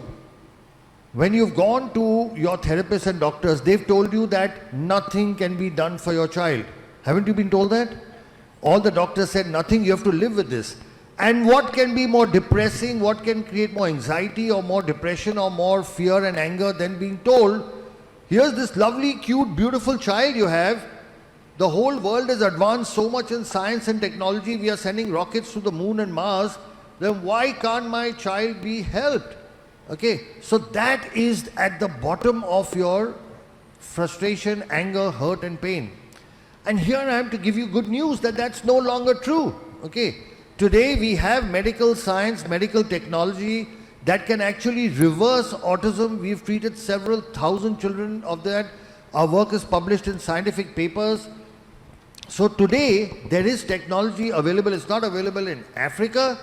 Speaker 7: when you've gone to your therapists and doctors, they've told you that nothing can be done for your child. Haven't you been told that? All the doctors said nothing, you have to live with this. And what can be more depressing, what can create more anxiety or more depression or more fear and anger than being told, here's this lovely, cute, beautiful child you have. The whole world has advanced so much in science and technology. We are sending rockets to the moon and Mars. Then why can't my child be helped? Okay, so that is at the bottom of your frustration, anger, hurt and pain. And here I am to give you good news that that's no longer true. Okay, today we have medical science, medical technology that can actually reverse autism. We've treated several thousand children of that. Our work is published in scientific papers. So today there is technology available. It's not available in Africa,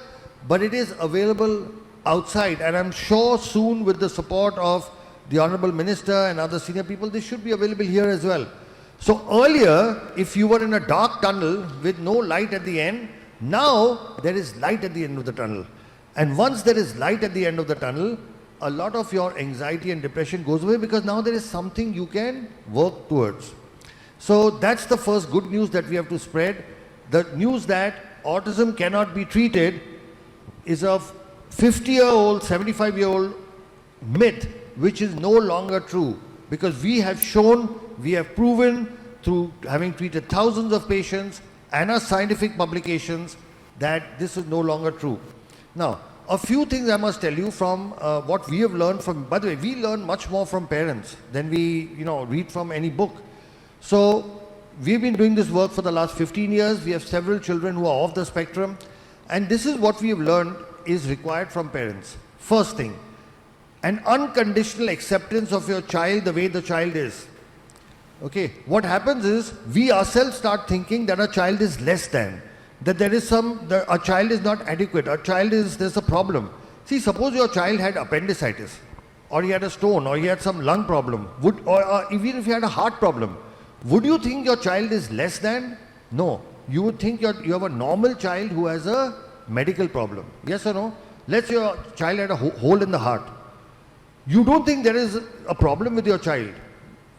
Speaker 7: but it is available outside, and I'm sure soon with the support of the Honorable Minister and other senior people, this should be available here as well. So earlier, if you were in a dark tunnel with no light at the end, now there is light at the end of the tunnel. And once there is light at the end of the tunnel, a lot of your anxiety and depression goes away because now there is something you can work towards. So that's the first good news that we have to spread. The news that autism cannot be treated is a 50-year-old, 75-year-old myth which is no longer true, because we have shown, we have proven through having treated thousands of patients and our scientific publications that this is no longer true. Now, a few things I must tell you from what we have learned from, by the way, we learn much more from parents than we read from any book. So we've been doing this work for the last 15 years. We have several children who are off the spectrum, and this is what we have learned is required from parents. First thing, an unconditional acceptance of your child the way the child is. Okay, what happens is we ourselves start thinking that a child is less than, that there is a child is not adequate, there's a problem. See, suppose your child had appendicitis, or he had a stone, or he had some lung problem, or even if he had a heart problem, would you think your child is less than? No, you would think you have a normal child who has a medical problem. Yes or no? Let's say your child had a hole in the heart. You don't think there is a problem with your child.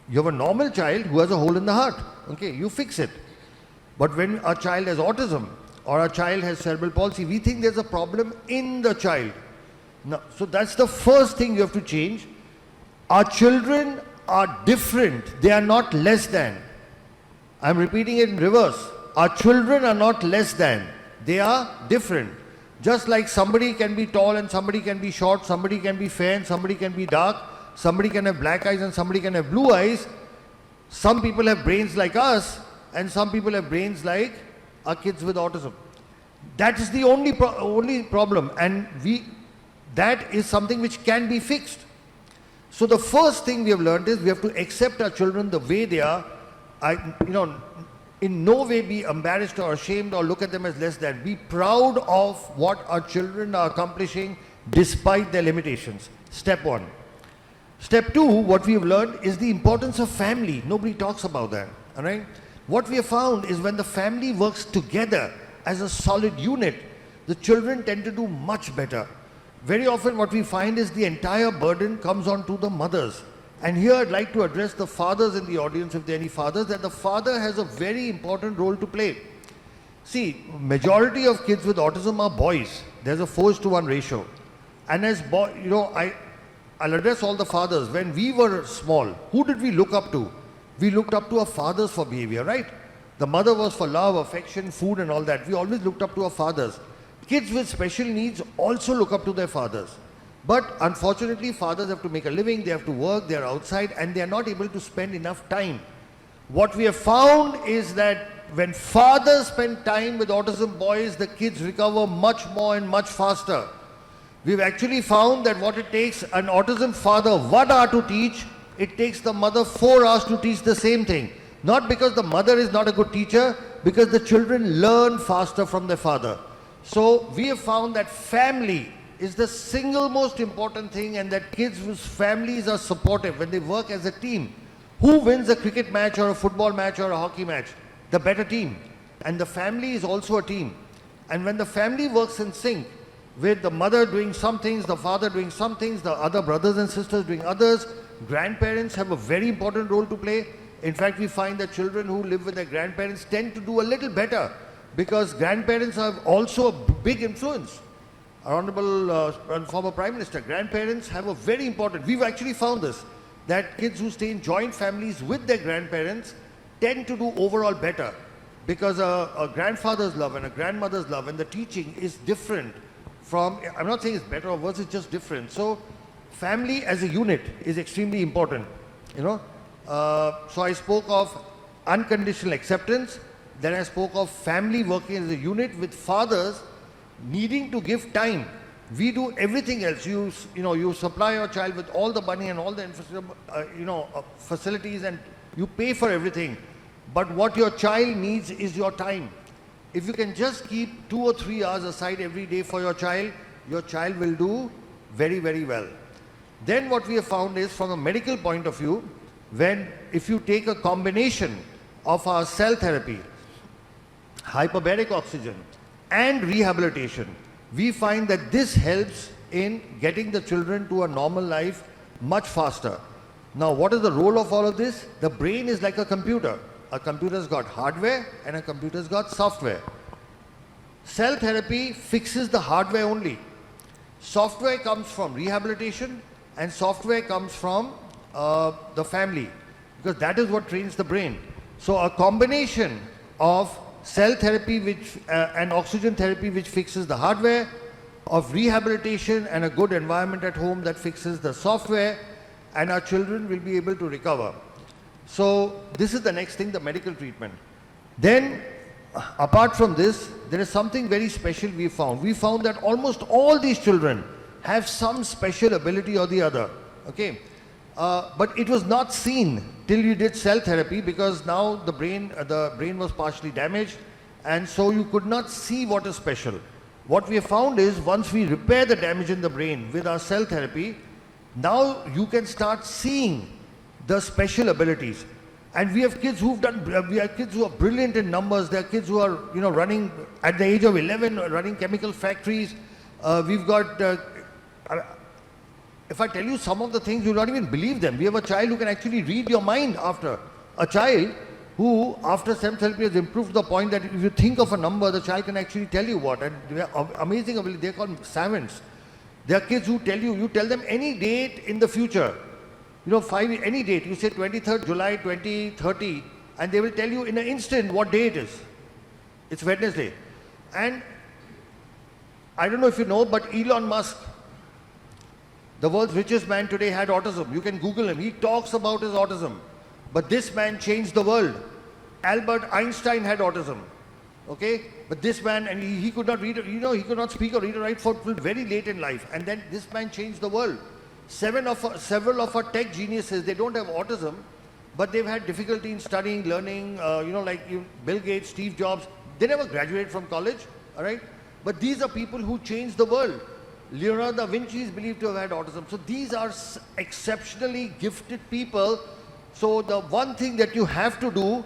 Speaker 7: You have a normal child who has a hole in the heart. Okay, you fix it. But when a child has autism or a child has cerebral palsy, we think there's a problem in the child. No, so that's the first thing you have to change. Our children are different. They are not less than. I'm repeating it in reverse. Our children are not less than. They are different. Just like somebody can be tall and somebody can be short, somebody can be fair and somebody can be dark, somebody can have black eyes and somebody can have blue eyes. Some people have brains like us and some people have brains like our kids with autism. That is the only problem, and that is something which can be fixed. So the first thing we have learned is we have to accept our children the way they are. In no way be embarrassed or ashamed or look at them as less than. Be proud of what our children are accomplishing despite their limitations. Step one. Step two, what we have learned is the importance of family. Nobody talks about that. All right? What we have found is when the family works together as a solid unit, the children tend to do much better. Very often what we find is the entire burden comes onto the mothers. And here I'd like to address the fathers in the audience, if there are any fathers, that the father has a very important role to play. See, majority of kids with autism are boys. There's a 4:1 ratio. And as I'll address all the fathers. When we were small, who did we look up to? We looked up to our fathers for behavior, right? The mother was for love, affection, food and all that. We always looked up to our fathers. Kids with special needs also look up to their fathers. But unfortunately, fathers have to make a living, they have to work, they are outside, and they are not able to spend enough time. What we have found is that when fathers spend time with autism boys, the kids recover much more and much faster. We've actually found that what it takes an autism father 1 hour to teach, it takes the mother 4 hours to teach the same thing. Not because the mother is not a good teacher, because the children learn faster from their father. So we have found that family is the single most important thing, and that kids whose families are supportive when they work as a team. Who wins a cricket match or a football match or a hockey match? The better team. And the family is also a team. And when the family works in sync, with the mother doing some things, the father doing some things, the other brothers and sisters doing others, grandparents have a very important role to play. In fact, we find that children who live with their grandparents tend to do a little better, because grandparents have also a big influence. Our Honorable former Prime Minister, grandparents have a very important, we've actually found this, that kids who stay in joint families with their grandparents tend to do overall better, because a grandfather's love and a grandmother's love and the teaching is different from, I'm not saying it's better or worse, it's just different. So family as a unit is extremely important, you know. So I spoke of unconditional acceptance, then I spoke of family working as a unit with fathers needing to give time. We do everything else. You supply your child with all the money and all the facilities, and you pay for everything. But what your child needs is your time. If you can just keep 2 or 3 hours aside every day for your child will do very, very well. Then what we have found is, from a medical point of view, if you take a combination of our cell therapy, hyperbaric oxygen, and rehabilitation, we find that this helps in getting the children to a normal life much faster. Now, what is the role of all of this? The brain is like a computer. A computer's got hardware and a computer's got software. Cell therapy fixes the hardware only. Software comes from rehabilitation, and software comes from the family, because that is what trains the brain. So a combination of cell therapy and oxygen therapy, which fixes the hardware, of rehabilitation and a good environment at home that fixes the software, and our children will be able to recover. So this is the next thing, the medical treatment. Then, apart from this, there is something very special we found. We found that almost all these children have some special ability or the other. Okay, but it was not seen till you did cell therapy, because now the brain was partially damaged, and so you could not see what is special. What we have found is, once we repair the damage in the brain with our cell therapy, now you can start seeing the special abilities. And we have kids who are brilliant in numbers. There are kids who are, running at the age of 11, running chemical factories. We've got, if I tell you some of the things, you'll not even believe them. We have a child who can actually read your mind after. A child who, after STEM therapy, has improved to the point that if you think of a number, the child can actually tell you what. And they are amazing ability. They're called savants. There are kids who you tell them any date in the future. Any date, you say 23rd July 2030, and they will tell you in an instant what day it is. It's Wednesday. And I don't know if you know, but Elon Musk, the world's richest man today, had autism. You can Google him. He talks about his autism. But this man changed the world. Albert Einstein had autism. Okay? But this man, and he could not read, he could not speak or read or write for very late in life. And then this man changed the world. Several of our tech geniuses, they don't have autism, but they've had difficulty in studying, learning, Bill Gates, Steve Jobs. They never graduated from college, all right? But these are people who changed the world. Leonardo da Vinci is believed to have had autism. So these are exceptionally gifted people. So the one thing that you have to do,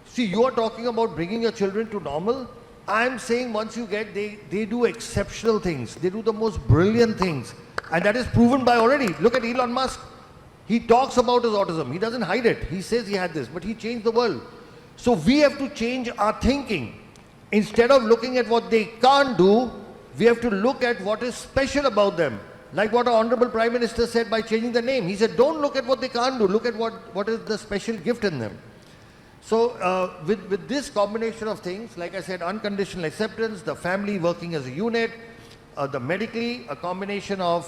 Speaker 7: see, you are talking about bringing your children to normal. I'm saying once you get, they do exceptional things. They do the most brilliant things. And that is proven by already. Look at Elon Musk. He talks about his autism. He doesn't hide it. He says he had this, but he changed the world. So we have to change our thinking. Instead of looking at what they can't do, we have to look at what is special about them. Like what our Honorable Prime Minister said by changing the name. He said, don't look at what they can't do. Look at what is the special gift in them. So with this combination of things, like I said, unconditional acceptance, the family working as a unit, the medically, a combination of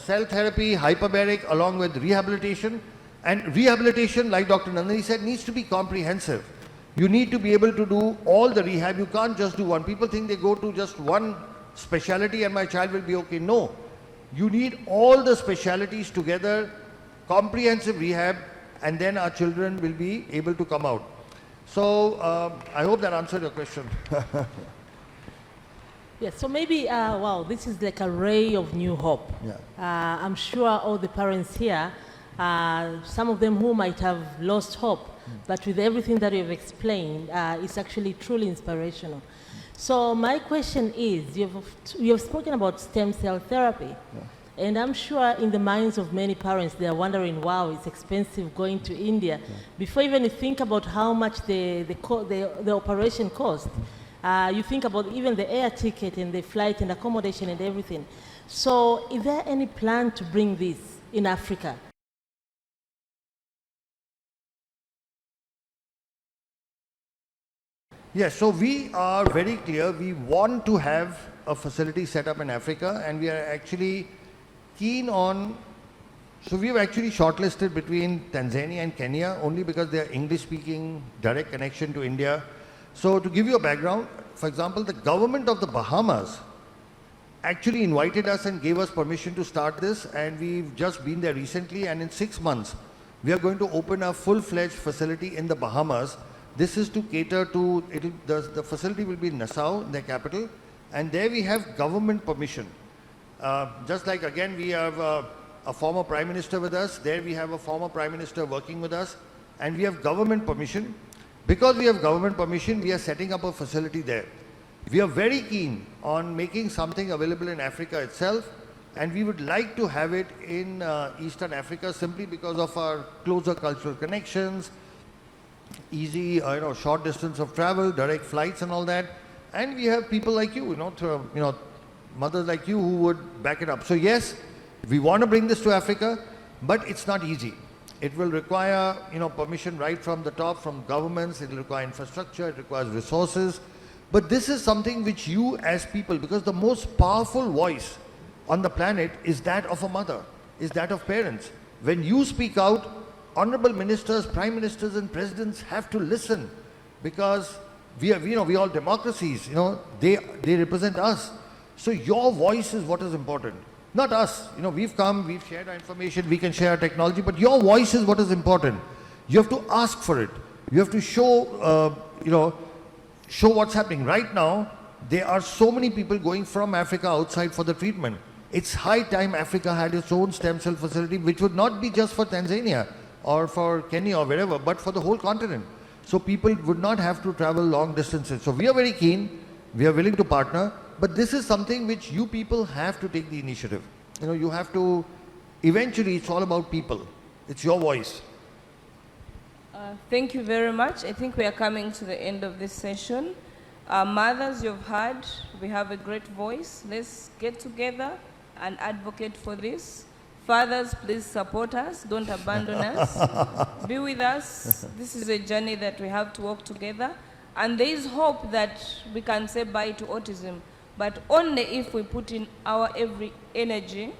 Speaker 7: cell therapy, hyperbaric, along with rehabilitation. And rehabilitation, like Dr. Nandini said, needs to be comprehensive. You need to be able to do all the rehab. You can't just do one. People think they go to just one specialty and my child will be okay. No. You need all the specialities together, comprehensive rehab, and then our children will be able to come out. So I hope that answered your question.
Speaker 6: Yes, so maybe, wow, this is like a ray of new hope.
Speaker 7: Yeah.
Speaker 6: I'm sure all the parents here, some of them who might have lost hope, but with everything that you've explained, it's actually truly inspirational. So my question is, you've spoken about stem cell therapy, and I'm sure in the minds of many parents, they are wondering, wow, it's expensive going to India. Before even you think about how much the operation cost, you think about even the air ticket and the flight and accommodation and everything. So is there any plan to bring this in Africa?
Speaker 7: Yes, so we are very clear. We want to have a facility set up in Africa, and we are actually keen on, so we've actually shortlisted between Tanzania and Kenya only because they are English-speaking, direct connection to India. So to give you a background, for example, the government of the Bahamas actually invited us and gave us permission to start this, and we've just been there recently, and in 6 months, we are going to open a full-fledged facility in the Bahamas. This is to cater to, the facility will be in Nassau, their capital, and there we have government permission. Just like, again, we have a former Prime Minister with us, there we have a former Prime Minister working with us, and we have government permission. Because we have government permission, we are setting up a facility there. We are very keen on making something available in Africa itself, and we would like to have it in Eastern Africa simply because of our closer cultural connections, easy, short distance of travel, direct flights and all that. And we have people like you, mothers like you who would back it up. So yes, we want to bring this to Africa, but it's not easy. It will require, permission right from the top, from governments. It will require infrastructure. It requires resources. But this is something which you as people, because the most powerful voice on the planet is that of a mother, is that of parents. When you speak out, honorable ministers, prime ministers and presidents have to listen, because we all democracies, they represent us. So your voice is what is important. Not us. We've come, we've shared our information, we can share our technology, but your voice is what is important. You have to ask for it. You have to show, show what's happening. Right now, there are so many people going from Africa outside for the treatment. It's high time Africa had its own stem cell facility, which would not be just for Tanzania or for Kenya or wherever, but for the whole continent. So people would not have to travel long distances. So we are very keen, we are willing to partner, but this is something which you people have to take the initiative. You have to, eventually it's all about people. It's your voice.
Speaker 8: Thank you very much. I think we are coming to the end of this session. Mothers, you've heard, we have a great voice. Let's get together and advocate for this. Fathers, please support us. Don't abandon us. Be with us. This is a journey that we have to walk together. And there is hope that we can say bye to autism, but only if we put in our every energy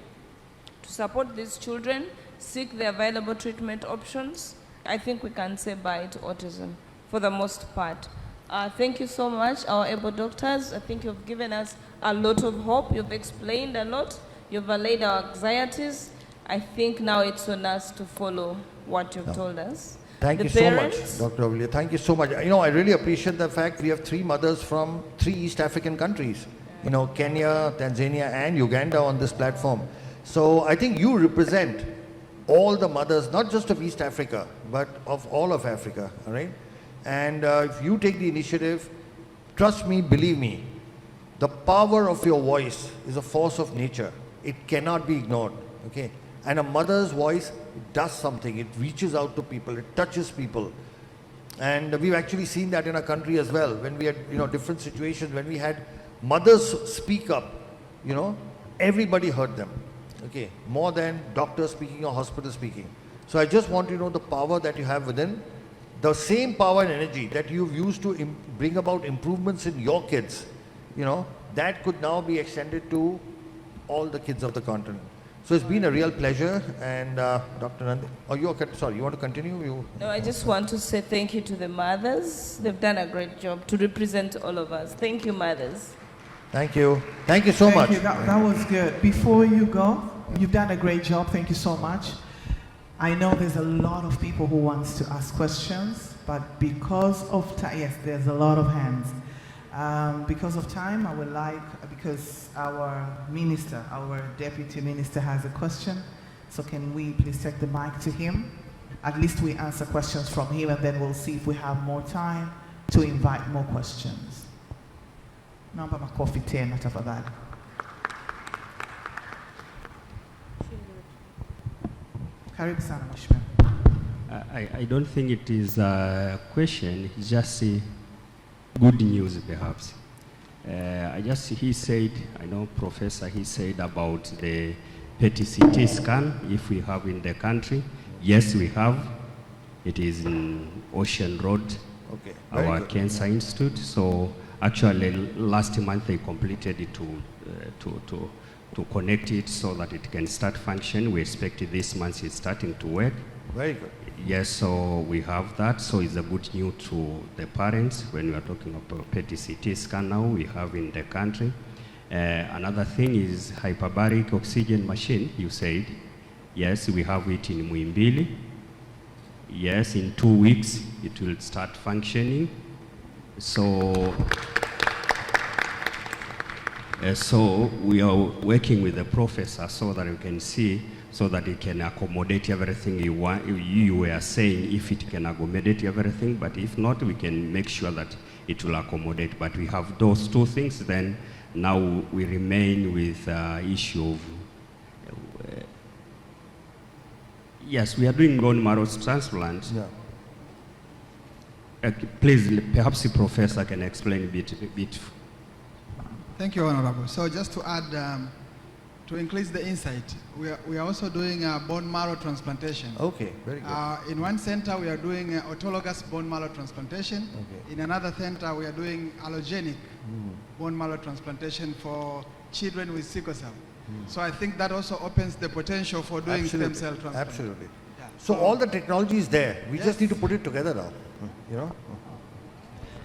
Speaker 8: to support these children, seek the available treatment options. I think we can say bye to autism for the most part. Thank you so much, our able doctors. I think you've given us a lot of hope. You've explained a lot. You've allayed our anxieties. I think now it's on us to follow what you've told us.
Speaker 7: Thank you so much, Dr. Olivia. Thank you so much. I really appreciate the fact we have 3 mothers from 3 East African countries. Kenya, Tanzania and Uganda on this platform. So I think you represent all the mothers, not just of East Africa, but of all of Africa, all right? And if you take the initiative, trust me, believe me, the power of your voice is a force of nature. It cannot be ignored, okay? And a mother's voice does something. It reaches out to people. It touches people. And we've actually seen that in our country as well. When we had, different situations, when we had mothers speak up, everybody heard them, okay? More than doctors speaking or hospital speaking. So I just want you to know the power that you have within. The same power and energy that you've used to bring about improvements in your kids, that could now be extended to all the kids of the continent. So it's been a real pleasure, and Dr. Nandini, sorry, you want to continue?
Speaker 8: No, I just want to say thank you to the mothers. They've done a great job to represent all of us. Thank you, mothers.
Speaker 7: Thank you. Thank you so much.
Speaker 5: That was good. Before you go, you've done a great job. Thank you so much. I know there's a lot of people who wants to ask questions, but because of time, yes, there's a lot of hands. Because of time, I would like, because our minister, our deputy minister has a question, so can we please take the mic to him? At least we answer questions from him, and then we'll see if we have more time to invite more questions. Naomba makofi tena tafadhali. Karibu sana mheshimiwa.
Speaker 10: I don't think it is a question, it's just good news perhaps. He said, I know Professor, he said about the PET-CT scan, if we have in the country. Yes, we have. It is in Ocean Road,
Speaker 7: Okay.
Speaker 10: our
Speaker 7: Very good.
Speaker 10: Cancer Institute. So actually last month they completed it to connect it so that it can start function. We expect this month it's starting to work.
Speaker 7: Very good.
Speaker 10: Yes, so we have that. So it's a good news to the parents when we are talking about PET-CT scan now we have in the country. Another thing is hyperbaric oxygen machine, you said. Yes, we have it in Muimbili. Yes, in 2 weeks it will start functioning. So, so we are working with the professor so that we can see, so that it can accommodate everything you want. You were saying if it can accommodate everything, but if not, we can make sure that it will accommodate. But we have those two things, then now we remain with issue of, yes, we are doing bone marrow transplant.
Speaker 7: Yeah.
Speaker 10: Please, perhaps the professor can explain a bit.
Speaker 11: Thank you, Honorable. So just to add, to increase the insight, we are also doing a bone marrow transplantation.
Speaker 7: Okay, very good.
Speaker 11: In one center, we are doing autologous bone marrow transplantation.
Speaker 7: Okay.
Speaker 11: In another center, we are doing allogenic bone marrow transplantation for children with sickle cell. So I think that also opens the potential for doing stem cell transplant.
Speaker 7: Absolutely.
Speaker 11: Yeah.
Speaker 7: So all the technology is there. We
Speaker 11: Yes.
Speaker 7: just need to put it together now. You know?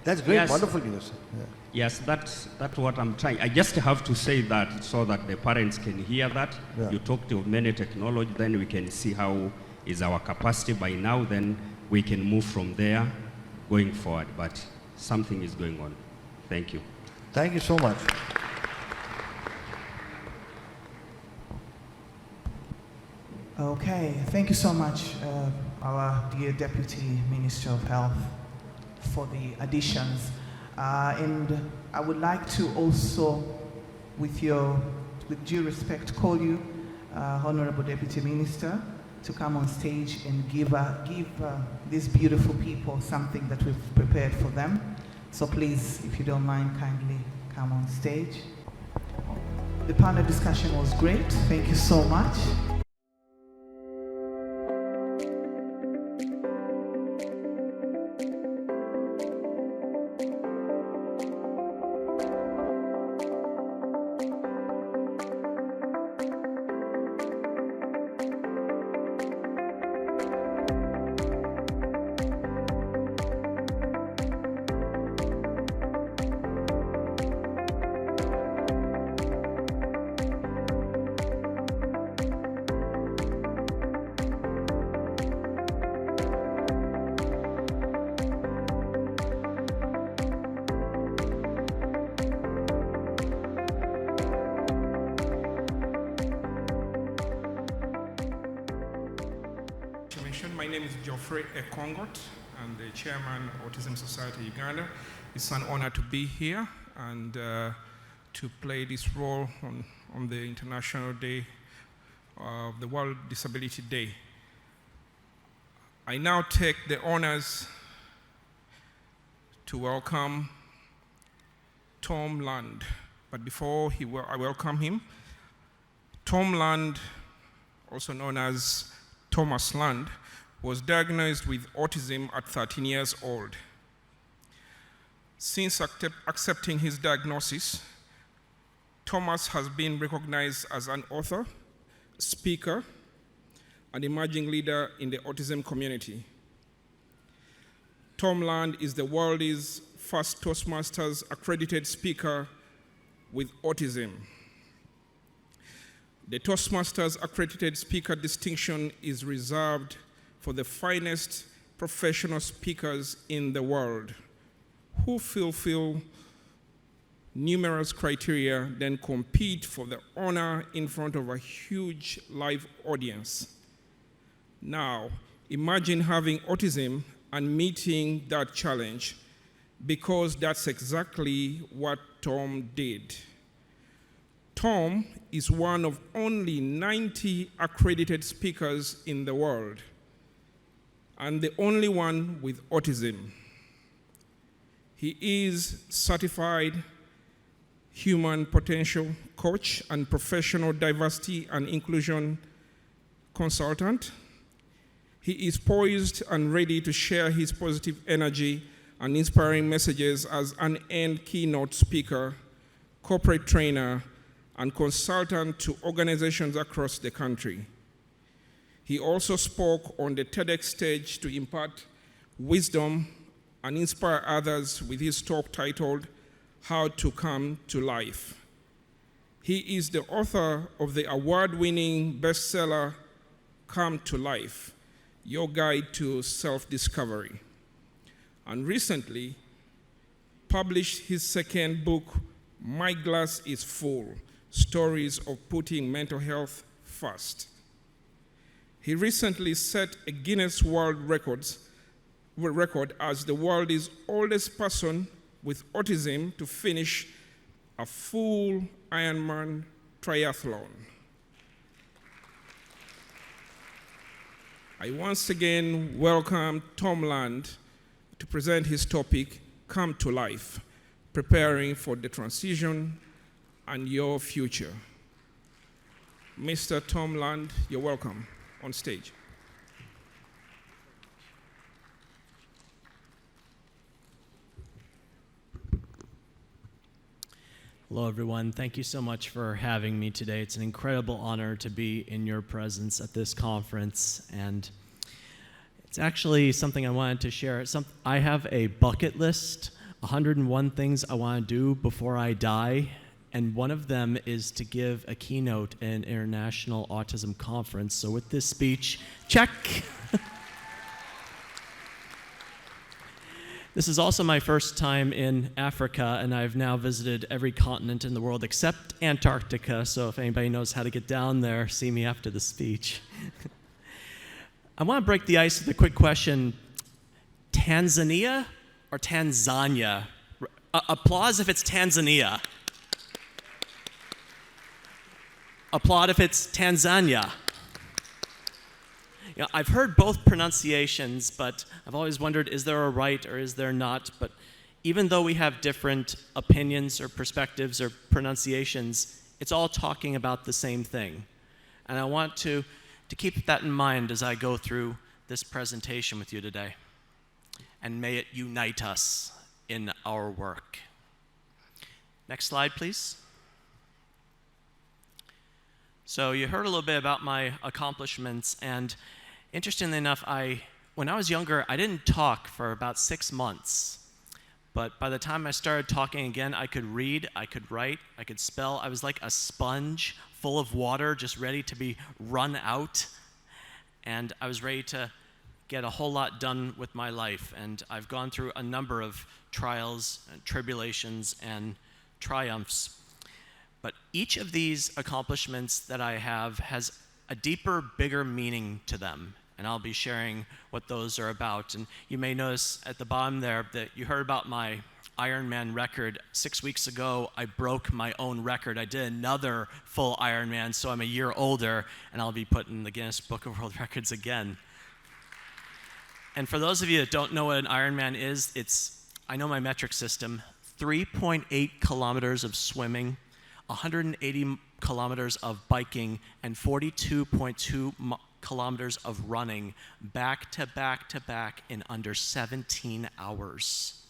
Speaker 7: That's great,
Speaker 10: Yes.
Speaker 7: wonderful news. Yeah.
Speaker 10: Yes, that's what I'm trying. I just have to say that so that the parents can hear that.
Speaker 7: Yeah.
Speaker 10: You talked of many technology, then we can see how is our capacity by now, then we can move from there going forward. But something is going on. Thank you.
Speaker 7: Thank you so much.
Speaker 5: Okay, thank you so much, our dear Deputy Minister of Health, for the additions. And I would like to also, with due respect, call you, Honorable Deputy Minister, to come on stage and give these beautiful people something that we've prepared for them. So please, if you don't mind, kindly come on stage. The panel discussion was great. Thank you so much.
Speaker 12: My name is Geoffrey Ekongot. I'm the chairman of Autism Society Uganda. It's an honor to be here and to play this role on the International Day of the World Disability Day. I now take the honors to welcome Tom Land. But before I welcome him, Tom Land, also known as Thomas Land, was diagnosed with autism at 13 years old. Since accepting his diagnosis, Thomas has been recognized as an author, speaker, and emerging leader in the autism community. Tom Land is the world's first Toastmasters accredited speaker with autism. The Toastmasters accredited speaker distinction is reserved for the finest professional speakers in the world who fulfill numerous criteria, then compete for the honor in front of a huge live audience. Now, imagine having autism and meeting that challenge, because that's exactly what Tom did. Tom is one of only 90 accredited speakers in the world, and the only one with autism. He is certified human potential coach and professional diversity and inclusion consultant. He is poised and ready to share his positive energy and inspiring messages as an end keynote speaker, corporate trainer, and consultant to organizations across the country. He also spoke on the TEDx stage to impart wisdom and inspire others with his talk titled, How to Come to Life. He is the author of the award-winning bestseller, Come to Life, Your Guide to Self-Discovery, and recently published his second book, My Glass is Full, Stories of Putting Mental Health First. He recently set a Guinness World Record as the world's oldest person with autism to finish a full Ironman triathlon. I once again welcome Tom Land to present his topic, Come to Life, Preparing for the Transition and Your Future. Mr. Tom Land, you're welcome on stage.
Speaker 13: Hello, everyone. Thank you so much for having me today. It's an incredible honor to be in your presence at this conference, and it's actually something I wanted to share. I have a bucket list, 101 things I want to do before I die, and one of them is to give a keynote at an international autism conference. So with this speech, check. This is also my first time in Africa, and I've now visited every continent in the world except Antarctica, so if anybody knows how to get down there, see me after the speech. I want to break the ice with a quick question. Tanzania or Tanzania? Applause if it's Tanzania. Applaud if it's Tanzania. You know, I've heard both pronunciations, but I've always wondered, is there a right or is there not? But even though we have different opinions or perspectives or pronunciations, it's all talking about the same thing. And I want to keep that in mind as I go through this presentation with you today. And may it unite us in our work. Next slide, please. So you heard a little bit about my accomplishments, and interestingly enough, when I was younger, I didn't talk for about 6 months. But by the time I started talking again, I could read, I could write, I could spell. I was like a sponge full of water, just ready to be run out. And I was ready to get a whole lot done with my life. And I've gone through a number of trials, and tribulations, and triumphs. But each of these accomplishments that I have has a deeper, bigger meaning to them. And I'll be sharing what those are about. And you may notice at the bottom there that you heard about my Ironman record. 6 weeks ago, I broke my own record. I did another full Ironman, so I'm a year older, and I'll be put in the Guinness Book of World Records again. And for those of you that don't know what an Ironman is, I know my metric system, 3.8 kilometers of swimming, 180 kilometers of biking, and 42.2 kilometers of running back to back to back in under 17 hours.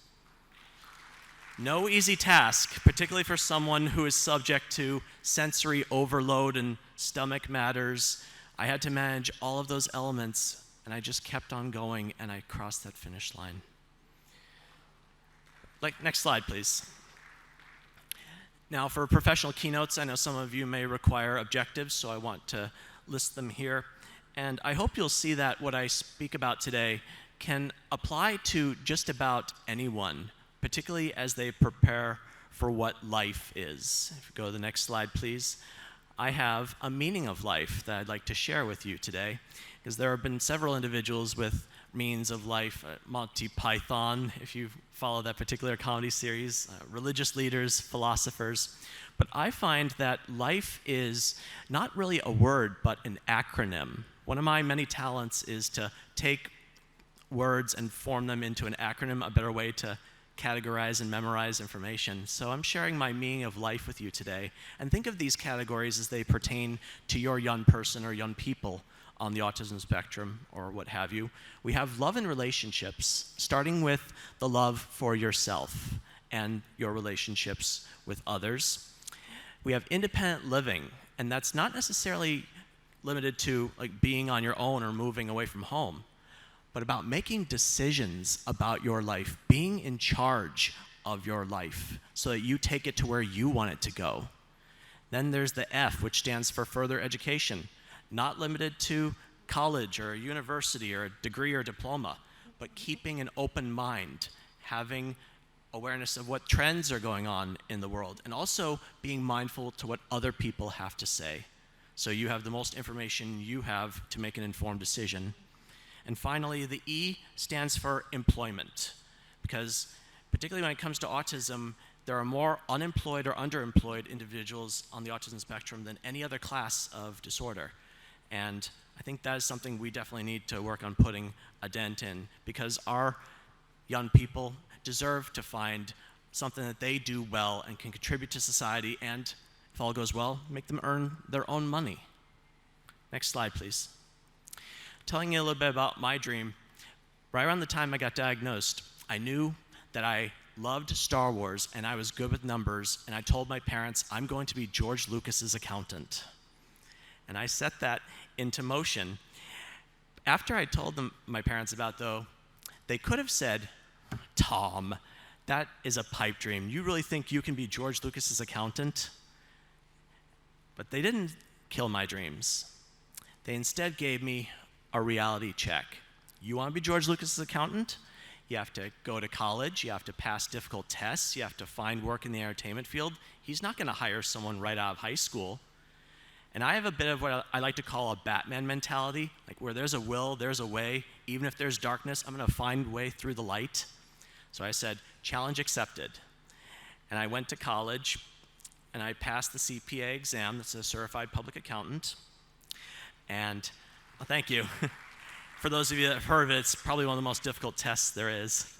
Speaker 13: No easy task, particularly for someone who is subject to sensory overload and stomach matters. I had to manage all of those elements, and I just kept on going, and I crossed that finish line. Next slide, please. Now, for professional keynotes, I know some of you may require objectives, so I want to list them here. And I hope you'll see that what I speak about today can apply to just about anyone, particularly as they prepare for what life is. If you go to the next slide, please. I have a meaning of life that I'd like to share with you today, because there have been several individuals with meanings of life, Monty Python, if you follow that particular comedy series, religious leaders, philosophers. But I find that life is not really a word, but an acronym. One of my many talents is to take words and form them into an acronym, a better way to categorize and memorize information. So I'm sharing my meaning of life with you today. And think of these categories as they pertain to your young person or young people on the autism spectrum or what have you. We have love and relationships, starting with the love for yourself and your relationships with others. We have independent living, and that's not necessarily limited to like being on your own or moving away from home, but about making decisions about your life, being in charge of your life so that you take it to where you want it to go. Then there's the F, which stands for further education, not limited to college or a university or a degree or diploma, but keeping an open mind, having awareness of what trends are going on in the world, and also being mindful to what other people have to say. So you have the most information you have to make an informed decision. And finally, the E stands for employment, because particularly when it comes to autism, there are more unemployed or underemployed individuals on the autism spectrum than any other class of disorder. And I think that is something we definitely need to work on putting a dent in, because our young people deserve to find something that they do well and can contribute to society, and if all goes well, make them earn their own money. Next slide, please. Telling you a little bit about my dream, right around the time I got diagnosed, I knew that I loved Star Wars and I was good with numbers, and I told my parents, I'm going to be George Lucas's accountant. And I set that into motion. After I told them, my parents about though, they could have said, Tom, that is a pipe dream. You really think you can be George Lucas's accountant? But they didn't kill my dreams. They instead gave me a reality check. You want to be George Lucas's accountant? You have to go to college, you have to pass difficult tests, you have to find work in the entertainment field. He's not going to hire someone right out of high school. And I have a bit of what I like to call a Batman mentality, like where there's a will, there's a way. Even if there's darkness, I'm going to find a way through the light. So I said, challenge accepted. And I went to college, and I passed the CPA exam, that's a certified public accountant. And, well, thank you. For those of you that have heard of it, it's probably one of the most difficult tests there is.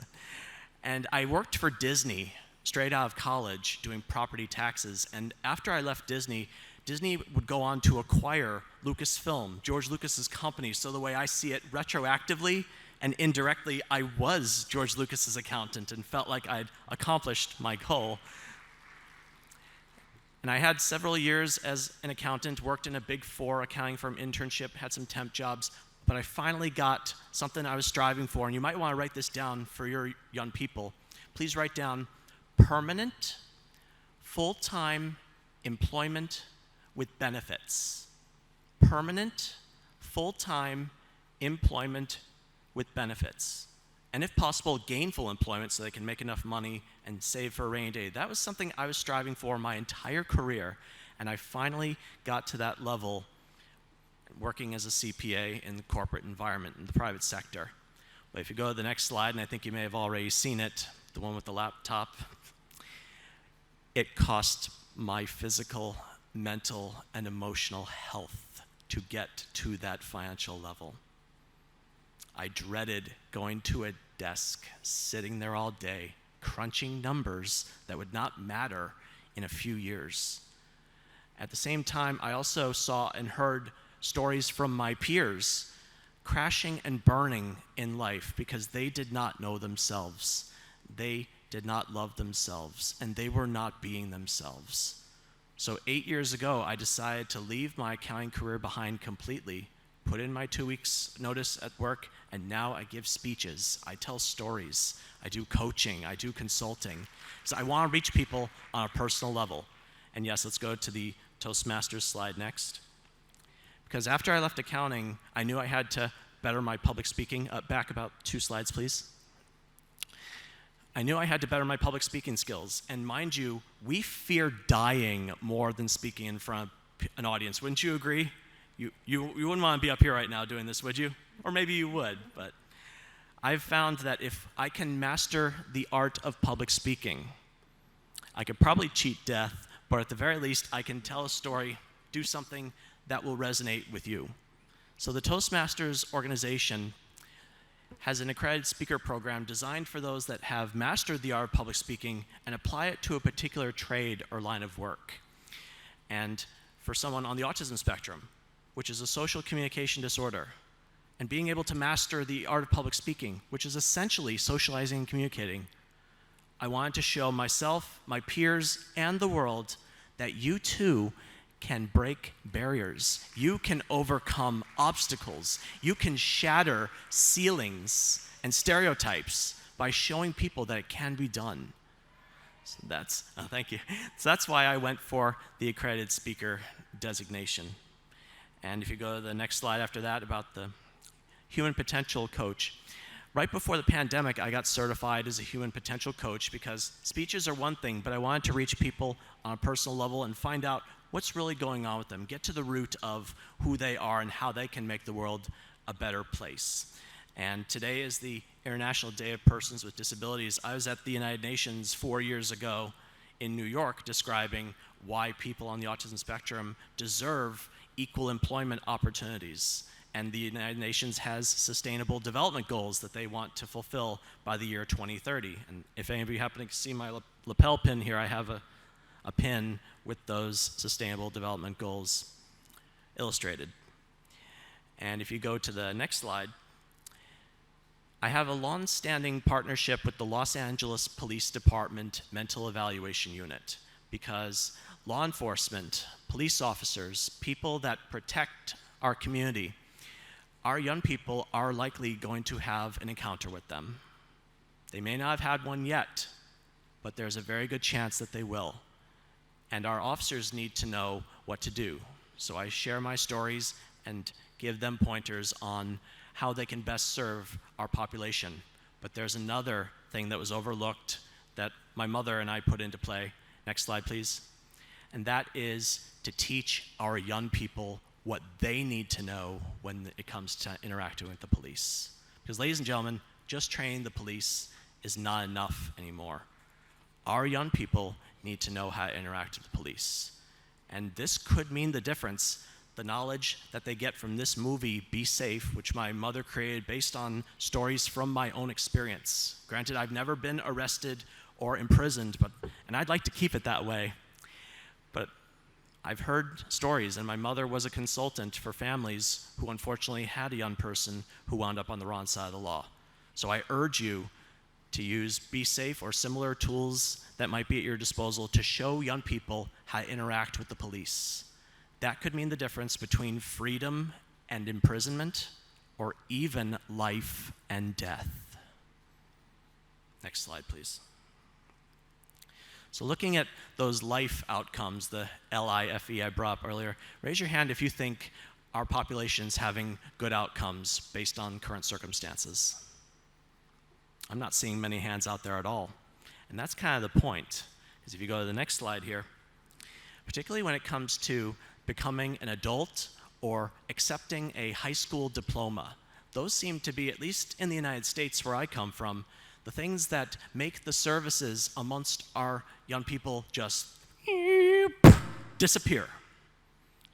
Speaker 13: And I worked for Disney straight out of college doing property taxes. And after I left Disney, Disney would go on to acquire Lucasfilm, George Lucas's company. So the way I see it, retroactively and indirectly, I was George Lucas's accountant and felt like I'd accomplished my goal. And I had several years as an accountant, worked in a Big Four accounting firm internship, had some temp jobs, but I finally got something I was striving for, and you might want to write this down for your young people. Please write down permanent, full-time employment with benefits. Permanent, full-time employment with benefits. And if possible, gainful employment so they can make enough money and save for a rainy day. That was something I was striving for my entire career, and I finally got to that level working as a CPA in the corporate environment in the private sector. But if you go to the next slide, and I think you may have already seen it, the one with the laptop, it cost my physical, mental, and emotional health to get to that financial level. I dreaded going to a desk, sitting there all day, crunching numbers that would not matter in a few years. At the same time, I also saw and heard stories from my peers crashing and burning in life because they did not know themselves. They did not love themselves, and they were not being themselves. So 8 years ago, I decided to leave my accounting career behind completely, put in my 2 weeks notice at work, and now I give speeches, I tell stories, I do coaching, I do consulting. So I want to reach people on a personal level. And yes, let's go to the Toastmasters slide next. Because after I left accounting, I knew I had to better my public speaking. Back about 2 slides, please. I knew I had to better my public speaking skills. And mind you, we fear dying more than speaking in front of an audience. Wouldn't you agree? You wouldn't want to be up here right now doing this, would you? Or maybe you would, but I've found that if I can master the art of public speaking, I could probably cheat death, but at the very least, I can tell a story, do something that will resonate with you. So the Toastmasters organization has an accredited speaker program designed for those that have mastered the art of public speaking and apply it to a particular trade or line of work. And for someone on the autism spectrum, which is a social communication disorder, and being able to master the art of public speaking, which is essentially socializing and communicating, I wanted to show myself, my peers, and the world that you too can break barriers. You can overcome obstacles. You can shatter ceilings and stereotypes by showing people that it can be done. So thank you. So that's why I went for the accredited speaker designation. And if you go to the next slide after that about the human potential coach. Right before the pandemic, I got certified as a human potential coach because speeches are one thing, but I wanted to reach people on a personal level and find out what's really going on with them, get to the root of who they are and how they can make the world a better place. And today is the International Day of Persons with Disabilities. I was at the United Nations 4 years ago in New York describing why people on the autism spectrum deserve equal employment opportunities. And the United Nations has sustainable development goals that they want to fulfill by the year 2030. And if any of you happen to see my lapel pin here, I have a pin with those sustainable development goals illustrated. And if you go to the next slide, I have a long-standing partnership with the Los Angeles Police Department Mental Evaluation Unit because law enforcement, police officers, people that protect our community, our young people are likely going to have an encounter with them. They may not have had one yet, but there's a very good chance that they will. And our officers need to know what to do. So I share my stories and give them pointers on how they can best serve our population. But there's another thing that was overlooked that my mother and I put into play. Next slide, please. And that is to teach our young people what they need to know when it comes to interacting with the police. Because ladies and gentlemen, just training the police is not enough anymore. Our young people need to know how to interact with the police. And this could mean the difference, the knowledge that they get from this movie, Be Safe, which my mother created based on stories from my own experience. Granted, I've never been arrested or imprisoned, and I'd like to keep it that way. But I've heard stories, and my mother was a consultant for families who unfortunately had a young person who wound up on the wrong side of the law. So I urge you to use Be Safe or similar tools that might be at your disposal to show young people how to interact with the police. That could mean the difference between freedom and imprisonment, or even life and death. Next slide, please. So looking at those life outcomes, the LIFE I brought up earlier, raise your hand if you think our population's having good outcomes based on current circumstances. I'm not seeing many hands out there at all. And that's kind of the point, because if you go to the next slide here, particularly when it comes to becoming an adult or accepting a high school diploma, those seem to be, at least in the United States where I come from, the things that make the services amongst our young people just disappear.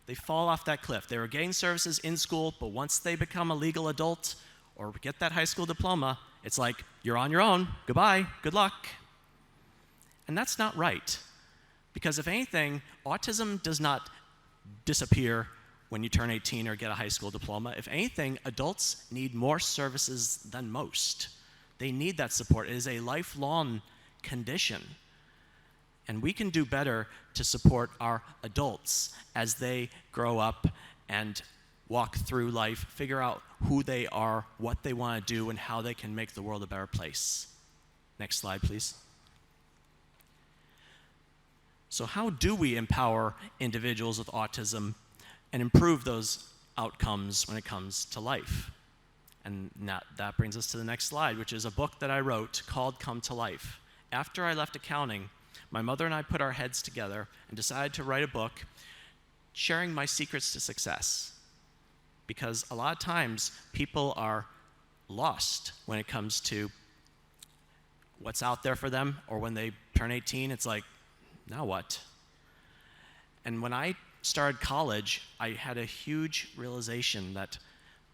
Speaker 13: They fall off that cliff. They were getting services in school, but once they become a legal adult or get that high school diploma, it's like, you're on your own, goodbye, good luck. And that's not right. Because if anything, autism does not disappear when you turn 18 or get a high school diploma. If anything, adults need more services than most. They need that support. It is a lifelong condition. And we can do better to support our adults as they grow up and walk through life, figure out who they are, what they want to do, and how they can make the world a better place. Next slide, please. So how do we empower individuals with autism and improve those outcomes when it comes to life? And that brings us to the next slide, which is a book that I wrote called Come to Life. After I left accounting, my mother and I put our heads together and decided to write a book sharing my secrets to success. Because a lot of times people are lost when it comes to what's out there for them, or when they turn 18, it's like, now what? And when I started college, I had a huge realization that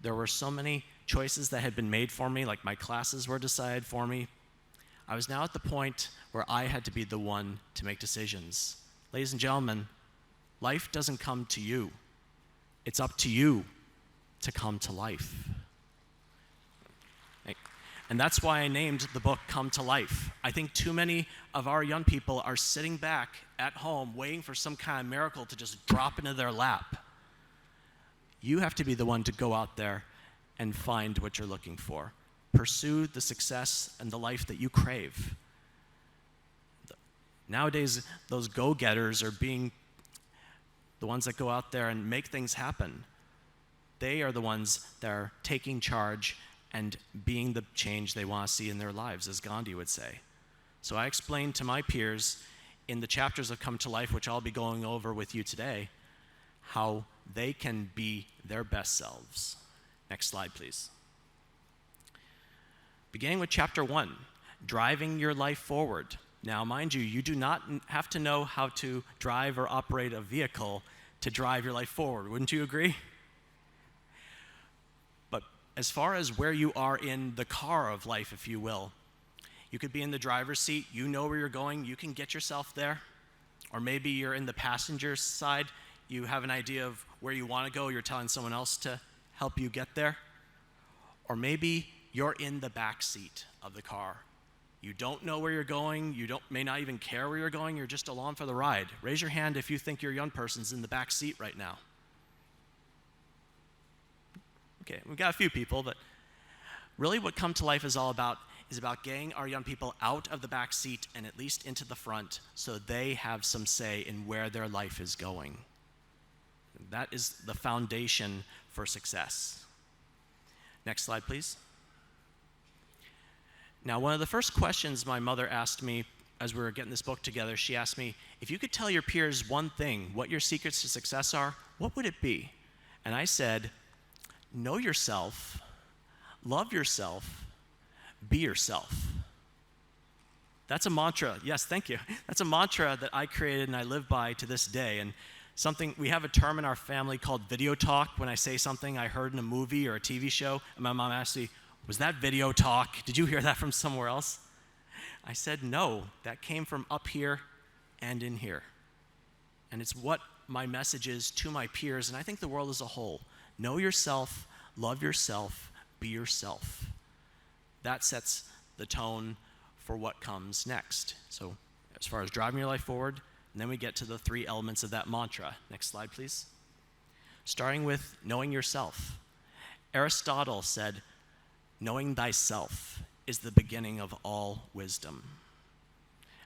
Speaker 13: there were so many choices that had been made for me, like my classes were decided for me. I was now at the point where I had to be the one to make decisions. Ladies and gentlemen, life doesn't come to you. It's up to you to come to life. And that's why I named the book Come to Life. I think too many of our young people are sitting back at home waiting for some kind of miracle to just drop into their lap. You have to be the one to go out there and find what you're looking for. Pursue the success and the life that you crave. Nowadays, those go-getters are being the ones that go out there and make things happen. They are the ones that are taking charge and being the change they want to see in their lives, as Gandhi would say. So I explained to my peers in the chapters of Come to Life, which I'll be going over with you today, how they can be their best selves. Next slide, please. Beginning with chapter 1, driving your life forward. Now, mind you, you do not have to know how to drive or operate a vehicle to drive your life forward. Wouldn't you agree? But as far as where you are in the car of life, if you will, you could be in the driver's seat, you know where you're going, you can get yourself there. Or maybe you're in the passenger side, you have an idea of where you want to go, you're telling someone else to help you get there. Or maybe you're in the back seat of the car. You don't know where you're going, may not even care where you're going, you're just along for the ride. Raise your hand if you think your young person's in the back seat right now. Okay, we've got a few people, but really what Come to Life is all about is about getting our young people out of the back seat and at least into the front so they have some say in where their life is going. That is the foundation for success. Next slide, please. Now, one of the first questions my mother asked me as we were getting this book together, she asked me, if you could tell your peers one thing, what your secrets to success are, what would it be? And I said, know yourself, love yourself, be yourself. That's a mantra. Yes, thank you. That's a mantra that I created and I live by to this day. And we have a term in our family called video talk. When I say something I heard in a movie or a TV show, and my mom asked me, was that video talk? Did you hear that from somewhere else? I said, no, that came from up here and in here. And it's what my message is to my peers, and I think the world as a whole. Know yourself, love yourself, be yourself. That sets the tone for what comes next. So as far as driving your life forward, and then we get to the 3 elements of that mantra. Next slide, please. Starting with knowing yourself. Aristotle said, knowing thyself is the beginning of all wisdom.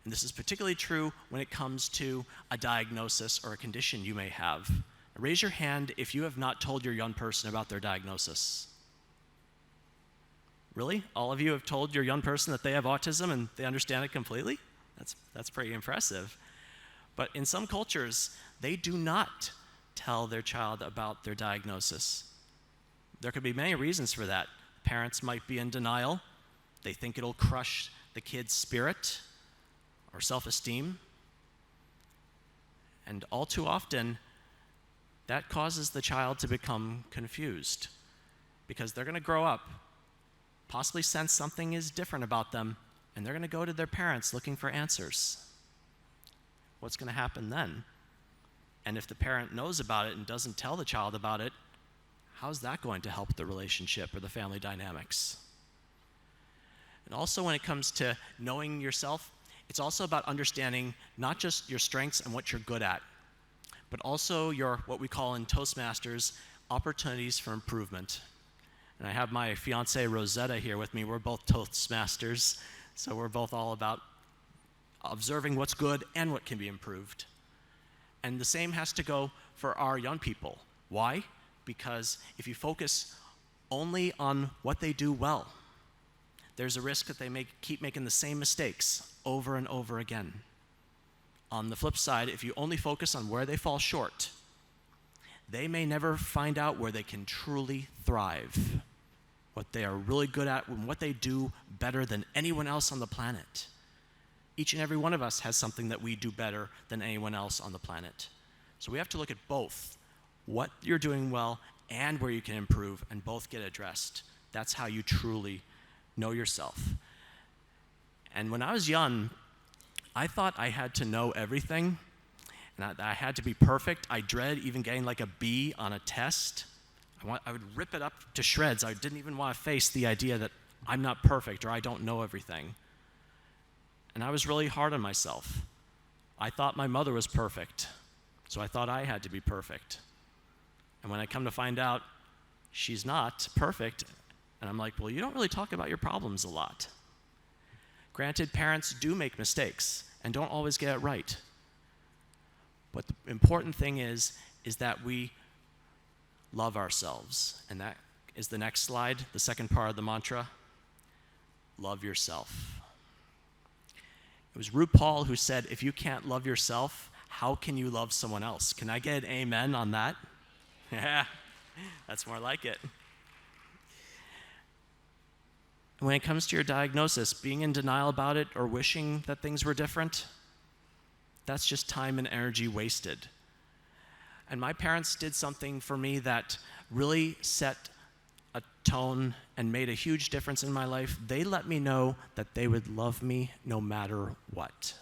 Speaker 13: And this is particularly true when it comes to a diagnosis or a condition you may have. Raise your hand if you have not told your young person about their diagnosis. Really? All of you have told your young person that they have autism and they understand it completely? That's pretty impressive. But in some cultures, they do not tell their child about their diagnosis. There could be many reasons for that. Parents might be in denial. They think it'll crush the kid's spirit or self-esteem. And all too often, that causes the child to become confused because they're going to grow up, possibly sense something is different about them, and they're going to go to their parents looking for answers. What's going to happen then? And if the parent knows about it and doesn't tell the child about it, how's that going to help the relationship or the family dynamics? And also when it comes to knowing yourself, it's also about understanding not just your strengths and what you're good at, but also your, what we call in Toastmasters, opportunities for improvement. And I have my fiancée Rosetta here with me. We're both Toastmasters, so we're both all about observing what's good and what can be improved. And the same has to go for our young people. Why? Because if you focus only on what they do well, there's a risk that they keep making the same mistakes over and over again. On the flip side, if you only focus on where they fall short, they may never find out where they can truly thrive, what they are really good at, and what they do better than anyone else on the planet. Each and every one of us has something that we do better than anyone else on the planet. So we have to look at both, what you're doing well and where you can improve, and both get addressed. That's how you truly know yourself. And when I was young, I thought I had to know everything, and I had to be perfect. I dread even getting like a B on a test. I would rip it up to shreds. I didn't even want to face the idea that I'm not perfect or I don't know everything. And I was really hard on myself. I thought my mother was perfect, so I thought I had to be perfect. And when I come to find out she's not perfect, and I'm like, well, you don't really talk about your problems a lot. Granted, parents do make mistakes and don't always get it right. But the important thing is that we love ourselves. And that is the next slide, the second part of the mantra. Love yourself. It was RuPaul who said, if you can't love yourself, how can you love someone else? Can I get an amen on that? Yeah, that's more like it. When it comes to your diagnosis, being in denial about it or wishing that things were different, that's just time and energy wasted. And my parents did something for me that really set a tone and made a huge difference in my life. They let me know that they would love me no matter what.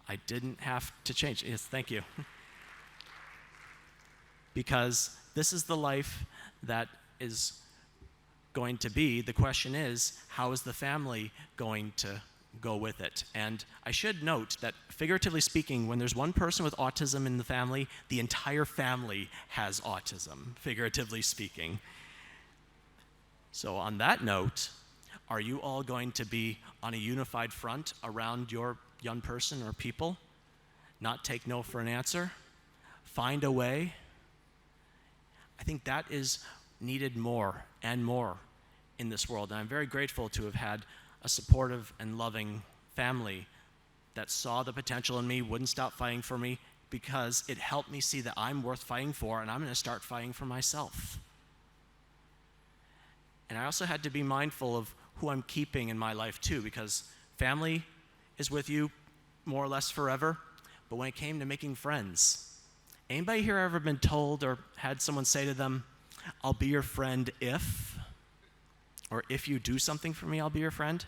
Speaker 13: I didn't have to change. Yes, thank you. Because this is the life that is going to be. The question is, how is the family going to go with it? And I should note that, figuratively speaking, when there's one person with autism in the family, the entire family has autism, figuratively speaking. So on that note, are you all going to be on a unified front around your young person or people? Not take no for an answer? Find a way? I think that is needed more and more in this world. And I'm very grateful to have had a supportive and loving family that saw the potential in me, wouldn't stop fighting for me, because it helped me see that I'm worth fighting for, and I'm going to start fighting for myself. And I also had to be mindful of who I'm keeping in my life too, because family is with you more or less forever. But when it came to making friends, anybody here ever been told or had someone say to them, I'll be your friend if, or if you do something for me, I'll be your friend?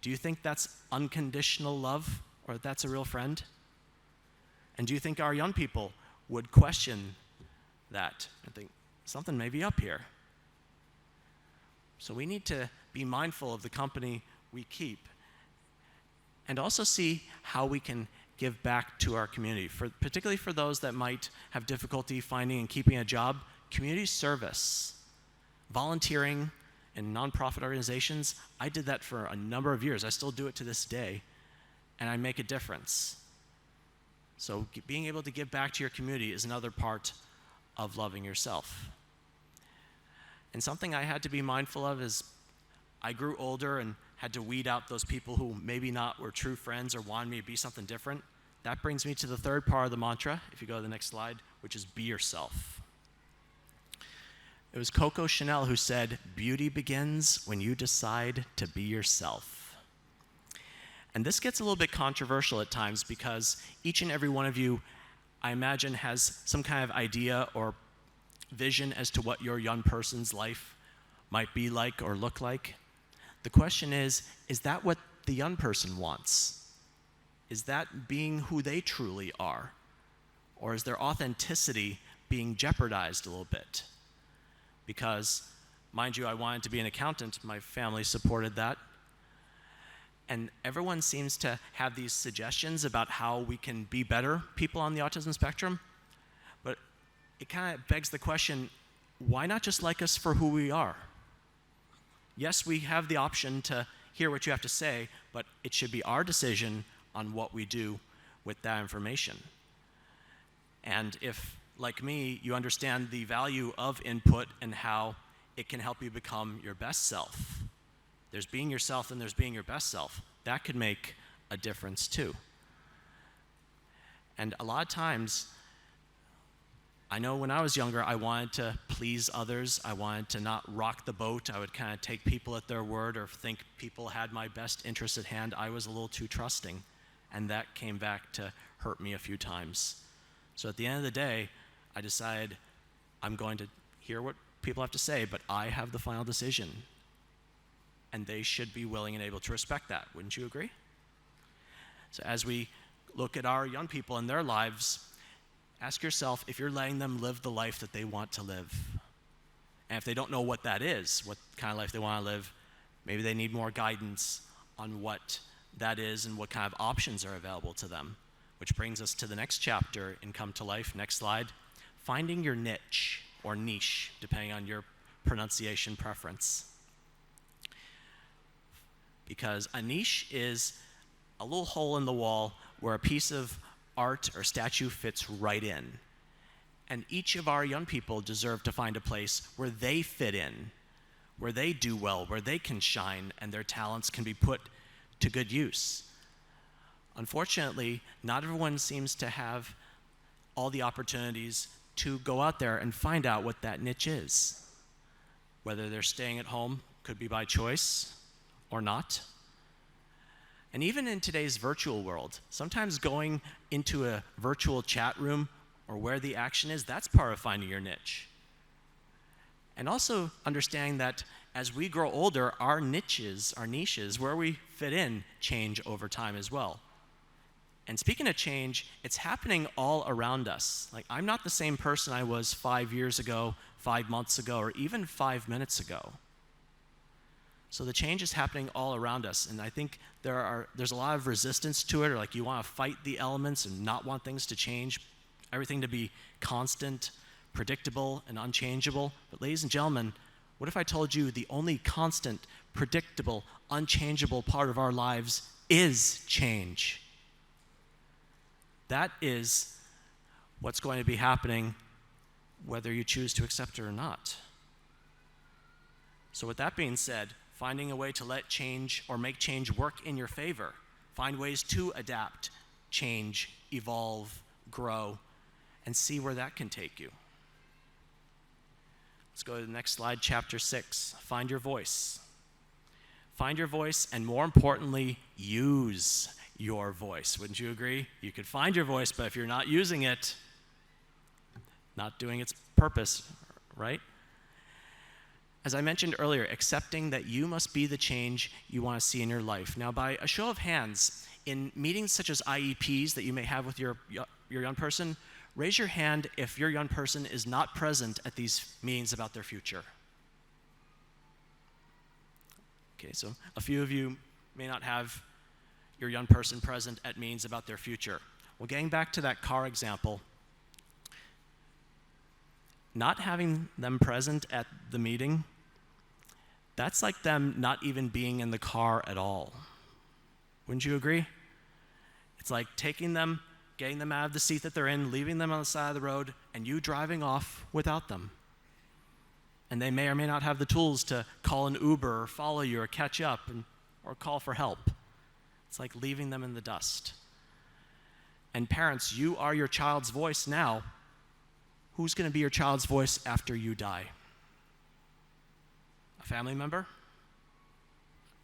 Speaker 13: Do you think that's unconditional love, or that's a real friend? And do you think our young people would question that and think, something may be up here? So we need to be mindful of the company we keep, and also see how we can give back to our community, particularly for those that might have difficulty finding and keeping a job. Community service, volunteering in nonprofit organizations, I did that for a number of years. I still do it to this day, and I make a difference. So being able to give back to your community is another part of loving yourself. And something I had to be mindful of is I grew older and had to weed out those people who maybe not were true friends or wanted me to be something different. That brings me to the third part of the mantra, if you go to the next slide, which is be yourself. It was Coco Chanel who said, beauty begins when you decide to be yourself. And this gets a little bit controversial at times, because each and every one of you, I imagine, has some kind of idea or vision as to what your young person's life might be like or look like. The question is that what the young person wants? Is that being who they truly are? Or is their authenticity being jeopardized a little bit? Because, mind you, I wanted to be an accountant. My family supported that. And everyone seems to have these suggestions about how we can be better people on the autism spectrum. But it kind of begs the question, why not just like us for who we are? Yes, we have the option to hear what you have to say, but it should be our decision on what we do with that information. And if, like me, you understand the value of input and how it can help you become your best self. There's being yourself and there's being your best self. That could make a difference too. And a lot of times, I know when I was younger, I wanted to please others. I wanted to not rock the boat. I would kind of take people at their word or think people had my best interest at hand. I was a little too trusting, and that came back to hurt me a few times. So at the end of the day, I decided I'm going to hear what people have to say, but I have the final decision. And they should be willing and able to respect that. Wouldn't you agree? So as we look at our young people and their lives, ask yourself if you're letting them live the life that they want to live. And if they don't know what that is, what kind of life they want to live, maybe they need more guidance on what that is and what kind of options are available to them. Which brings us to the next chapter in Come to Life. Next slide. Finding your niche, or niche, depending on your pronunciation preference. Because a niche is a little hole in the wall where a piece of art or statue fits right in. And each of our young people deserve to find a place where they fit in, where they do well, where they can shine, and their talents can be put to good use. Unfortunately, not everyone seems to have all the opportunities to go out there and find out what that niche is. Whether they're staying at home, could be by choice or not. And even in today's virtual world, sometimes going into a virtual chat room or where the action is, that's part of finding your niche. And also understanding that as we grow older, our niches, where we fit in, change over time as well. And speaking of change, it's happening all around us. Like, I'm not the same person I was 5 years ago, 5 months ago, or even 5 minutes ago. So the change is happening all around us, and I think there's a lot of resistance to it, or like you want to fight the elements and not want things to change, everything to be constant, predictable, and unchangeable. But ladies and gentlemen, what if I told you the only constant, predictable, unchangeable part of our lives is change? That is what's going to be happening whether you choose to accept it or not. So with that being said, finding a way to let change or make change work in your favor. Find ways to adapt, change, evolve, grow, and see where that can take you. Let's go to the next slide, chapter 6. Find your voice. Find your voice, and more importantly, use your voice. Wouldn't you agree? You could find your voice, but if you're not using it, not doing its purpose, right? As I mentioned earlier, accepting that you must be the change you want to see in your life. Now, by a show of hands, in meetings such as IEPs that you may have with your young person, raise your hand if your young person is not present at these meetings about their future. Okay, so a few of you may not have your young person present at meetings about their future. Well, getting back to that car example, not having them present at the meeting, that's like them not even being in the car at all. Wouldn't you agree? It's like taking them, getting them out of the seat that they're in, leaving them on the side of the road, and you driving off without them. And they may or may not have the tools to call an Uber or follow you or catch up or call for help. It's like leaving them in the dust. And parents, you are your child's voice now. Who's going to be your child's voice after you die? A family member?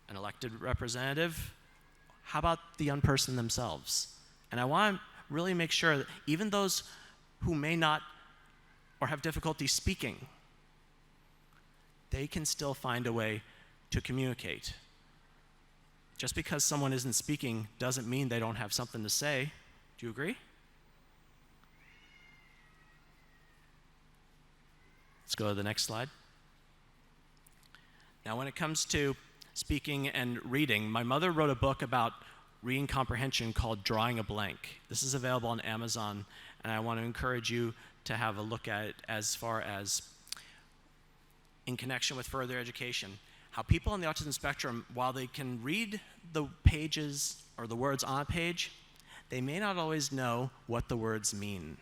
Speaker 13: An elected representative? How about the young person themselves? And I want to really make sure that even those who may not or have difficulty speaking, they can still find a way to communicate. Just because someone isn't speaking doesn't mean they don't have something to say. Do you agree? Let's go to the next slide. Now, when it comes to speaking and reading, my mother wrote a book about reading comprehension called Drawing a Blank. This is available on Amazon, and I want to encourage you to have a look at it as far as in connection with further education. How people on the autism spectrum, while they can read the pages or the words on a page, they may not always know what the words mean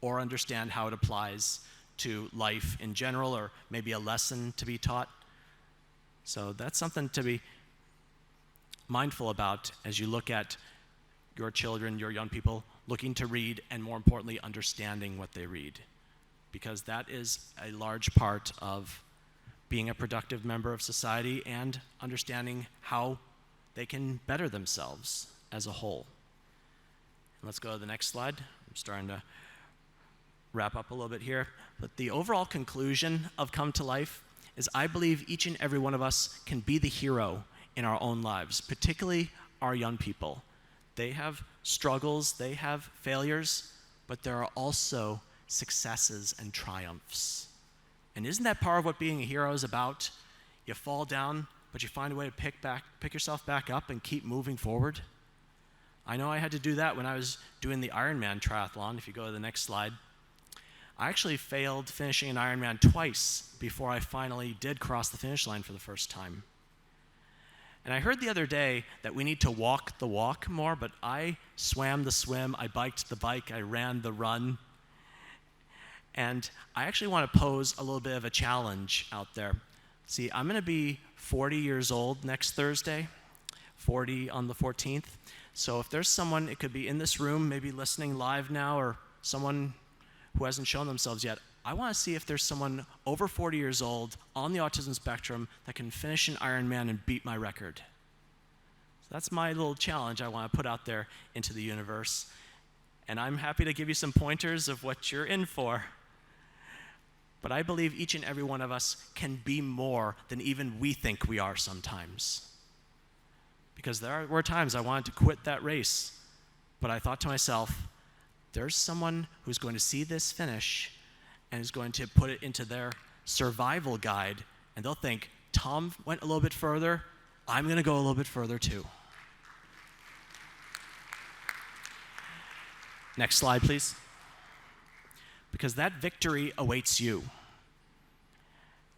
Speaker 13: or understand how it applies to life in general, or maybe a lesson to be taught. So that's something to be mindful about as you look at your children, your young people, looking to read, and more importantly, understanding what they read. Because that is a large part of being a productive member of society and understanding how they can better themselves as a whole. Let's go to the next slide. I'm starting to wrap up a little bit here. But the overall conclusion of Come to Life is I believe each and every one of us can be the hero in our own lives, particularly our young people. They have struggles, they have failures, but there are also successes and triumphs. And isn't that part of what being a hero is about? You fall down, but you find a way to pick yourself back up and keep moving forward. I know I had to do that when I was doing the Ironman triathlon. If you go to the next slide. I actually failed finishing an Ironman twice before I finally did cross the finish line for the first time. And I heard the other day that we need to walk the walk more, but I swam the swim, I biked the bike, I ran the run. And I actually want to pose a little bit of a challenge out there. See, I'm going to be 40 years old next Thursday, 40 on the 14th. So if there's someone, it could be in this room, maybe listening live now, or someone who hasn't shown themselves yet, I want to see if there's someone over 40 years old on the autism spectrum that can finish an Ironman and beat my record. So that's my little challenge I want to put out there into the universe. And I'm happy to give you some pointers of what you're in for. But I believe each and every one of us can be more than even we think we are sometimes. Because there were times I wanted to quit that race, but I thought to myself, there's someone who's going to see this finish and is going to put it into their survival guide, and they'll think, Tom went a little bit further, I'm going to go a little bit further too. Next slide, please. Because that victory awaits you.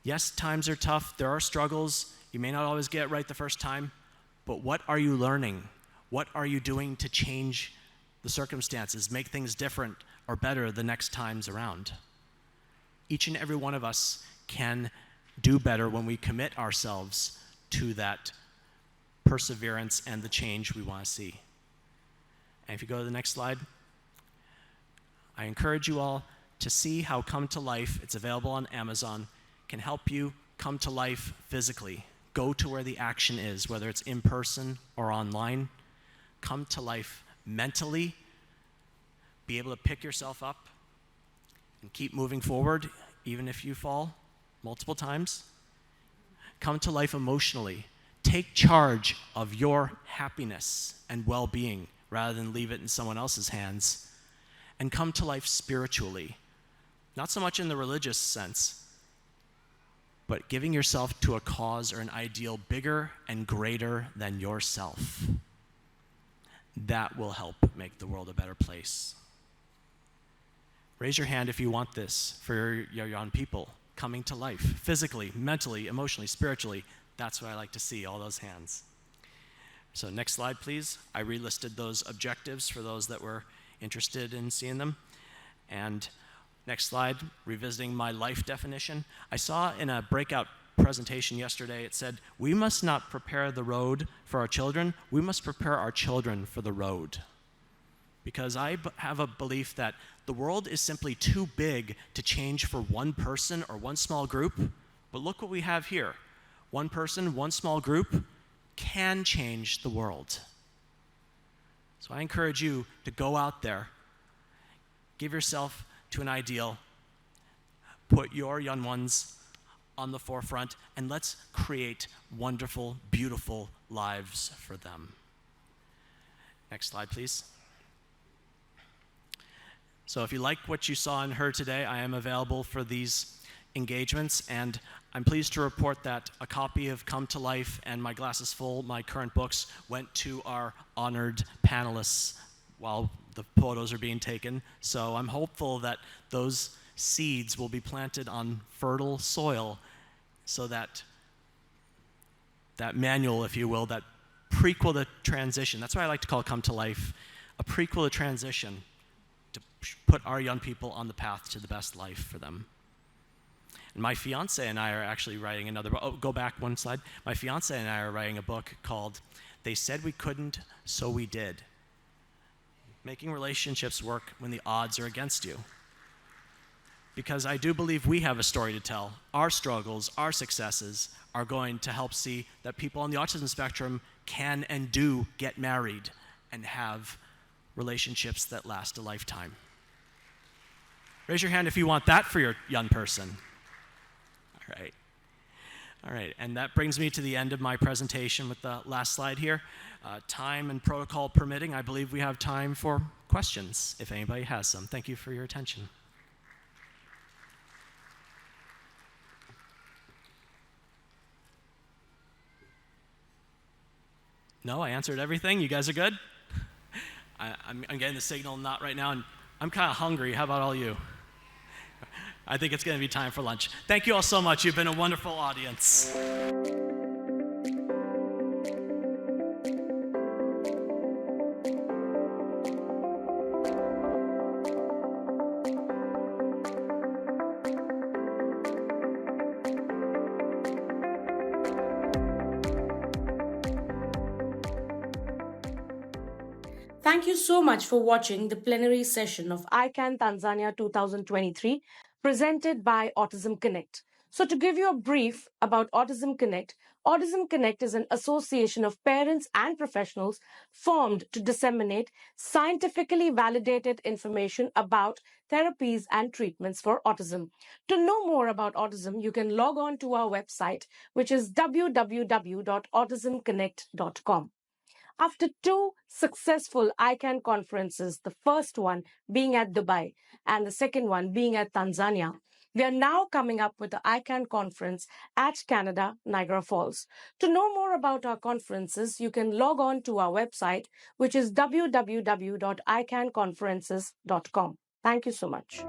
Speaker 13: Yes, times are tough, there are struggles, you may not always get it right the first time, but what are you learning? What are you doing to change the circumstances, make things different or better the next times around? Each and every one of us can do better when we commit ourselves to that perseverance and the change we want to see. And if you go to the next slide, I encourage you all to see how Come to Life, it's available on Amazon, can help you come to life physically. Go to where the action is, whether it's in person or online. Come to life mentally, be able to pick yourself up and keep moving forward, even if you fall multiple times. Come to life emotionally. Take charge of your happiness and well-being rather than leave it in someone else's hands. And come to life spiritually. Not so much in the religious sense, but giving yourself to a cause or an ideal bigger and greater than yourself. That will help make the world a better place. Raise your hand if you want this for your young people coming to life, physically, mentally, emotionally, spiritually. That's what I like to see, all those hands. So next slide, please. I relisted those objectives for those that were interested in seeing them. And next slide, revisiting my life definition. I saw in a breakout presentation yesterday, it said, we must not prepare the road for our children, we must prepare our children for the road. Because I have a belief that the world is simply too big to change for one person or one small group. But look what we have here. One person, one small group can change the world. So I encourage you to go out there, give yourself to an ideal, put your young ones on the forefront, and let's create wonderful, beautiful lives for them. Next slide, please. So if you like what you saw and heard today, I am available for these engagements, and I'm pleased to report that a copy of Come to Life and My Glass is Full, my current books, went to our honored panelists while the photos are being taken. So I'm hopeful that those seeds will be planted on fertile soil so that that manual, if you will, that prequel to transition, that's what I like to call Come to Life, a prequel to transition to put our young people on the path to the best life for them. And my fiance and I are actually writing another book. Oh, go back one slide. My fiance and I are writing a book called They Said We Couldn't, So We Did. Making relationships work when the odds are against you. Because I do believe we have a story to tell. Our struggles, our successes are going to help see that people on the autism spectrum can and do get married and have relationships that last a lifetime. Raise your hand if you want that for your young person. All right. All right, and that brings me to the end of my presentation with the last slide here. Time and protocol permitting, I believe we have time for questions, if anybody has some. Thank you for your attention. No, I answered everything. You guys are good? I'm getting the signal not right now, and I'm kind of hungry. How about all you? I think it's going to be time for lunch. Thank you all so much. You've been a wonderful audience.
Speaker 14: Thank you so much for watching the plenary session of Ican Tanzania 2023 presented by Autism Connect. So to give you a brief about Autism Connect is an association of parents and professionals formed to disseminate scientifically validated information about therapies and treatments for autism. To know more about autism, you can log on to our website, which is www.autismconnect.com. After 2 successful Ican conferences, the first one being at Dubai and the second one being at Tanzania, we are now coming up with the Ican conference at Canada, Niagara Falls. To know more about our conferences, you can log on to our website, which is www.icanconferences.com. Thank you so much.